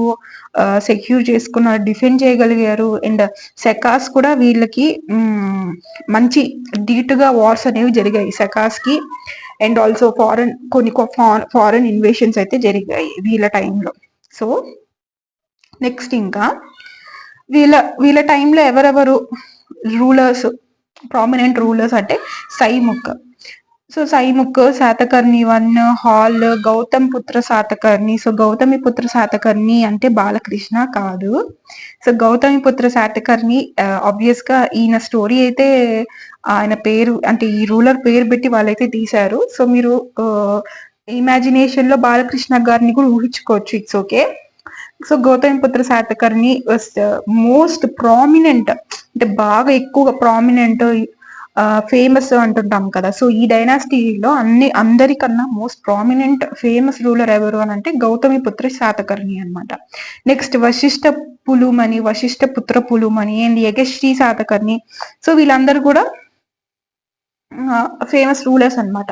సెక్యూర్ చేసుకున్నారు, డిఫెండ్ చేయగలిగారు. అండ్ సెకాస్ కూడా వీళ్ళకి మంచి ధీటుగా వార్స్ అనేవి జరిగాయి సెకాస్ కి. అండ్ ఆల్సో కొన్ని ఫారెన్ ఇన్వేషన్స్ అయితే జరిగాయి వీళ్ళ టైంలో. సో నెక్స్ట్ ఇంకా వీళ్ళ టైంలో ఎవరెవరు రూలర్స్, ప్రామినెంట్ రూలర్స్ అంటే సైముఖ్. సో సైముఖ్, శాతకర్ణి 1, హాల్, గౌతమ్ పుత్ర శాతకర్ణి. సో గౌతమి పుత్ర శాతకర్ణి అంటే బాలకృష్ణ కాదు. సో గౌతమి పుత్ర శాతకర్ణి ఆబ్వియస్ గా ఈయన స్టోరీ అయితే ఆయన పేరు, అంటే ఈ రూలర్ పేరు పెట్టి వాళ్ళైతే తీశారు. సో మీరు ఇమాజినేషన్ లో బాలకృష్ణ గారిని కూడా ఊహించుకోవచ్చు, ఇట్స్ ఓకే. సో గౌతమి పుత్ర శాతకర్ణి వాస్ మోస్ట్ ప్రామినెంట్, అంటే బాగా ఎక్కువగా ప్రామినెంట్ ఫేమస్ అంటుంటాం కదా. సో ఈ డైనాసిటీలో అందరికన్నా మోస్ట్ ప్రామినెంట్ ఫేమస్ రూలర్ ఎవరు అని అంటే గౌతమిపుత్ర శాతకర్ణి అనమాట. Next Vasishthiputra Pulumavi and Yajnashri Satakarni. So వీళ్ళందరూ కూడా ఫేమస్ రూలర్స్ అనమాట.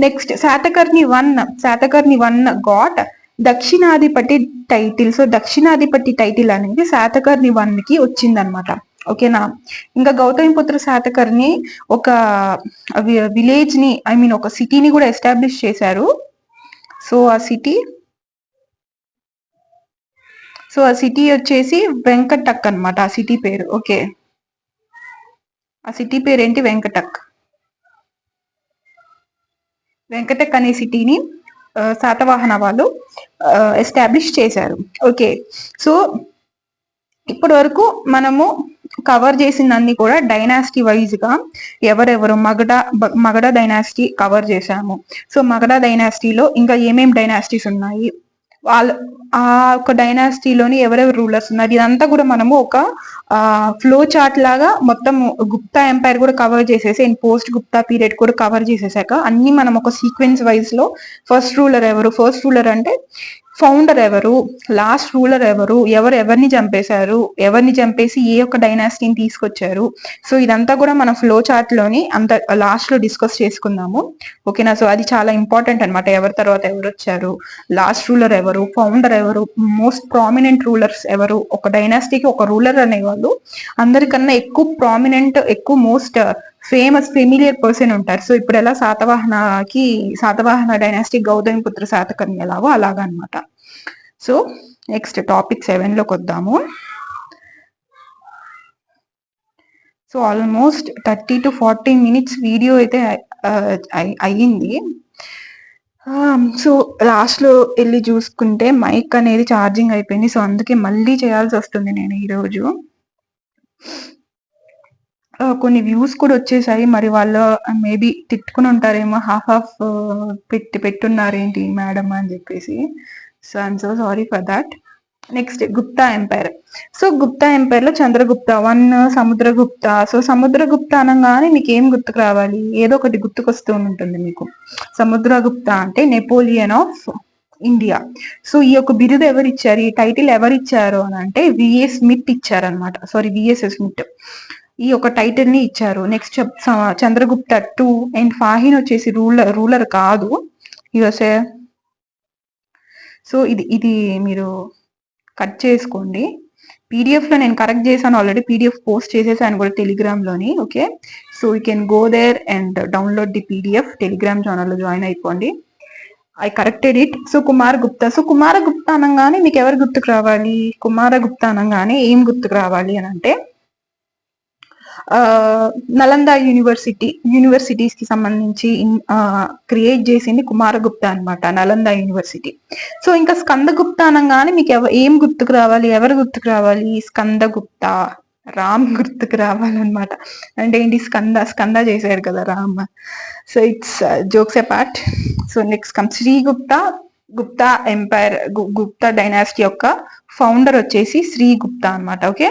Next Satakarni one got Dakshinadhipati title. So Dakshinadhipati title అనేది శాతకర్ణి 1 కి వచ్చిందనమాట. ఓకేనా. ఇంకా గౌతమిపుత్ర శాతకర్ణి ఒక విలేజ్ ని ఒక సిటీని కూడా ఎస్టాబ్లిష్ చేశారు. సో ఆ సిటీ వచ్చేసి వెంకటక్ అనమాట ఆ సిటీ పేరు. ఓకే, ఆ సిటీ పేరు ఏంటి? వెంకటక్ అనే సిటీని శాతవాహన వాళ్ళు ఎస్టాబ్లిష్ చేశారు. ఓకే, సో ఇప్పటి వరకు మనము కవర్ చేసిందన్నీ కూడా డైనాసిటీ వైజ్ గా ఎవరెవరు మగధ డైనాసిటీ కవర్ చేశాము. సో మగధ డైనాసిటీలో ఇంకా ఏమేం డైనాసిటీస్ ఉన్నాయి, వాళ్ళు ఆ ఒక డైనాసిటీలోని ఎవరెవరు రూలర్స్ ఉన్నారు, ఇదంతా కూడా మనము ఒక ఫ్లో చార్ట్ లాగా మొత్తం గుప్తా ఎంపైర్ కూడా కవర్ చేసేసి అండ్ పోస్ట్ గుప్తా పీరియడ్ కూడా కవర్ చేసేసాక అన్ని మనం ఒక సీక్వెన్స్ వైజ్ లో ఫస్ట్ రూలర్ అంటే ఫౌండర్ ఎవరు, లాస్ట్ రూలర్ ఎవరు, ఎవరిని చంపేశారు, ఎవరిని చంపేసి ఏ ఒక్క డైనాసిటీని తీసుకొచ్చారు. సో ఇదంతా కూడా మన ఫ్లో చార్ట్ లోని అంత లాస్ట్ లో డిస్కస్ చేసుకుందాము. ఓకేనా. సో అది చాలా ఇంపార్టెంట్ అనమాట. ఎవరి తర్వాత ఎవరు వచ్చారు, లాస్ట్ రూలర్ ఎవరు, ఫౌండర్ ఎవరు, మోస్ట్ ప్రామినెంట్ రూలర్స్ ఎవరు. ఒక డైనాసిటీకి ఒక రూలర్ అనేవాళ్ళు అందరికన్నా ఎక్కువ ప్రామినెంట్, ఎక్కువ మోస్ట్ ఫెమిలియర్ పర్సన్ ఉంటారు. సో ఇప్పుడు ఎలా శాతవాహన డైనాసిటీ గౌతమిపుత్ర శాతకర్ణి ఎలాగో అలాగా అనమాట. సో నెక్స్ట్ టాపిక్ 7 లోకి వద్దాము. So almost 30 to 40 minutes video అయితే అయ్యింది. సో లాస్ట్ లో వెళ్ళి చూసుకుంటే మైక్ అనేది ఛార్జింగ్ అయిపోయింది. సో అందుకే మళ్ళీ చేయాల్సి వస్తుంది నేను ఈరోజు. కొన్ని వ్యూస్ కూడా వచ్చేసాయి. మరి వాళ్ళు మేబీ తిట్టుకుని ఉంటారేమో, హాఫ్ పెట్టున్నారేంటి మేడం అని చెప్పేసి. So I'm so sorry for that. Next Gupta empire. So Gupta empire లో చంద్రగుప్త 1, సముద్రగుప్త. సో సముద్రగుప్త అనగానే మీకు ఏం గుర్తుకు రావాలి? ఏదో ఒకటి గుర్తుకొస్తూ ఉంటుంది మీకు. సముద్రగుప్త అంటే నెపోలియన్ ఆఫ్ ఇండియా. సో ఈ యొక్క బిరుదు ఎవరిచ్చారు, ఈ టైటిల్ ఎవరిచ్చారు అని అంటే విఎస్ స్మిత్ ఇచ్చారనమాట. విఎస్ స్మిత్ ఈ ఒక టైటిల్ ని ఇచ్చారు. నెక్స్ట్ చంద్రగుప్త 2 అండ్ ఫాహిన్ వచ్చేసి రూలర్ కాదు, యుఎస్ఏ. సో ఇది మీరు కట్ చేసుకోండి. పీడిఎఫ్ లో నేను కరెక్ట్ చేశాను ఆల్రెడీ, పీడిఎఫ్ పోస్ట్ చేసేసాను కూడా టెలిగ్రామ్ లోని. Okay, so you can go there and download the PDF. Telegram ఛానల్లో జాయిన్ అయిపోండి. I corrected it. So Kumaragupta అనగానే మీకు ఎవరు గుర్తుకు రావాలి? కుమారగుప్త అనగానే ఏం గుర్తుకు రావాలి అని అంటే నలంద యూనివర్సిటీస్ కి సంబంధించి క్రియేట్ చేసింది కుమారగుప్త అనమాట, నలంద యూనివర్సిటీ. సో ఇంకా స్కందగుప్త అనగానే మీకు ఏం గుర్తుకు రావాలి? ఎవరు గుర్తుకు రావాలి? స్కందగుప్త, రామ్ గుర్తుకు రావాలన్నమాట. అంటే ఏంటి, స్కంద చేశారు కదా Ram. So it's jokes apart. So next come Gupta empire, Gupta dynasty యొక్క ఫౌండర్ వచ్చేసి శ్రీగుప్త అనమాట. ఓకే,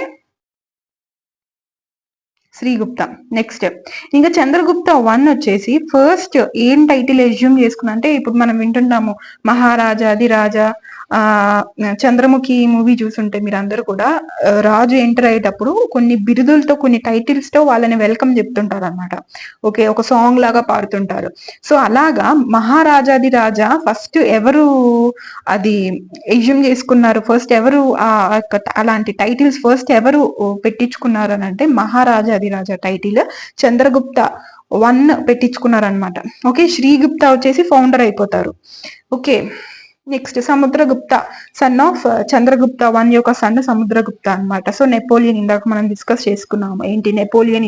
శ్రీగుప్త. నెక్స్ట్ ఇంకా చంద్రగుప్త 1 వచ్చేసి ఫస్ట్ ఏం టైటిల్ ఎజ్యూమ్ చేసుకున్నా అంటే, ఇప్పుడు మనం వింటున్నాము మహారాజాదిరాజా, చంద్రముఖి మూవీ చూసుంటే మీరు అందరూ కూడా రాజు ఎంటర్ అయ్యేటప్పుడు కొన్ని బిరుదులతో, కొన్ని టైటిల్స్ తో వాళ్ళని వెల్కమ్ చెప్తుంటారు అనమాట. ఓకే, ఒక సాంగ్ లాగా పాడుతుంటారు. సో అలాగా మహారాజాదిరాజా ఫస్ట్ ఎవరు అది ఎజ్యూమ్ చేసుకున్నారు, ఫస్ట్ ఎవరు అలాంటి టైటిల్స్ ఫస్ట్ ఎవరు పెట్టించుకున్నారు అని అంటే మహారాజాదిరాజా టైటిల్ చంద్రగుప్త 1 పెట్టించుకున్నారనమాట. ఓకే, శ్రీగుప్త వచ్చేసి ఫౌండర్ అయిపోతారు. Okay, next Samudragupta, son of Chandragupta 1 యొక్క సన్ సముద్రగుప్త అనమాట. సో నెపోలియన్, ఇందాక మనం డిస్కస్ చేసుకున్నాము ఏంటి, నెపోలియన్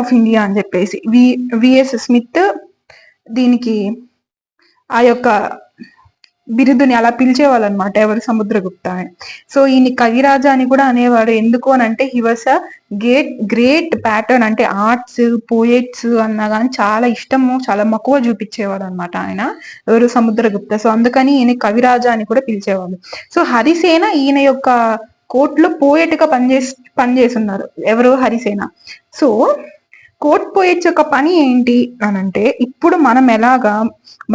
ఆఫ్ ఇండియా అని చెప్పేసి. విఎస్ స్మిత్ దీనికి ఆ యొక్క బిరుదుని అలా పిలిచేవాళ్ళు అనమాట, ఎవరు, సముద్రగుప్త అని. సో ఈయన కవిరాజా అని కూడా అనేవాడు. ఎందుకు అని అంటే he was a great pattern, అంటే ఆర్ట్స్, పోయెట్స్ అన్నా కానీ చాలా ఇష్టము, చాలా మక్కువ చూపించేవాడు అనమాట ఆయన, ఎవరు, సముద్రగుప్త. సో అందుకని ఈయన కవిరాజా అని కూడా పిలిచేవాళ్ళు. సో హరిసేన ఈయన యొక్క కోర్టులో పోయెట్ గా పనిచేస్తున్నారు. ఎవరు? హరిసేన. సో కోర్ట్ పోయిట్స్ యొక్క పని ఏంటి అనంటే, ఇప్పుడు మనం ఎలాగా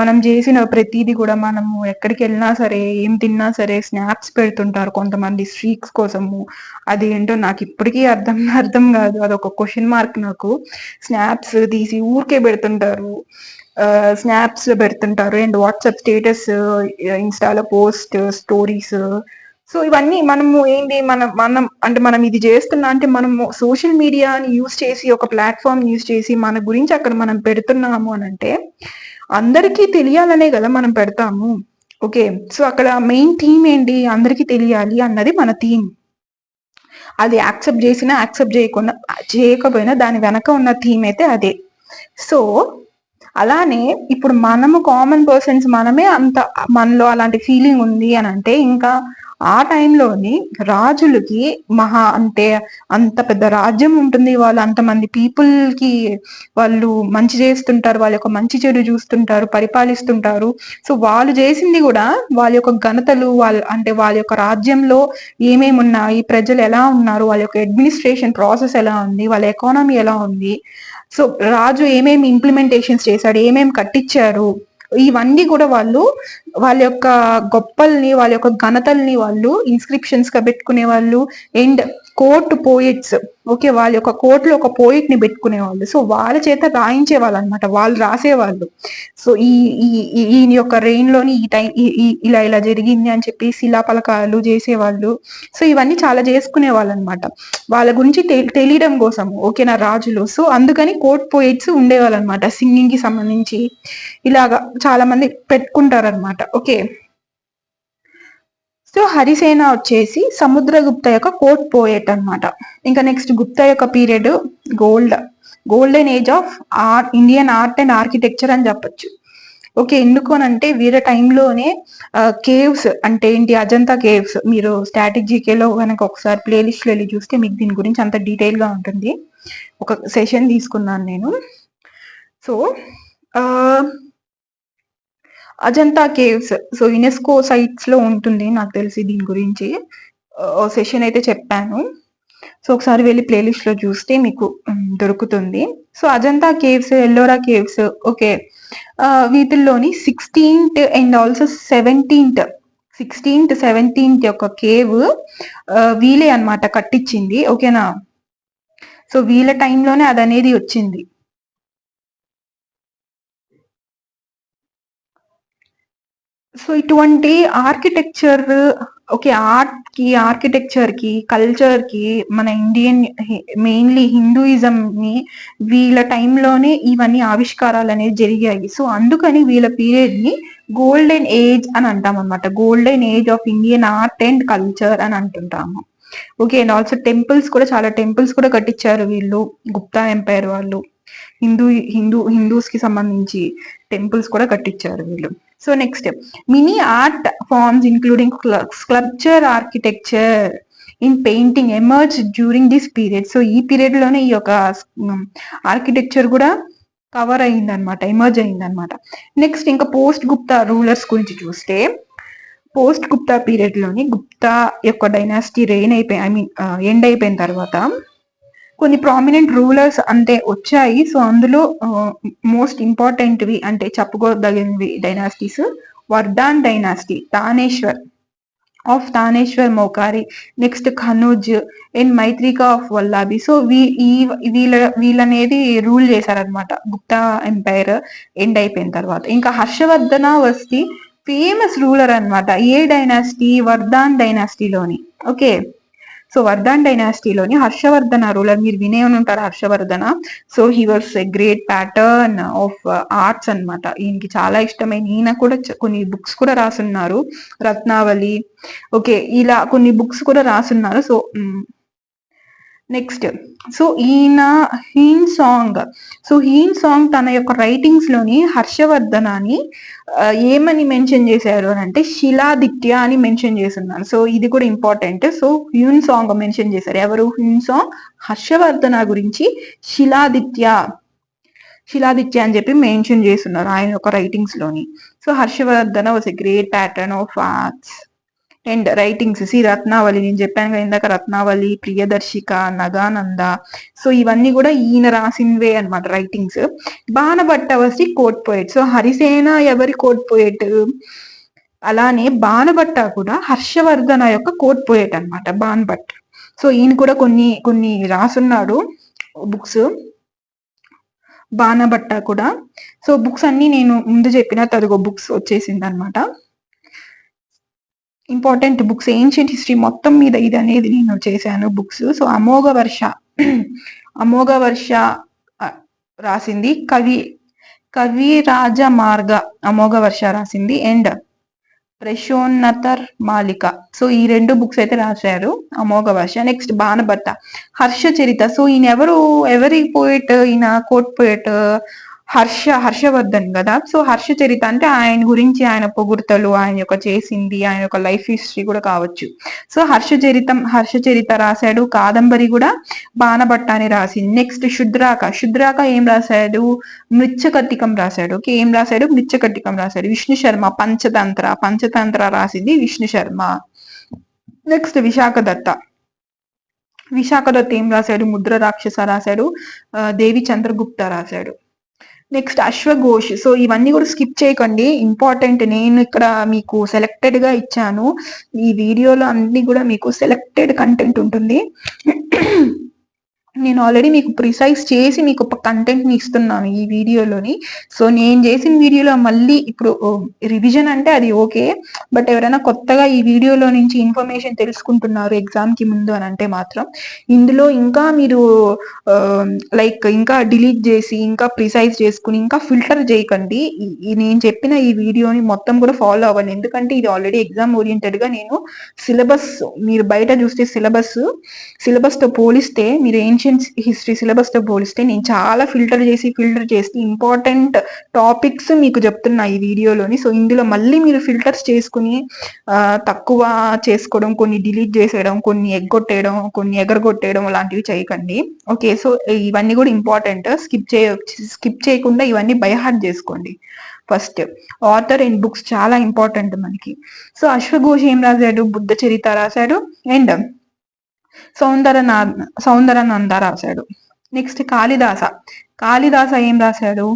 మనం చేసిన ప్రతిదీ కూడా మనము ఎక్కడికి వెళ్ళినా సరే, ఏం తిన్నా సరే స్నాప్స్ పెడుతుంటారు కొంతమంది స్ట్రీక్స్ కోసము. అదేంటో నాకు ఇప్పటికీ అర్థం కాదు. అదొక క్వశ్చన్ మార్క్ నాకు. స్నాప్స్ తీసి ఊరికే పెడుతుంటారు, స్నాప్స్ పెడుతుంటారు, అండ్ వాట్సాప్ స్టేటస్, ఇన్స్టాలో పోస్ట్, స్టోరీస్. సో ఇవన్నీ మనము ఏంటి, మనం అంటే మనం ఇది చేస్తున్నా అంటే మనము సోషల్ మీడియాని యూజ్ చేసి, ఒక ప్లాట్ఫామ్ యూజ్ చేసి మన గురించి అక్కడ మనం పెడుతున్నాము అని అంటే అందరికీ తెలియాలనే కదా మనం పెడతాము. ఓకే, సో అక్కడ మెయిన్ థీమ్ ఏంటి, అందరికీ తెలియాలి అన్నది మన థీమ్. అది యాక్సెప్ట్ చేసినా యాక్సెప్ట్ చేయకపోయినా దాని వెనక ఉన్న థీమ్ అయితే అదే. సో అలానే ఇప్పుడు మనము కామన్ పర్సన్స్ మనమే అంత మనలో అలాంటి ఫీలింగ్ ఉంది అని అంటే, ఇంకా ఆ టైంలోని రాజులకి అంటే అంత పెద్ద రాజ్యం ఉంటుంది, వాళ్ళు అంతమంది పీపుల్ కి వాళ్ళు మంచి చేస్తుంటారు, వాళ్ళ యొక్క మంచి చెడు చూస్తుంటారు, పరిపాలిస్తుంటారు. సో వాళ్ళు చేసింది కూడా వాళ్ళ యొక్క ఘనతలు, వాళ్ళ యొక్క రాజ్యంలో ఏమేమి ఉన్నాయి, ప్రజలు ఎలా ఉన్నారు, వాళ్ళ యొక్క అడ్మినిస్ట్రేషన్ ప్రాసెస్ ఎలా ఉంది, వాళ్ళ ఎకానమీ ఎలా ఉంది, సో రాజు ఏమేమి ఇంప్లిమెంటేషన్స్ చేశాడు, ఏమేమి కట్టించారు, ఇవన్నీ కూడా వాళ్ళు వాళ్ళ యొక్క గొప్పల్ని, వాళ్ళ యొక్క ఘనతల్ని వాళ్ళు ఇన్స్క్రిప్షన్స్ గా పెట్టుకునే వాళ్ళు. అండ్ కోర్ట్ పోయిట్స్, ఓకే, వాళ్ళ యొక్క కోర్టులో ఒక పోయిట్ ని పెట్టుకునేవాళ్ళు. సో వాళ్ళ చేత రాయించే వాళ్ళు అనమాట, వాళ్ళు రాసేవాళ్ళు. సో ఈయన యొక్క రెయిన్ లోని ఈ టైం ఇలా జరిగింది అని చెప్పి శిలాపలకాలు చేసేవాళ్ళు. సో ఇవన్నీ చాలా చేసుకునే వాళ్ళు అనమాట, వాళ్ళ గురించి తెలియడం కోసం. ఓకేనా, రాజులు. సో అందుకని కోర్ట్ పోయిట్స్ ఉండేవాళ్ళు అనమాట, సింగింగ్ కి సంబంధించి ఇలాగా చాలా మంది పెట్టుకుంటారు అనమాట. ఓకే, సో హరిసేన వచ్చేసి సముద్రగుప్త యొక్క కోర్ట్ పోయెట్ అనమాట. ఇంకా నెక్స్ట్ గుప్త యొక్క period golden age of Indian art and architecture అని చెప్పొచ్చు. ఓకే, ఎందుకు అంటే వీళ్ళ టైంలోనే కేవ్స్ అంటే ఏంటి, అజంతా కేవ్స్, మీరు స్టాటిక్ జీకేలో కనుక ఒకసారి ప్లేలిస్ట్ వెళ్ళి చూస్తే మీకు దీని గురించి అంత డీటెయిల్ గా ఉంటుంది. ఒక సెషన్ తీసుకున్నాను నేను. So Ajanta caves, so UNESCO sites లో ఉంటుంది నాకు తెలిసి, దీని గురించి సెషన్ అయితే చెప్పాను. సో ఒకసారి వెళ్ళి ప్లేలిస్ట్ లో చూస్తే మీకు దొరుకుతుంది. So Ajanta caves, Ellora caves, okay, వీటిల్లోని 16th అండ్ ఆల్సో 17th యొక్క కేవ్ వీలే అన్నమాట కట్టించింది. ఓకేనా, సో వీళ్ళ టైంలోనే అది అనేది వచ్చింది. సో ఇటువంటి ఆర్కిటెక్చర్, ఓకే, ఆర్ట్ కి, ఆర్కిటెక్చర్ కి, కల్చర్ కి, మన ఇండియన్ మెయిన్లీ హిందూయిజం ని వీళ్ళ టైంలోనే ఇవన్నీ ఆవిష్కారాలు అనేది జరిగాయి. సో అందుకని వీళ్ళ పీరియడ్ ని గోల్డెన్ ఏజ్ అని అంటాం అనమాట. Golden age of Indian art and culture అని అంటుంటాము. ఓకే, అండ్ ఆల్సో టెంపుల్స్ కూడా, చాలా టెంపుల్స్ కూడా కట్టించారు వీళ్ళు, గుప్తా ఎంపైర్ వాళ్ళు. హిందూస్ కి సంబంధించి టెంపుల్స్ కూడా కట్టించారు వీళ్ళు. So next mini art forms including sculpture, architecture, in painting emerge during this period. So ఈ పీరియడ్ లోనే ఈ యొక్క ఆర్కిటెక్చర్ కూడా కవర్ అయిందనమాట, ఎమర్జ్ అయిందనమాట. నెక్స్ట్ ఇంకా పోస్ట్ గుప్తా రూలర్స్ గురించి చూస్తే, పోస్ట్ గుప్తా పీరియడ్ లోని గుప్తా యొక్క డైనాసిటీ ఎండ్ అయిపోయిన తర్వాత కొన్ని ప్రామినెంట్ రూలర్స్ అంటే వచ్చాయి. సో అందులో మోస్ట్ ఇంపార్టెంట్వి అంటే చెప్పుకోదగినవి dynasties: Vardhan dynasty, Thaneshwar Maukhari, next Kannauj and Maitraka of Vallabhi. So వీళ్ళనేది రూల్ చేశారనమాట గుప్తా ఎంపైర్ ఎండ్ అయిపోయిన తర్వాత. ఇంకా Harshavardhana was the famous ruler అనమాట ఏ డైనాసిటీ, వర్ధాన్ డైనాసిటీలోని. ఓకే, సో వర్ధన్ డైనాసిటీలోని హర్షవర్ధన రూలర్, మీరు వినే ఉంటారు Harshavardhana. So he was a great patron of arts అనమాట. ఈయనకి చాలా ఇష్టమైన, ఈయన కూడా కొన్ని బుక్స్ కూడా రాసున్నారు, రత్నావళి, ఓకే, ఇలా కొన్ని బుక్స్ కూడా రాసున్నారు. సో నెక్స్ట్, సో హీన్ సాంగ్ తన యొక్క రైటింగ్స్ లోని హర్షవర్ధనాన్ని ఏమని మెన్షన్ చేశారు అని అంటే శిలాదిత్య అని మెన్షన్ చేస్తున్నారు. సో ఇది కూడా important. So Hyun song mention చేశారు. ఎవరు? హ్యూన్ సాంగ్ హర్షవర్ధన గురించి శిలాదిత్య అని చెప్పి మెన్షన్ చేస్తున్నారు ఆయన యొక్క రైటింగ్స్ లోని. So Harshavardhana was a great patron of arts. And writings Ratnavali, నేను చెప్పాను కదా ఇందాక, రత్నావళి, ప్రియదర్శిక, నగానంద, సో ఇవన్నీ కూడా ఈయన రాసినవే అనమాట writings. Banabhatta was the court poet. So Harisena ఎవరి కోర్ట్ పోయెట్? అలానే బాణభట్ట కూడా హర్షవర్ధన యొక్క కోర్ట్ పోయెట్ అనమాట బాణభట్. సో ఈయన కూడా కొన్ని కొన్ని రాసున్నాడు బుక్స్, బాణభట్ట కూడా. సో బుక్స్ అన్ని నేను ముందు చెప్పిన తదుగో బుక్స్ వచ్చేసింది అనమాట. ఇంపార్టెంట్ బుక్స్, ఏన్షియంట్ హిస్టరీ మొత్తం మీద ఇది అనేది నేను చేశాను బుక్స్. సో అమోఘ వర్ష అమోఘ వర్ష రాసింది కవి రాజ మార్గ అమోఘ వర్ష రాసింది. అండ్ ప్రశోన్నతర్ మాలిక, సో ఈ 2 బుక్స్ అయితే రాశారు అమోఘ వర్ష. నెక్స్ట్ బాణభట్ట హర్ష చరిత. సో ఈయన ఎవరి పోయిట్? ఈయన కోర్ట్ పోయిట్ హర్షవర్ధన్ కదా. సో హర్ష చరిత అంటే ఆయన గురించి, ఆయన పొగుడుతలు, ఆయన యొక్క చేసింది, ఆయన యొక్క లైఫ్ హిస్టరీ కూడా కావచ్చు. సో హర్ష చరిత రాశాడు. కాదంబరి కూడా బాణభట్ట అని రాసింది. నెక్స్ట్ శుద్రాక ఏం రాశాడు? మృచ్చకటికం రాశాడు. ఓకే, ఏం రాశాడు? మృచ్చకటికం రాశాడు. విష్ణు శర్మ పంచతంత్ర రాసింది విష్ణు శర్మ. నెక్స్ట్ విశాఖదత్త ఏం రాశాడు? ముద్ర రాక్షస రాశాడు. దేవి చంద్రగుప్త రాశాడు. నెక్స్ట్ అశ్వఘోష్. సో ఇవన్నీ కూడా స్కిప్ చేయకండి, ఇంపార్టెంట్. నేను ఇక్కడ మీకు సెలెక్టెడ్ గా ఇచ్చాను. ఈ వీడియోలో అన్ని కూడా మీకు సెలెక్టెడ్ కంటెంట్ ఉంటుంది. నేను ఆల్రెడీ మీకు ప్రిసైజ్ చేసి మీకు కంటెంట్ ని ఇస్తున్నాను ఈ వీడియోలోని. సో నేను చేసిన వీడియోలో మళ్ళీ ఇప్పుడు రివిజన్ అంటే అది ఓకే, బట్ ఎవరైనా కొత్తగా ఈ వీడియోలో నుంచి ఇన్ఫర్మేషన్ తెలుసుకుంటున్నారు ఎగ్జామ్ కి ముందు అని అంటే మాత్రం ఇందులో ఇంకా మీరు లైక్ ఇంకా డిలీట్ చేసి, ఇంకా ప్రిసైజ్ చేసుకుని, ఇంకా ఫిల్టర్ చేయకండి. నేను చెప్పిన ఈ వీడియోని మొత్తం కూడా ఫాలో అవ్వండి, ఎందుకంటే ఇది ఆల్రెడీ ఎగ్జామ్ ఓరియంటెడ్ గా నేను సిలబస్, మీరు బయట చూస్తే సిలబస్ తో పోలిస్తే, మీరు ఏన్షియంట్ హిస్టరీ సిలబస్ తో పోలిస్తే నేను చాలా ఫిల్టర్ చేసి ఇంపార్టెంట్ టాపిక్స్ మీకు చెప్తున్నా ఈ వీడియోలోని. సో ఇందులో మళ్ళీ మీరు ఫిల్టర్స్ చేసుకుని తక్కువ చేసుకోవడం, కొన్ని డిలీట్ చేసేయడం, కొన్ని ఎగ్గొట్టేయడం, కొన్ని ఎగరగొట్టేయడం అలాంటివి చేయకండి. ఓకే, సో ఇవన్నీ కూడా ఇంపార్టెంట్, స్కిప్ చేయకుండా ఇవన్నీ బై హార్ట్ చేసుకోండి. ఫస్ట్ ఆథర్ అండ్ బుక్స్ చాలా ఇంపార్టెంట్ మనకి. సో అశ్వఘోష్ ఏం రాశాడు? బుద్ధ చరిత రాశాడు. అండ్ సౌందరనంద రాశాడు. నెక్స్ట్ కాళిదాస ఏం రాశాడు?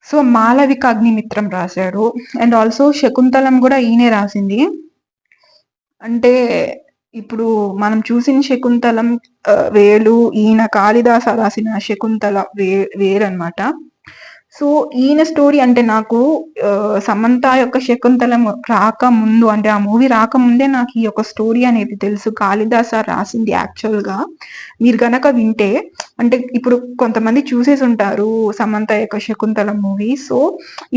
సో మాలవిక అగ్నిమిత్రం రాశాడు. అండ్ ఆల్సో శకుంతలం కూడా ఈయనే రాసింది. అంటే ఇప్పుడు మనం చూసిన శకుంతలం వేలు, ఈయన కాళిదాస రాసిన శకుంతల వేరనమాట. సో ఈయన స్టోరీ అంటే నాకు సమంత యొక్క శకుంతలం రాకముందు, అంటే ఆ మూవీ రాకముందే నాకు ఈ యొక్క స్టోరీ అనేది తెలుసు. కాళిదాస రాసింది యాక్చువల్ గా మీరు గనక వింటే, అంటే ఇప్పుడు కొంతమంది చూసేసి ఉంటారు సమంత యొక్క శకుంతలం మూవీ. సో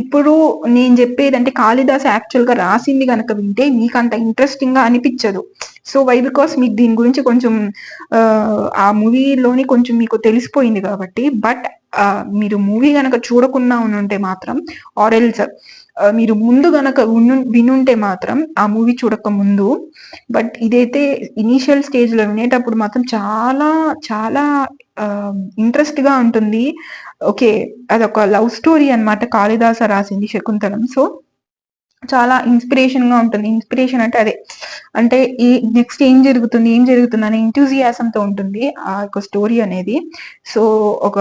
ఇప్పుడు నేను చెప్పేది అంటే కాళిదాస యాక్చువల్ గా రాసింది గనక వింటే మీకు అంత ఇంట్రెస్టింగ్ గా అనిపించదు. So why? బికాస్ మీకు దీని గురించి కొంచెం ఆ మూవీలోని కొంచెం మీకు తెలిసిపోయింది కాబట్టి. బట్ మీరు మూవీ గనక చూడకుండా ఉంటే మాత్రం, ఆర్ ఎల్స్ మీరు ముందు గనక వినుంటే మాత్రం ఆ మూవీ చూడక ముందు, బట్ ఇదైతే ఇనీషియల్ స్టేజ్ లో వినేటప్పుడు మాత్రం చాలా చాలా ఇంట్రెస్ట్ గా ఉంటుంది. ఓకే, అదొక లవ్ స్టోరీ అన్నమాట కాళిదాస రాసింది శకుంతలం. సో చాలా ఇన్స్పిరేషన్ గా ఉంటుంది. ఇన్స్పిరేషన్ అంటే అదే, అంటే ఈ నెక్స్ట్ ఏం జరుగుతుంది అనే ఎంతూజియాసంతో ఉంటుంది ఆ యొక్క స్టోరీ అనేది. సో ఒక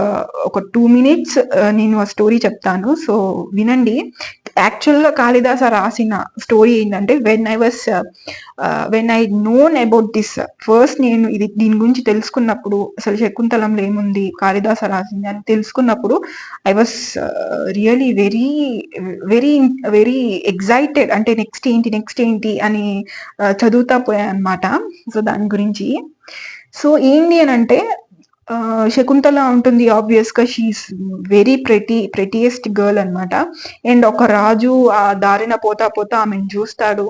2 minutes నేను ఆ స్టోరీ చెప్తాను, సో వినండి. యాక్చువల్ గా కాళిదాస రాసిన స్టోరీ ఏంటంటే, when I known about this first, నేను దీని గురించి తెలుసుకున్నప్పుడు, అసలు శకుంతలంలో ఏముంది, కాళిదాస రాసింది అని తెలుసుకున్నప్పుడు, I was really very very very excited. అంటే నెక్స్ట్ ఏంటి అని చదువుతా పోయా అనమాట. సో దాని గురించి, సో ఏంటి అని అంటే, శకుంతల ఉంటుంది ఆబ్వియస్ గా, షీఈస్ వెరీ ప్రెటియెస్ట్ గర్ల్ అనమాట. అండ్ ఒక రాజు ఆ దారిన పోతా ఆమెను చూస్తాడు.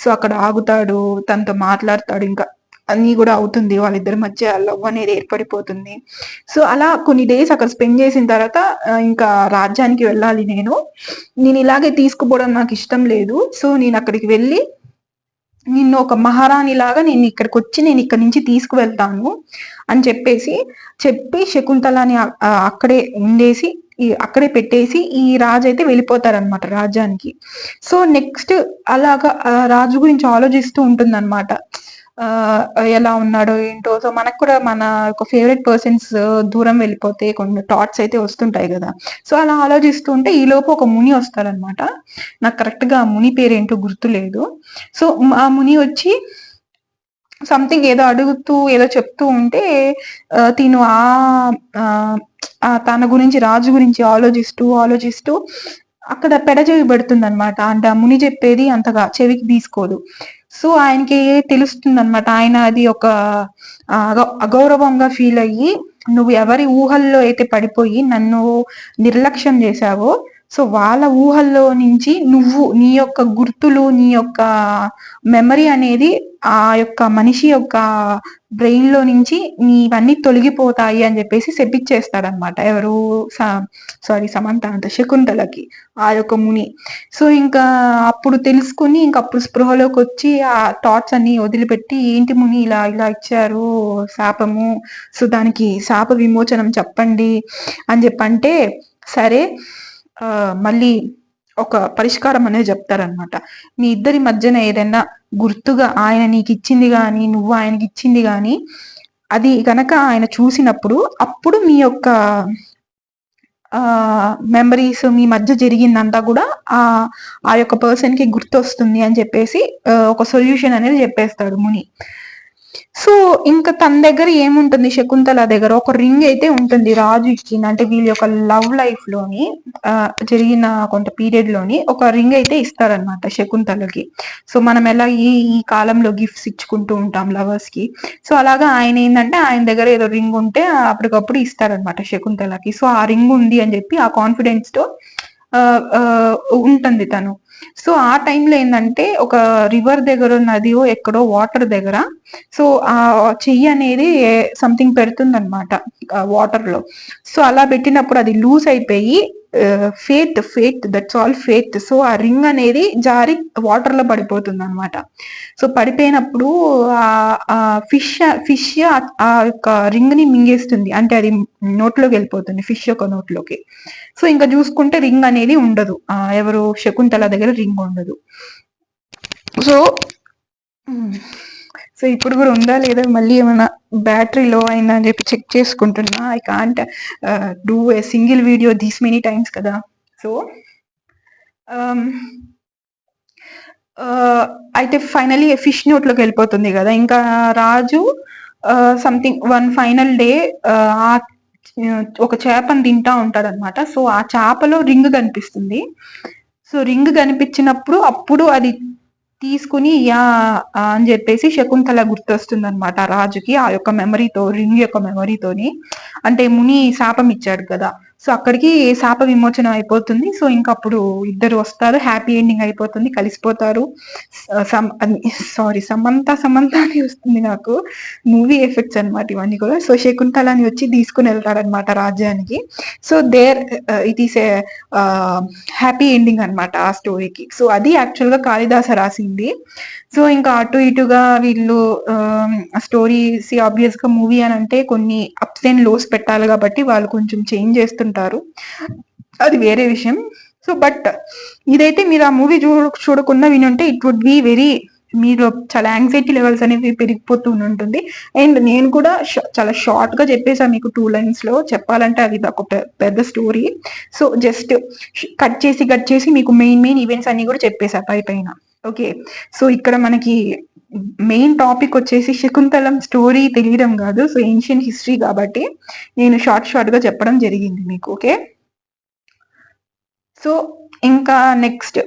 సో అక్కడ ఆగుతాడు, తనతో మాట్లాడతాడు, ఇంకా అన్ని కూడా అవుతుంది, వాళ్ళిద్దరి మధ్య లవ్ అనేది ఏర్పడిపోతుంది. సో అలా కొన్ని డేస్ అక్కడ స్పెండ్ చేసిన తర్వాత ఇంకా రాజ్యానికి వెళ్ళాలి నేను ఇలాగే తీసుకుపోవడం నాకు ఇష్టం లేదు. సో నేను అక్కడికి వెళ్ళి నిన్ను ఒక మహారాణి లాగా నేను ఇక్కడికి వచ్చి నేను ఇక్కడి నుంచి తీసుకువెళ్తాను అని చెప్పి శకుంతలని అక్కడే ఉండేసి అక్కడే పెట్టేసి ఈ రాజు అయితే వెళ్ళిపోతారనమాట రాజ్యానికి. సో నెక్స్ట్ అలాగా రాజు గురించి ఆలోచిస్తూ ఉంటుంది అనమాట. ఎలా ఉన్నాడో ఏంటో. సో మనకు కూడా మన ఒక ఫేవరెట్ పర్సన్స్ దూరం వెళ్ళిపోతే కొన్ని థాట్స్ అయితే వస్తుంటాయి కదా. సో అలా ఆలోచిస్తూ ఉంటే ఈ లోపు ఒక ముని వస్తారనమాట. నాకు కరెక్ట్ గా ఆ ముని పేరేంటో గుర్తులేదు. సో ఆ ముని వచ్చి సంథింగ్ ఏదో అడుగుతూ ఏదో చెప్తూ ఉంటే తిను తన గురించి రాజు గురించి ఆలోచిస్తూ ఆలోచిస్తూ అక్కడ పెడచెవి పెడుతుంది అనమాట. అంటే ఆ ముని చెప్పేది అంతగా చెవికి తీసుకోదు. సో ఆయనకి తెలుస్తుంది అనమాట. ఆయన అది ఒక అగౌరవంగా ఫీల్ అయ్యి, నువ్వు ఎవరి ఊహల్లో అయితే పడిపోయి నన్ను నిర్లక్ష్యం చేశావో, సో వాళ్ళ ఊహల్లో నుంచి నువ్వు నీ యొక్క గుర్తులు, నీ యొక్క మెమరీ అనేది ఆ యొక్క మనిషి యొక్క బ్రెయిన్ లో నుంచి నీవన్నీ తొలగిపోతాయి అని చెప్పేసి శపిచ్చేస్తాడనమాట. ఎవరు సమంత అంత శకుంతలకి ఆ యొక్క ముని. సో ఇంకా అప్పుడు తెలుసుకుని అప్పుడు స్పృహలోకి వచ్చి ఆ థాట్స్ అన్ని వదిలిపెట్టి, ఏంటి ముని ఇలా ఇలా ఇచ్చారు శాపము, సో దానికి శాప విమోచనం చెప్పండి అని చెప్పంటే, సరే మళ్ళీ ఒక పరిష్కారం అనేది చెప్తారనమాట. మీ ఇద్దరి మధ్యన ఏదైనా గుర్తుగా ఆయన నీకు ఇచ్చింది గాని నువ్వు ఆయనకి ఇచ్చింది గాని అది గనక ఆయన చూసినప్పుడు అప్పుడు మీ యొక్క మెమరీస్ మీ మధ్య జరిగిందంతా కూడా ఆ యొక్క పర్సన్ కి గుర్తొస్తుంది అని చెప్పేసి ఒక సొల్యూషన్ అనేది చెప్పేస్తాడు ముని. సో ఇంకా తన దగ్గర ఏముంటుంది, శకుంతల దగ్గర ఒక రింగ్ అయితే ఉంటుంది రాజు ఇచ్చింది. అంటే వీళ్ళ యొక్క లవ్ లైఫ్ లోని జరిగిన కొంత పీరియడ్ లోని ఒక రింగ్ అయితే ఇస్తారనమాట శకుంతలకి. సో మనం ఎలా ఈ కాలంలో గిఫ్ట్స్ ఇచ్చుకుంటూ ఉంటాం లవర్స్ కి, సో అలాగా ఆయన ఏంటంటే ఆయన దగ్గర ఏదో రింగ్ ఉంటే అప్పటికప్పుడు ఇస్తారనమాట శకుంతలకి. సో ఆ రింగ్ ఉంది అని చెప్పి ఆ కాన్ఫిడెన్స్ తో ఉంటుంది తను. సో ఆ టైంలో ఏంటంటే ఒక రివర్ దగ్గర నదియో ఎక్కడో వాటర్ దగ్గర సో ఆ చెయ్యి అనేది సంథింగ్ పెడుతుంది అనమాట వాటర్ లో. సో అలా పెట్టినప్పుడు అది లూజ్ అయిపోయి faith that's all faith. So ఆ రింగ్ అనేది జారి వాటర్ లో పడిపోతుంది అనమాట. సో పడిపోయినప్పుడు ఆ ఫిష్ ఆ యొక్క రింగ్ ని మింగేస్తుంది. అంటే అది నోట్లోకి వెళ్ళిపోతుంది ఫిష్ యొక్క నోట్లోకి. సో ఇంకా చూసుకుంటే రింగ్ అనేది ఉండదు, ఎవరు శకుంతల దగ్గర రింగ్ ఉండదు. సో సో ఇప్పుడు కూడా ఉందా లేదా, మళ్ళీ ఏమైనా బ్యాటరీ లో అయిందా అని చెప్పి చెక్ చేసుకుంటున్నా. I can't do a single video these many times కదా. సో అయితే ఫైనలీ ఫిష్ నోట్లోకి వెళ్ళిపోతుంది కదా. ఇంకా రాజు సంథింగ్ వన్ ఫైనల్ డే ఒక చేపను తింటా ఉంటాడనమాట. సో ఆ చేపలో రింగ్ కనిపిస్తుంది. సో రింగ్ కనిపించినప్పుడు అప్పుడు అది తీసుకుని యా అని చెప్పేసి శకుంతల గుర్తొస్తుంది అనమాట రాజుకి ఆ యొక్క మెమరీతో, రింగ్ యొక్క మెమరీతోని. అంటే ముని శాపం ఇచ్చాడు కదా, సో అక్కడికి శాప విమోచనం అయిపోతుంది. సో ఇంకా అప్పుడు ఇద్దరు వస్తారు, హ్యాపీ ఎండింగ్ అయిపోతుంది, కలిసిపోతారు. సమంత అని వస్తుంది నాకు, మూవీ ఎఫెక్ట్స్ అనమాట ఇవన్నీ కూడా. సో శకుంతలని వచ్చి తీసుకుని వెళ్తారనమాట రాజ్యానికి. So there it is a happy ending అనమాట ఆ స్టోరీకి. సో అది యాక్చువల్ గా కాళిదాస రాసింది. సో ఇంకా అటు ఇటుగా వీళ్ళు స్టోరీస్ ఆబ్వియస్ గా మూవీ అని అంటే కొన్ని అప్స్ అండ్ లోస్ పెట్టాలి కాబట్టి వాళ్ళు కొంచెం చేంజ్ చేస్తుంటారు, అది వేరే విషయం. సో బట్ ఇదైతే మీరు ఆ మూవీ చూడకుండా వినుంటే ఇట్ వుడ్ బి వెరీ, మీరు చాలా యాంగ్జైటీ లెవెల్స్ అనేవి పెరిగిపోతూ ఉంటుంది. అండ్ నేను కూడా చాలా షార్ట్ గా చెప్పేసా మీకు 2 lines లో. చెప్పాలంటే అది ఒక పెద్ద స్టోరీ. సో జస్ట్ కట్ చేసి మీకు మెయిన్ ఈవెంట్స్ అన్ని కూడా చెప్పేసా పైన. ఓకే, సో ఇక్కడ మనకి మెయిన్ టాపిక్ వచ్చేసి శకుంతలం స్టోరీ తెలియడం కాదు, సో ఏన్షియన్ హిస్టరీ కాబట్టి నేను షార్ట్ గా చెప్పడం జరిగింది మీకు. ఓకే, సో ఇంకా నెక్స్ట్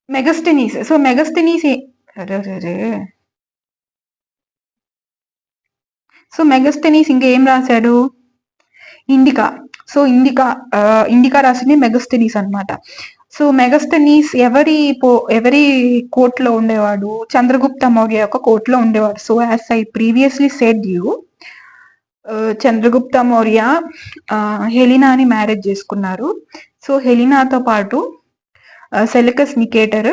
మెగస్థెనీస్. సో మెగస్థెనీస్ సో మెగస్థెనీస్ ఇంకా ఏం రాశాడు, ఇండికా. సో ఇండికా రాసింది మెగస్థెనీస్ అనమాట. సో మెగస్థెనీస్ ఎవరి కోర్టులో ఉండేవాడు, చంద్రగుప్త మౌర్య యొక్క కోర్టులో ఉండేవాడు. So as I previously said you, Chandragupta Maurya హెలినాని మ్యారేజ్ చేసుకున్నారు. సో హెలినాతో పాటు సెలకస్ నికేటర్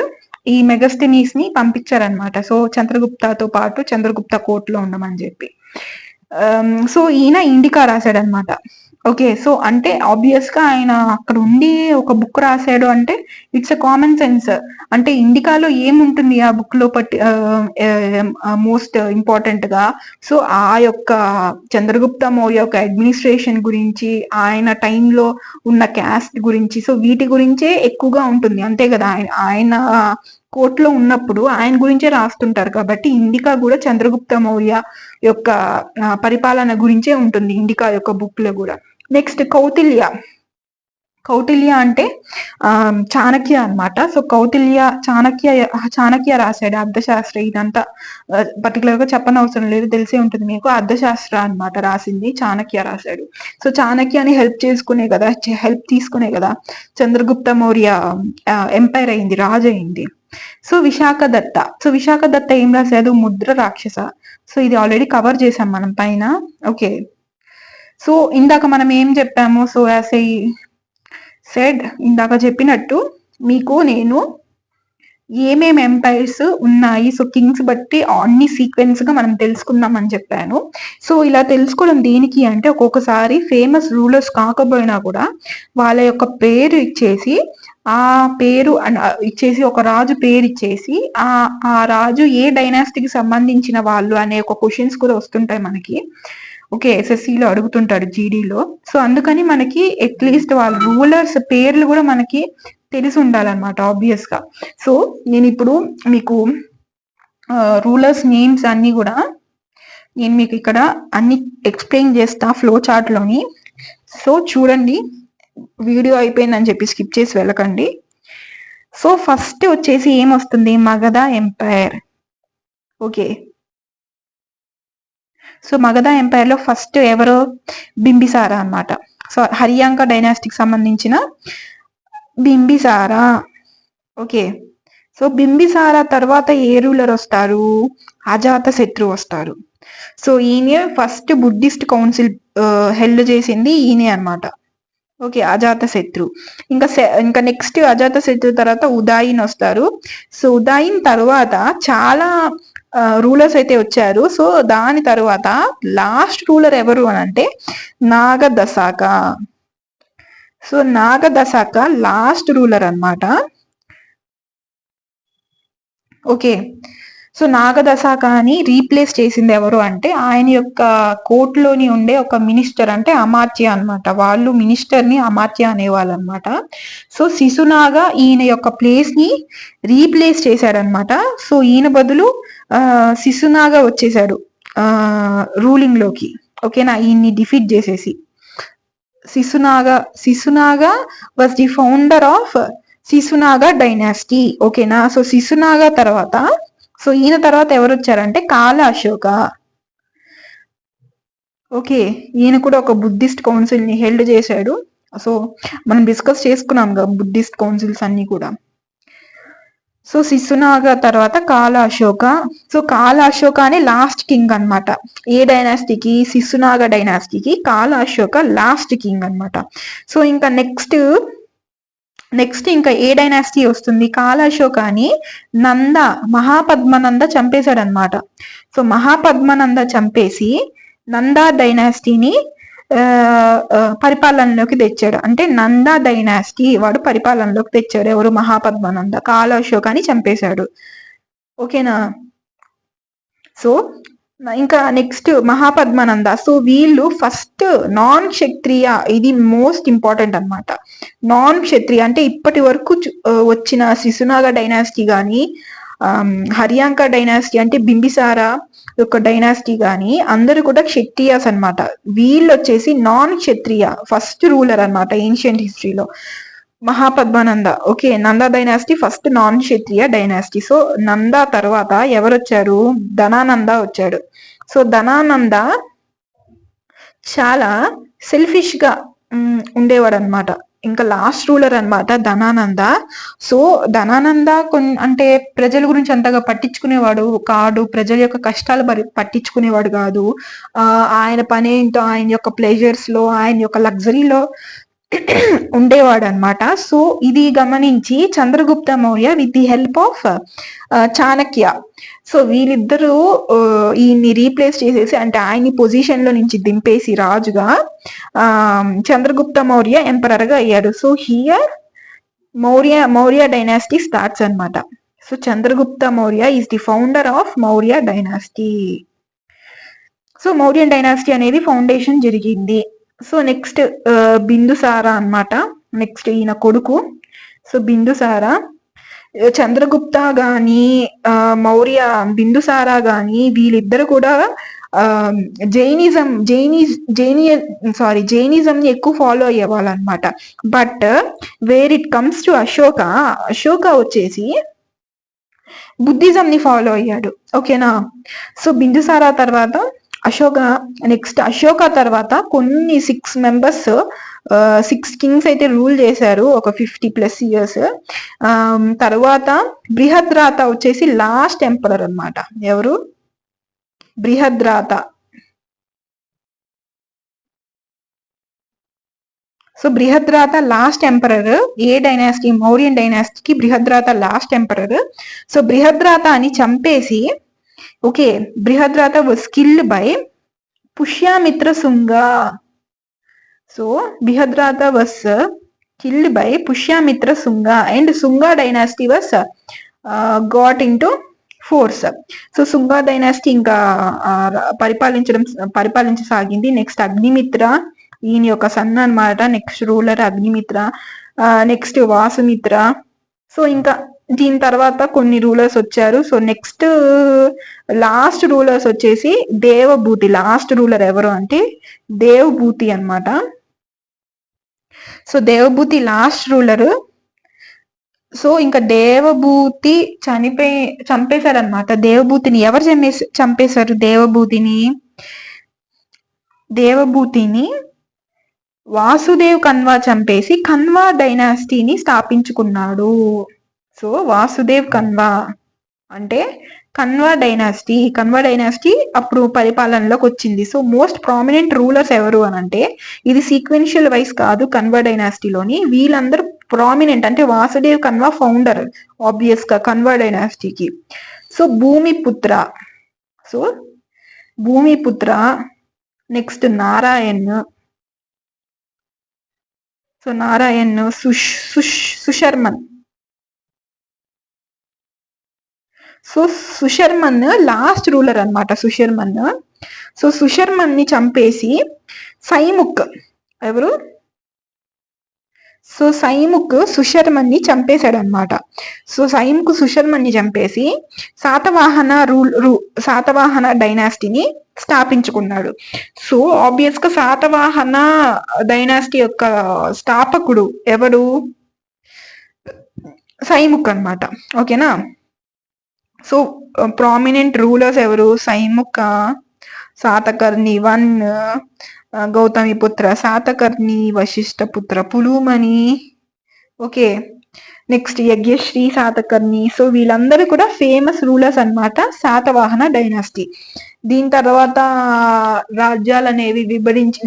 ఈ మెగస్థెనీస్ ని పంపించారనమాట. సో చంద్రగుప్తతో పాటు చంద్రగుప్త కోర్టులో ఉండమని చెప్పి. సో ఈయన ఇండికా రాశాడనమాట. ఓకే. సో, అంటే ఆబ్వియస్‌గా ఆయన అక్కడ ఉండి ఒక బుక్ రాసాడు అంటే ఇట్స్ ఎ కామన్ సెన్స్. అంటే ఇండికాలో ఏముంటుంది ఆ బుక్‌లో మోస్ట్ ఇంపార్టెంట్‌గా. సో, ఆ యొక్క చంద్రగుప్త మౌర్య యొక్క అడ్మినిస్ట్రేషన్ గురించి, ఆయన టైంలో ఉన్న క్యాస్ట్ గురించి, సో వీటి గురించే ఎక్కువగా ఉంటుంది. అంతే గదా! ఆయన ఆయన కోర్ట్‌లో ఉన్నప్పుడు ఆయన గురించే రాస్తుంటారు కాబట్టి ఇండికా గూడా చంద్రగుప్త మౌర్య యొక్క పరిపాలన గురించే ఉంటుంది ఇండికా యొక్క బుక్‌లో గూడా. నెక్స్ట్ కౌటిల్య. కౌటిల్య అంటే చాణక్య అన్నమాట. సో చాణక్య రాశాడు అర్థశాస్త్ర. ఇదంతా పర్టికులర్ గా చెప్పనవసరం లేదు, తెలిసే ఉంటుంది మీకు. అర్థశాస్త్ర అన్నమాట రాసింది చాణక్య రాశాడు. సో చాణక్యాని హెల్ప్ తీసుకునే కదా చంద్రగుప్త మౌర్య ఎంపైర్ అయింది, రాజు అయింది. సో విశాఖ దత్త ఏం రాశాడు? ముద్ర రాక్షస. సో ఇది ఆల్రెడీ కవర్ చేసాం మనం పైన. ఓకే. సో ఇందాక మనం ఏం చెప్పాము? సో యాజ్ ఐ సెడ్, ఇందాక చెప్పినట్టు మీకు నేను ఏమేమి ఎంపైర్స్ ఉన్నాయి, సో కింగ్స్ బట్టి అన్ని సీక్వెన్స్ గా మనం తెలుసుకుందాం అని చెప్పాను. సో ఇలా తెలుసుకోవడం దేనికి అంటే, ఒక్కొక్కసారి ఫేమస్ రూలర్స్ కాకపోయినా కూడా వాళ్ళ యొక్క పేరు ఇచ్చేసి, ఆ పేరు ఇచ్చేసి, ఒక రాజు పేరు ఇచ్చేసి, ఆ రాజు ఏ డైనాసిటీకి సంబంధించిన వాళ్ళు అనే ఒక క్వశ్చన్స్ కూడా వస్తుంటాయి మనకి. ఓకే, ఎస్ఎస్సిలో అడుగుతుంటాడు, జీడీలో. సో అందుకని మనకి అట్లీస్ట్ వాళ్ళ రూలర్స్ పేర్లు కూడా మనకి తెలిసి ఉండాలన్నమాట ఆబ్వియస్ గా. సో నేను ఇప్పుడు మీకు రూలర్స్ నేమ్స్ అన్ని కూడా నేను మీకు ఇక్కడ అన్ని ఎక్స్ప్లెయిన్ చేస్తా ఫ్లో చార్ట్ లోని. సో చూడండి, వీడియో అయిపోయిందని చెప్పి స్కిప్ చేసి వెళ్ళకండి. సో ఫస్ట్ వచ్చేసి ఏమొస్తుంది? Magadha empire. Okay, so Magadha empire లో ఫస్ట్ ఎవరు? బింబిసారా అన్నమాట. సో హరియాంక డైనాస్టిక్ సంబంధించిన బింబిసారా. ఓకే, సో బింబిసారా తర్వాత ఏ రూలర్ వస్తారు? అజాత శత్రు వస్తారు. సో ఈయన ఫస్ట్ బుద్ధిస్ట్ కౌన్సిల్ హెల్డ్ చేసింది ఈయనే అన్నమాట. ఓకే, అజాత శత్రు. ఇంకా నెక్స్ట్ అజాత శత్రు తర్వాత ఉదాయిన్ వస్తారు. సో ఉదాయిన్ తర్వాత చాలా రూలర్స్ అయితే వచ్చారు. సో దాని తర్వాత లాస్ట్ రూలర్ ఎవరు అని అంటే నాగదశాక. సో నాగదశాక లాస్ట్ రూలర్ అన్నమాట. ఓకే, సో నాగదశాకాని రీప్లేస్ చేసింది ఎవరు అంటే ఆయన యొక్క కోర్టులోని ఉండే ఒక మినిస్టర్, అంటే అమాత్య అన్నమాట. వాళ్ళు మినిస్టర్ ని అమాత్య అనేవాళ్ళు అనమాట. సో శిశునాగా ఈయన యొక్క ప్లేస్ ని రీప్లేస్ చేశాడనమాట. సో ఈయన బదులు శిశునాగా వచ్చేసాడు రూలింగ్ లోకి. ఓకేనా, ఈయన్ని డిఫీట్ చేసేసి. Shishunaga was the founder of Shishunaga dynasty. ఓకేనా, సో శిశునాగా తర్వాత, సో ఈయన తర్వాత ఎవరు వచ్చారంటే కాల అశోక. ఓకే, ఈయన కూడా ఒక బుద్ధిస్ట్ కౌన్సిల్ ని హెల్డ్ చేశాడు. సో మనం డిస్కస్ చేసుకున్నాం కదా బుద్ధిస్ట్ కౌన్సిల్స్ అన్ని కూడా. సో శిశునాగా తర్వాత కాల అశోక. సో కాల అశోక అనే లాస్ట్ కింగ్ అనమాట. ఏ డైనాసిటీకి? శిశునాగా డైనాసిటీకి కాల అశోక లాస్ట్ కింగ్ అనమాట. సో ఇంకా నెక్స్ట్ ఇంకా ఏ డైనాసిటీ వస్తుంది? కాల అశోకాని మహాపద్మనంద చంపేశాడు అనమాట. సో మహాపద్మనంద చంపేసి నందా డైనాసిటీని పరిపాలనలోకి తెచ్చాడు. అంటే నందా డైనాసిటీ వాడు పరిపాలనలోకి తెచ్చాడు. ఎవరు? మహాపద్మనంద. కాల అశోకాని చంపేశాడు. ఓకేనా, సో ఇంకా నెక్స్ట్ మహాపద్మనంద. సో వీళ్ళు ఫస్ట్ నాన్ క్షత్రియ, ఇది మోస్ట్ ఇంపార్టెంట్ అనమాట. నాన్ క్షత్రియ అంటే ఇప్పటి వరకు వచ్చిన శిశునాగ డైనాసిటీ కానీ, హరియాంక డైనాసిటీ అంటే బింబిసారా యొక్క డైనాసిటీ కానీ అందరూ కూడా క్షత్రియాస్ అనమాట. వీళ్ళు వచ్చేసి నాన్ క్షత్రియ ఫస్ట్ రూలర్ అనమాట ఏన్షియంట్ హిస్టరీలో. Mahapadmananda. Okay, Nanda dynasty first non Kshatriya dynasty. So Nanda తర్వాత ఎవరు వచ్చారు? ధనానంద వచ్చాడు. సో ధనానంద చాలా సెల్ఫిష్ గా ఉండేవాడు అనమాట. ఇంకా లాస్ట్ రూలర్ అనమాట ధనానంద. సో ధనానంద అంటే ప్రజల గురించి అంతగా పట్టించుకునేవాడు కాదు, ప్రజల యొక్క కష్టాలు పట్టించుకునేవాడు కాదు. ఆయన పని ఏంటో, ఆయన యొక్క ప్లెజర్స్ లో, ఆయన యొక్క లగ్జరీలో ఉండేవాడు అనమాట. సో ఇది గమనించి Chandragupta Maurya with the help of Chanakya, so వీళ్ళిద్దరూ ఈయన్ని రీప్లేస్ చేసేసి, అంటే ఆయన్ని పొజిషన్ లో నుంచి దింపేసి రాజుగా చంద్రగుప్త మౌర్య ఎంపరర్ గా అయ్యాడు. So here Maurya dynasty starts అనమాట. So Chandragupta Maurya is the founder of Maurya dynasty. So Mauryan dynasty అనేది ఫౌండేషన్ జరిగింది. సో నెక్స్ట్ బిందుసార అన్నమాట, నెక్స్ట్ ఈయన కొడుకు. సో బిందుసార, చంద్రగుప్త గాని మౌర్య బిందుసార గాని వీళ్ళిద్దరు కూడా జైనిజం ని ఎక్కువ ఫాలో అయ్యేవాళ్ళు అనమాట. But where it comes to Ashoka వచ్చేసి బుద్ధిజం ని ఫాలో అయ్యాడు. ఓకేనా. సో బిందుసార తర్వాత నెక్స్ట్ అశోక తర్వాత కొన్ని 6 మెంబర్స్ 6 కింగ్స్ అయితే రూల్ చేశారు ఒక 50+ ఇయర్స్. తర్వాత బృహద్రాత వచ్చేసి లాస్ట్ ఎంపరర్ అన్నమాట. ఎవరు? Brihadratha. So Brihadratha last emperor. ఏ డైనాసిటీ? మౌర్యన్ డైనాసిటీకి బృహద్రాత లాస్ట్ ఎంపరర్. సో బృహద్రాతని చంపేసి, okay, Brihadratha was killed by Pushyamitra Shunga. So Brihadratha was killed by Pushyamitra Shunga and Shunga dynasty was got into force. So Shunga dynasty ఇంకా పరిపాలించసాగింది. నెక్స్ట్ అగ్నిమిత్ర, ఈయన యొక్క సన్ అనమాట. Next ruler Agnimitra, next Vasumitra. So ఇంకా దీని తర్వాత కొన్ని రూలర్స్ వచ్చారు. సో నెక్స్ట్ లాస్ట్ రూలర్స్ వచ్చేసి దేవభూతి. లాస్ట్ రూలర్ ఎవరు అంటే దేవభూతి అన్నమాట. So Devabhuti last ruler. So ఇంకా దేవభూతి చంపేశారనమాట. దేవభూతిని ఎవరు చంపేశారు? దేవభూతిని వాసుదేవ్ కన్వా చంపేసి కన్వా డైనాసిటీని స్థాపించుకున్నాడు. సో వాసుదేవ్ కన్వా అంటే కన్వా డైనాసిటీ అప్పుడు పరిపాలనలోకి వచ్చింది. సో మోస్ట్ ప్రామినెంట్ రూలర్స్ ఎవరు అని అంటే, ఇది సీక్వెన్షియల్ వైజ్ కాదు, కన్వా డైనాసిటీలోని వీళ్ళందరూ ప్రామినెంట్. అంటే వాసుదేవ్ కన్వా ఫౌండర్ ఆబ్వియస్ గా కన్వా డైనాసిటీకి. So Bhumiputra, next Narayan. So Narayan, Susharman. So Susharman last ruler అనమాట. సో సుశర్మన్ ని చంపేసి సైముక్. ఎవరు? సో సైముక్ సుశర్మన్ ని చంపేశాడు అనమాట. సో సైముక్ సుశర్మన్ ని చంపేసి శాతవాహన డైనాసిటీని స్థాపించుకున్నాడు. సో ఆబ్వియస్ గా శాతవాహన డైనాసిటీ యొక్క స్థాపకుడు ఎవరు? సైముక్ అనమాట. ఓకేనా. సో ప్రామినెంట్ రూలర్స్ ఎవరు? Simuka, Satakarni 1, Gautamiputra, Satakarni, Vasishthiputra, Pulumavi. Okay, next Yajnashri, Satakarni. So వీళ్ళందరూ కూడా ఫేమస్ రూలర్స్ అనమాట శాతవాహన డైనాసిటీ. దీని తర్వాత రాజ్యాలు అనేవి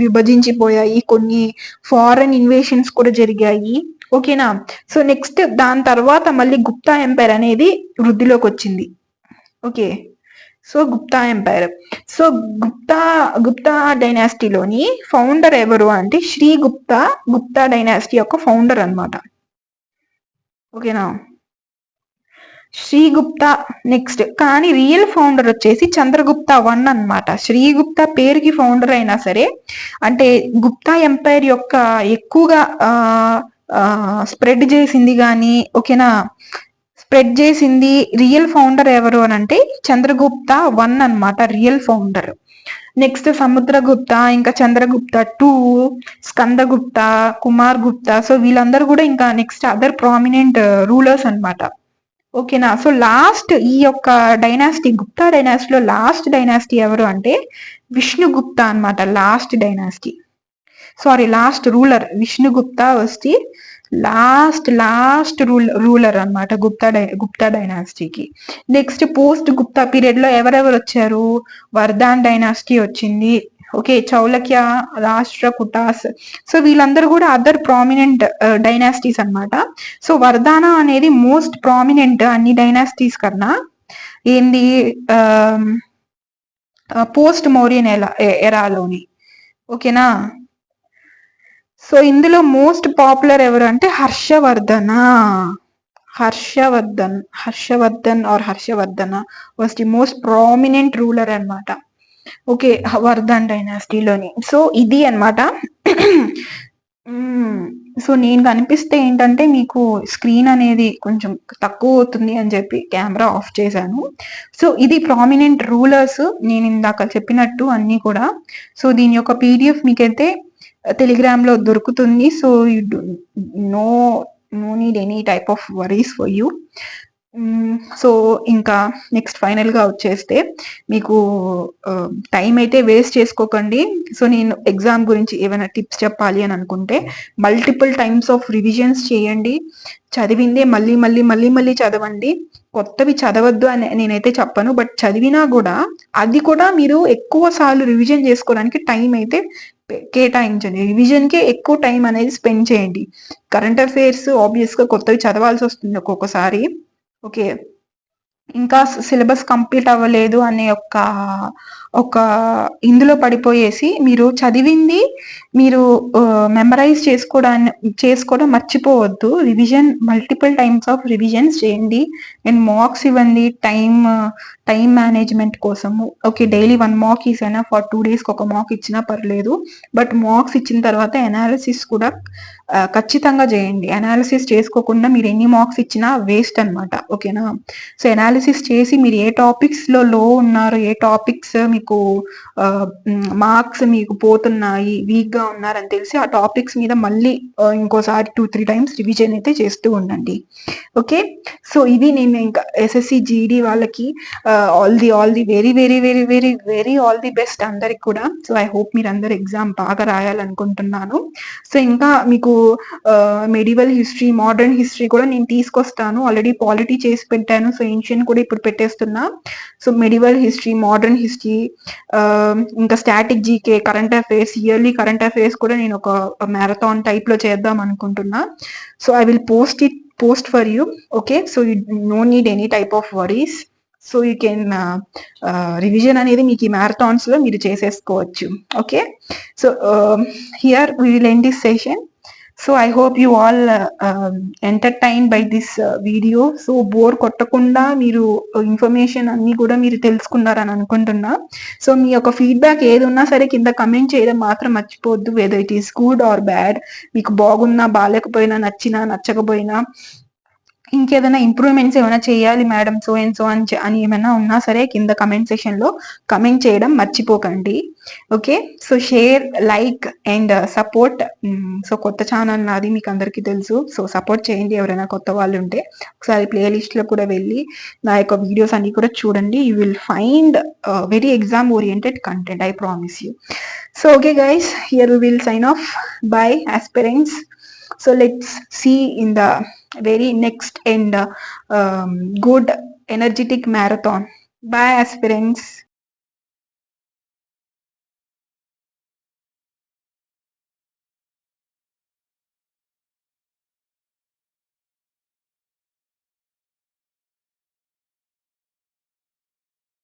విభజించిపోయాయి. కొన్ని ఫారెన్ ఇన్వేషన్స్ కూడా జరిగాయి. ఓకేనా. సో నెక్స్ట్ దాని తర్వాత మళ్ళీ గుప్తా ఎంపైర్ అనేది వృద్ధిలోకి వచ్చింది. ఓకే. So Gupta empire. So Gupta డైనాసిటీలోని ఫౌండర్ ఎవరు అంటే గుప్తా డైనాసిటీ యొక్క ఫౌండర్ అనమాట. ఓకేనా. శ్రీగుప్త నెక్స్ట్. కానీ రియల్ ఫౌండర్ వచ్చేసి చంద్రగుప్త 1 అనమాట. శ్రీగుప్త పేరుకి ఫౌండర్ అయినా సరే, అంటే గుప్తా ఎంపైర్ యొక్క ఎక్కువగా స్ప్రెడ్ చేసింది కానీ, ఓకేనా, స్ప్రెడ్ చేసింది రియల్ ఫౌండర్ ఎవరు అని అంటే చంద్రగుప్త 1 అనమాట రియల్ ఫౌండర్. నెక్స్ట్ సముద్రగుప్త, ఇంకా చంద్రగుప్త 2, స్కందగుప్త, కుమార్ గుప్త. సో వీళ్ళందరూ కూడా ఇంకా నెక్స్ట్ అదర్ ప్రామినెంట్ రూలర్స్ అనమాట. ఓకేనా. సో లాస్ట్ ఈ యొక్క డైనాసిటీ, గుప్తా డైనాసిటీలో లాస్ట్ డైనాసిటీ ఎవరు అంటే విష్ణుగుప్త అనమాట. లాస్ట్ రూలర్ విష్ణుగుప్త వచ్చి లాస్ట్ రూలర్ అనమాట గుప్తా డైనాసిటీకి. నెక్స్ట్ పోస్ట్ గుప్తా పీరియడ్ లో ఎవరెవరు వచ్చారు? వర్ధాన్ డైనాసిటీ వచ్చింది. ఓకే, చౌలక్య, రాష్ట్రకూటాస్, సో వీళ్ళందరూ కూడా అదర్ ప్రామినెంట్ డైనాసిటీస్ అన్నమాట. సో వర్ధానా అనేది మోస్ట్ ప్రామినెంట్ అన్ని డైనాసిటీస్ కన్నా ఏంది పోస్ట్ మౌర్యన్ ఎరాలోని. ఓకేనా. సో ఇందులో మోస్ట్ పాపులర్ ఎవరు అంటే Harshavardhana was the most prominent ruler అన్నమాట. ఓకే, వర్ధన్ డైనాసిటీలోని. సో ఇది అన్నమాట. సో నేను కనిపిస్తే ఏంటంటే మీకు స్క్రీన్ అనేది కొంచెం తక్కువ అవుతుంది అని చెప్పి కెమెరా ఆఫ్ చేశాను. సో ఇది ప్రామినెంట్ రూలర్స్ నేను ఇందాక చెప్పినట్టు అన్ని కూడా. సో దీని యొక్క పీడిఎఫ్ మీకైతే టెలిగ్రామ్ లో దొరుకుతుంది. So you know no need any type of worries for you. So ఇంకా నెక్స్ట్ ఫైనల్ గా వచ్చేస్తే మీకు టైం అయితే వేస్ట్ చేసుకోకండి. సో నేను ఎగ్జామ్ గురించి ఏమైనా టిప్స్ చెప్పాలి అని అనుకుంటే మల్టిపుల్ టైమ్స్ ఆఫ్ రివిజన్స్ చేయండి. చదివిందే మళ్ళీ మళ్ళీ మళ్ళీ మళ్ళీ చదవండి. కొత్తవి చదవద్దు అని నేనైతే చెప్పను, బట్ చదివినా కూడా అది కూడా మీరు ఎక్కువ సార్లు రివిజన్ చేసుకోవడానికి టైం అయితే కేటాయించండి. రివిజన్ కే ఎక్కువ టైం అనేది స్పెండ్ చేయండి. కరెంట్ అఫైర్స్ ఆబ్వియస్ గా కొత్తవి చదవాల్సి వస్తుంది ఒక్కొక్కసారి. ఓకే, ఇంకా సిలబస్ కంప్లీట్ అవ్వలేదు అనే ఒక ఇందులో పడిపోయేసి మీరు చదివింది మీరు మెమరైజ్ చేసుకోవడం మర్చిపోవద్దు. Revision multiple times of revisions చేయండి అండ్ మార్క్స్ ఇవ్వండి టైం మేనేజ్మెంట్ కోసము. ఓకే, డైలీ 1 మార్క్ ఇచ్చినా ఫర్ 2 డేస్కి ఒక మార్క్ ఇచ్చినా పర్లేదు, బట్ మార్క్స్ ఇచ్చిన తర్వాత అనాలిసిస్ కూడా ఖచ్చితంగా చేయండి. అనాలిసిస్ చేసుకోకుండా మీరు ఎన్ని మార్క్స్ ఇచ్చినా వేస్ట్ అనమాట. ఓకేనా. సో అనాలిసిస్ చేసి మీరు ఏ టాపిక్స్ లో ఉన్నారు, ఏ టాపిక్స్ మీకు మార్క్స్ మీకు పోతున్నాయి, వీక్ గా ఉన్నారని తెలిసి ఆ టాపిక్స్ మీద మళ్ళీ ఇంకోసారి 2-3 టైమ్స్ రివిజన్ అయితే చేస్తూ ఉండండి. ఓకే, సో ఇది నేను ఇంకా ఎస్ఎస్సి జీడీ వాళ్ళకి all the very very very very very all the best అందరికి కూడా. సో ఐ హోప్ మీరు అందరు ఎగ్జామ్ బాగా రాయాలనుకుంటున్నాను. సో ఇంకా మీకు మెడివల్ హిస్టరీ, మోడర్న్ హిస్టరీ కూడా నేను తీసుకొస్తాను. ఆల్రెడీ పాలిటీ చేసి పెట్టాను, సో ఏన్షియన్ కూడా ఇప్పుడు పెట్టేస్తున్నా. So medieval history, modern history, ఇంకా static GK, current affairs, yearly current affairs కూడా నేను ఒక మ్యారథాన్ టైప్ లో చేద్దాం అనుకుంటున్నా. So I will post for you. Okay, so you no need any type of worries. So you can revision అనేది మీకు ఈ మ్యారథాన్స్ లో మీరు చేసేసుకోవచ్చు. Okay, so here we will end this session. So I hope you all entertain by this video. So bore కొట్టకుండా మీరు information అన్ని కూడా మీరు తెలుసుకున్నారని అనుకుంటున్నా. సో మీ యొక్క ఫీడ్బ్యాక్ ఏది ఉన్నా సరే కింద కమెంట్ చేయడం మాత్రం మర్చిపోవద్దు. Whether it is good or bad, మీకు బాగున్నా బాగాలేకపోయినా, నచ్చినా నచ్చకపోయినా, ఇంకేదైనా ఇంప్రూవ్మెంట్స్ ఏమైనా చేయాలి మేడం సో అండ్ సో అని ఏమైనా ఉన్నా సరే కింద కమెంట్ సెక్షన్ లో కమెంట్ చేయడం మర్చిపోకండి. Okay, so share, like and support. So కొత్త ఛానల్ నాది, మీకు అందరికీ తెలుసు. సో సపోర్ట్ చేయండి. ఎవరైనా కొత్త వాళ్ళు ఉంటే ఒకసారి ప్లేలిస్ట్ లో కూడా వెళ్ళి నా యొక్క వీడియోస్ అన్ని కూడా చూడండి. You will find very exam oriented content, I promise you. So okay guys, here we will sign off. Bye aspirants. So let's see in the very next and good energetic marathon. Bye aspirants.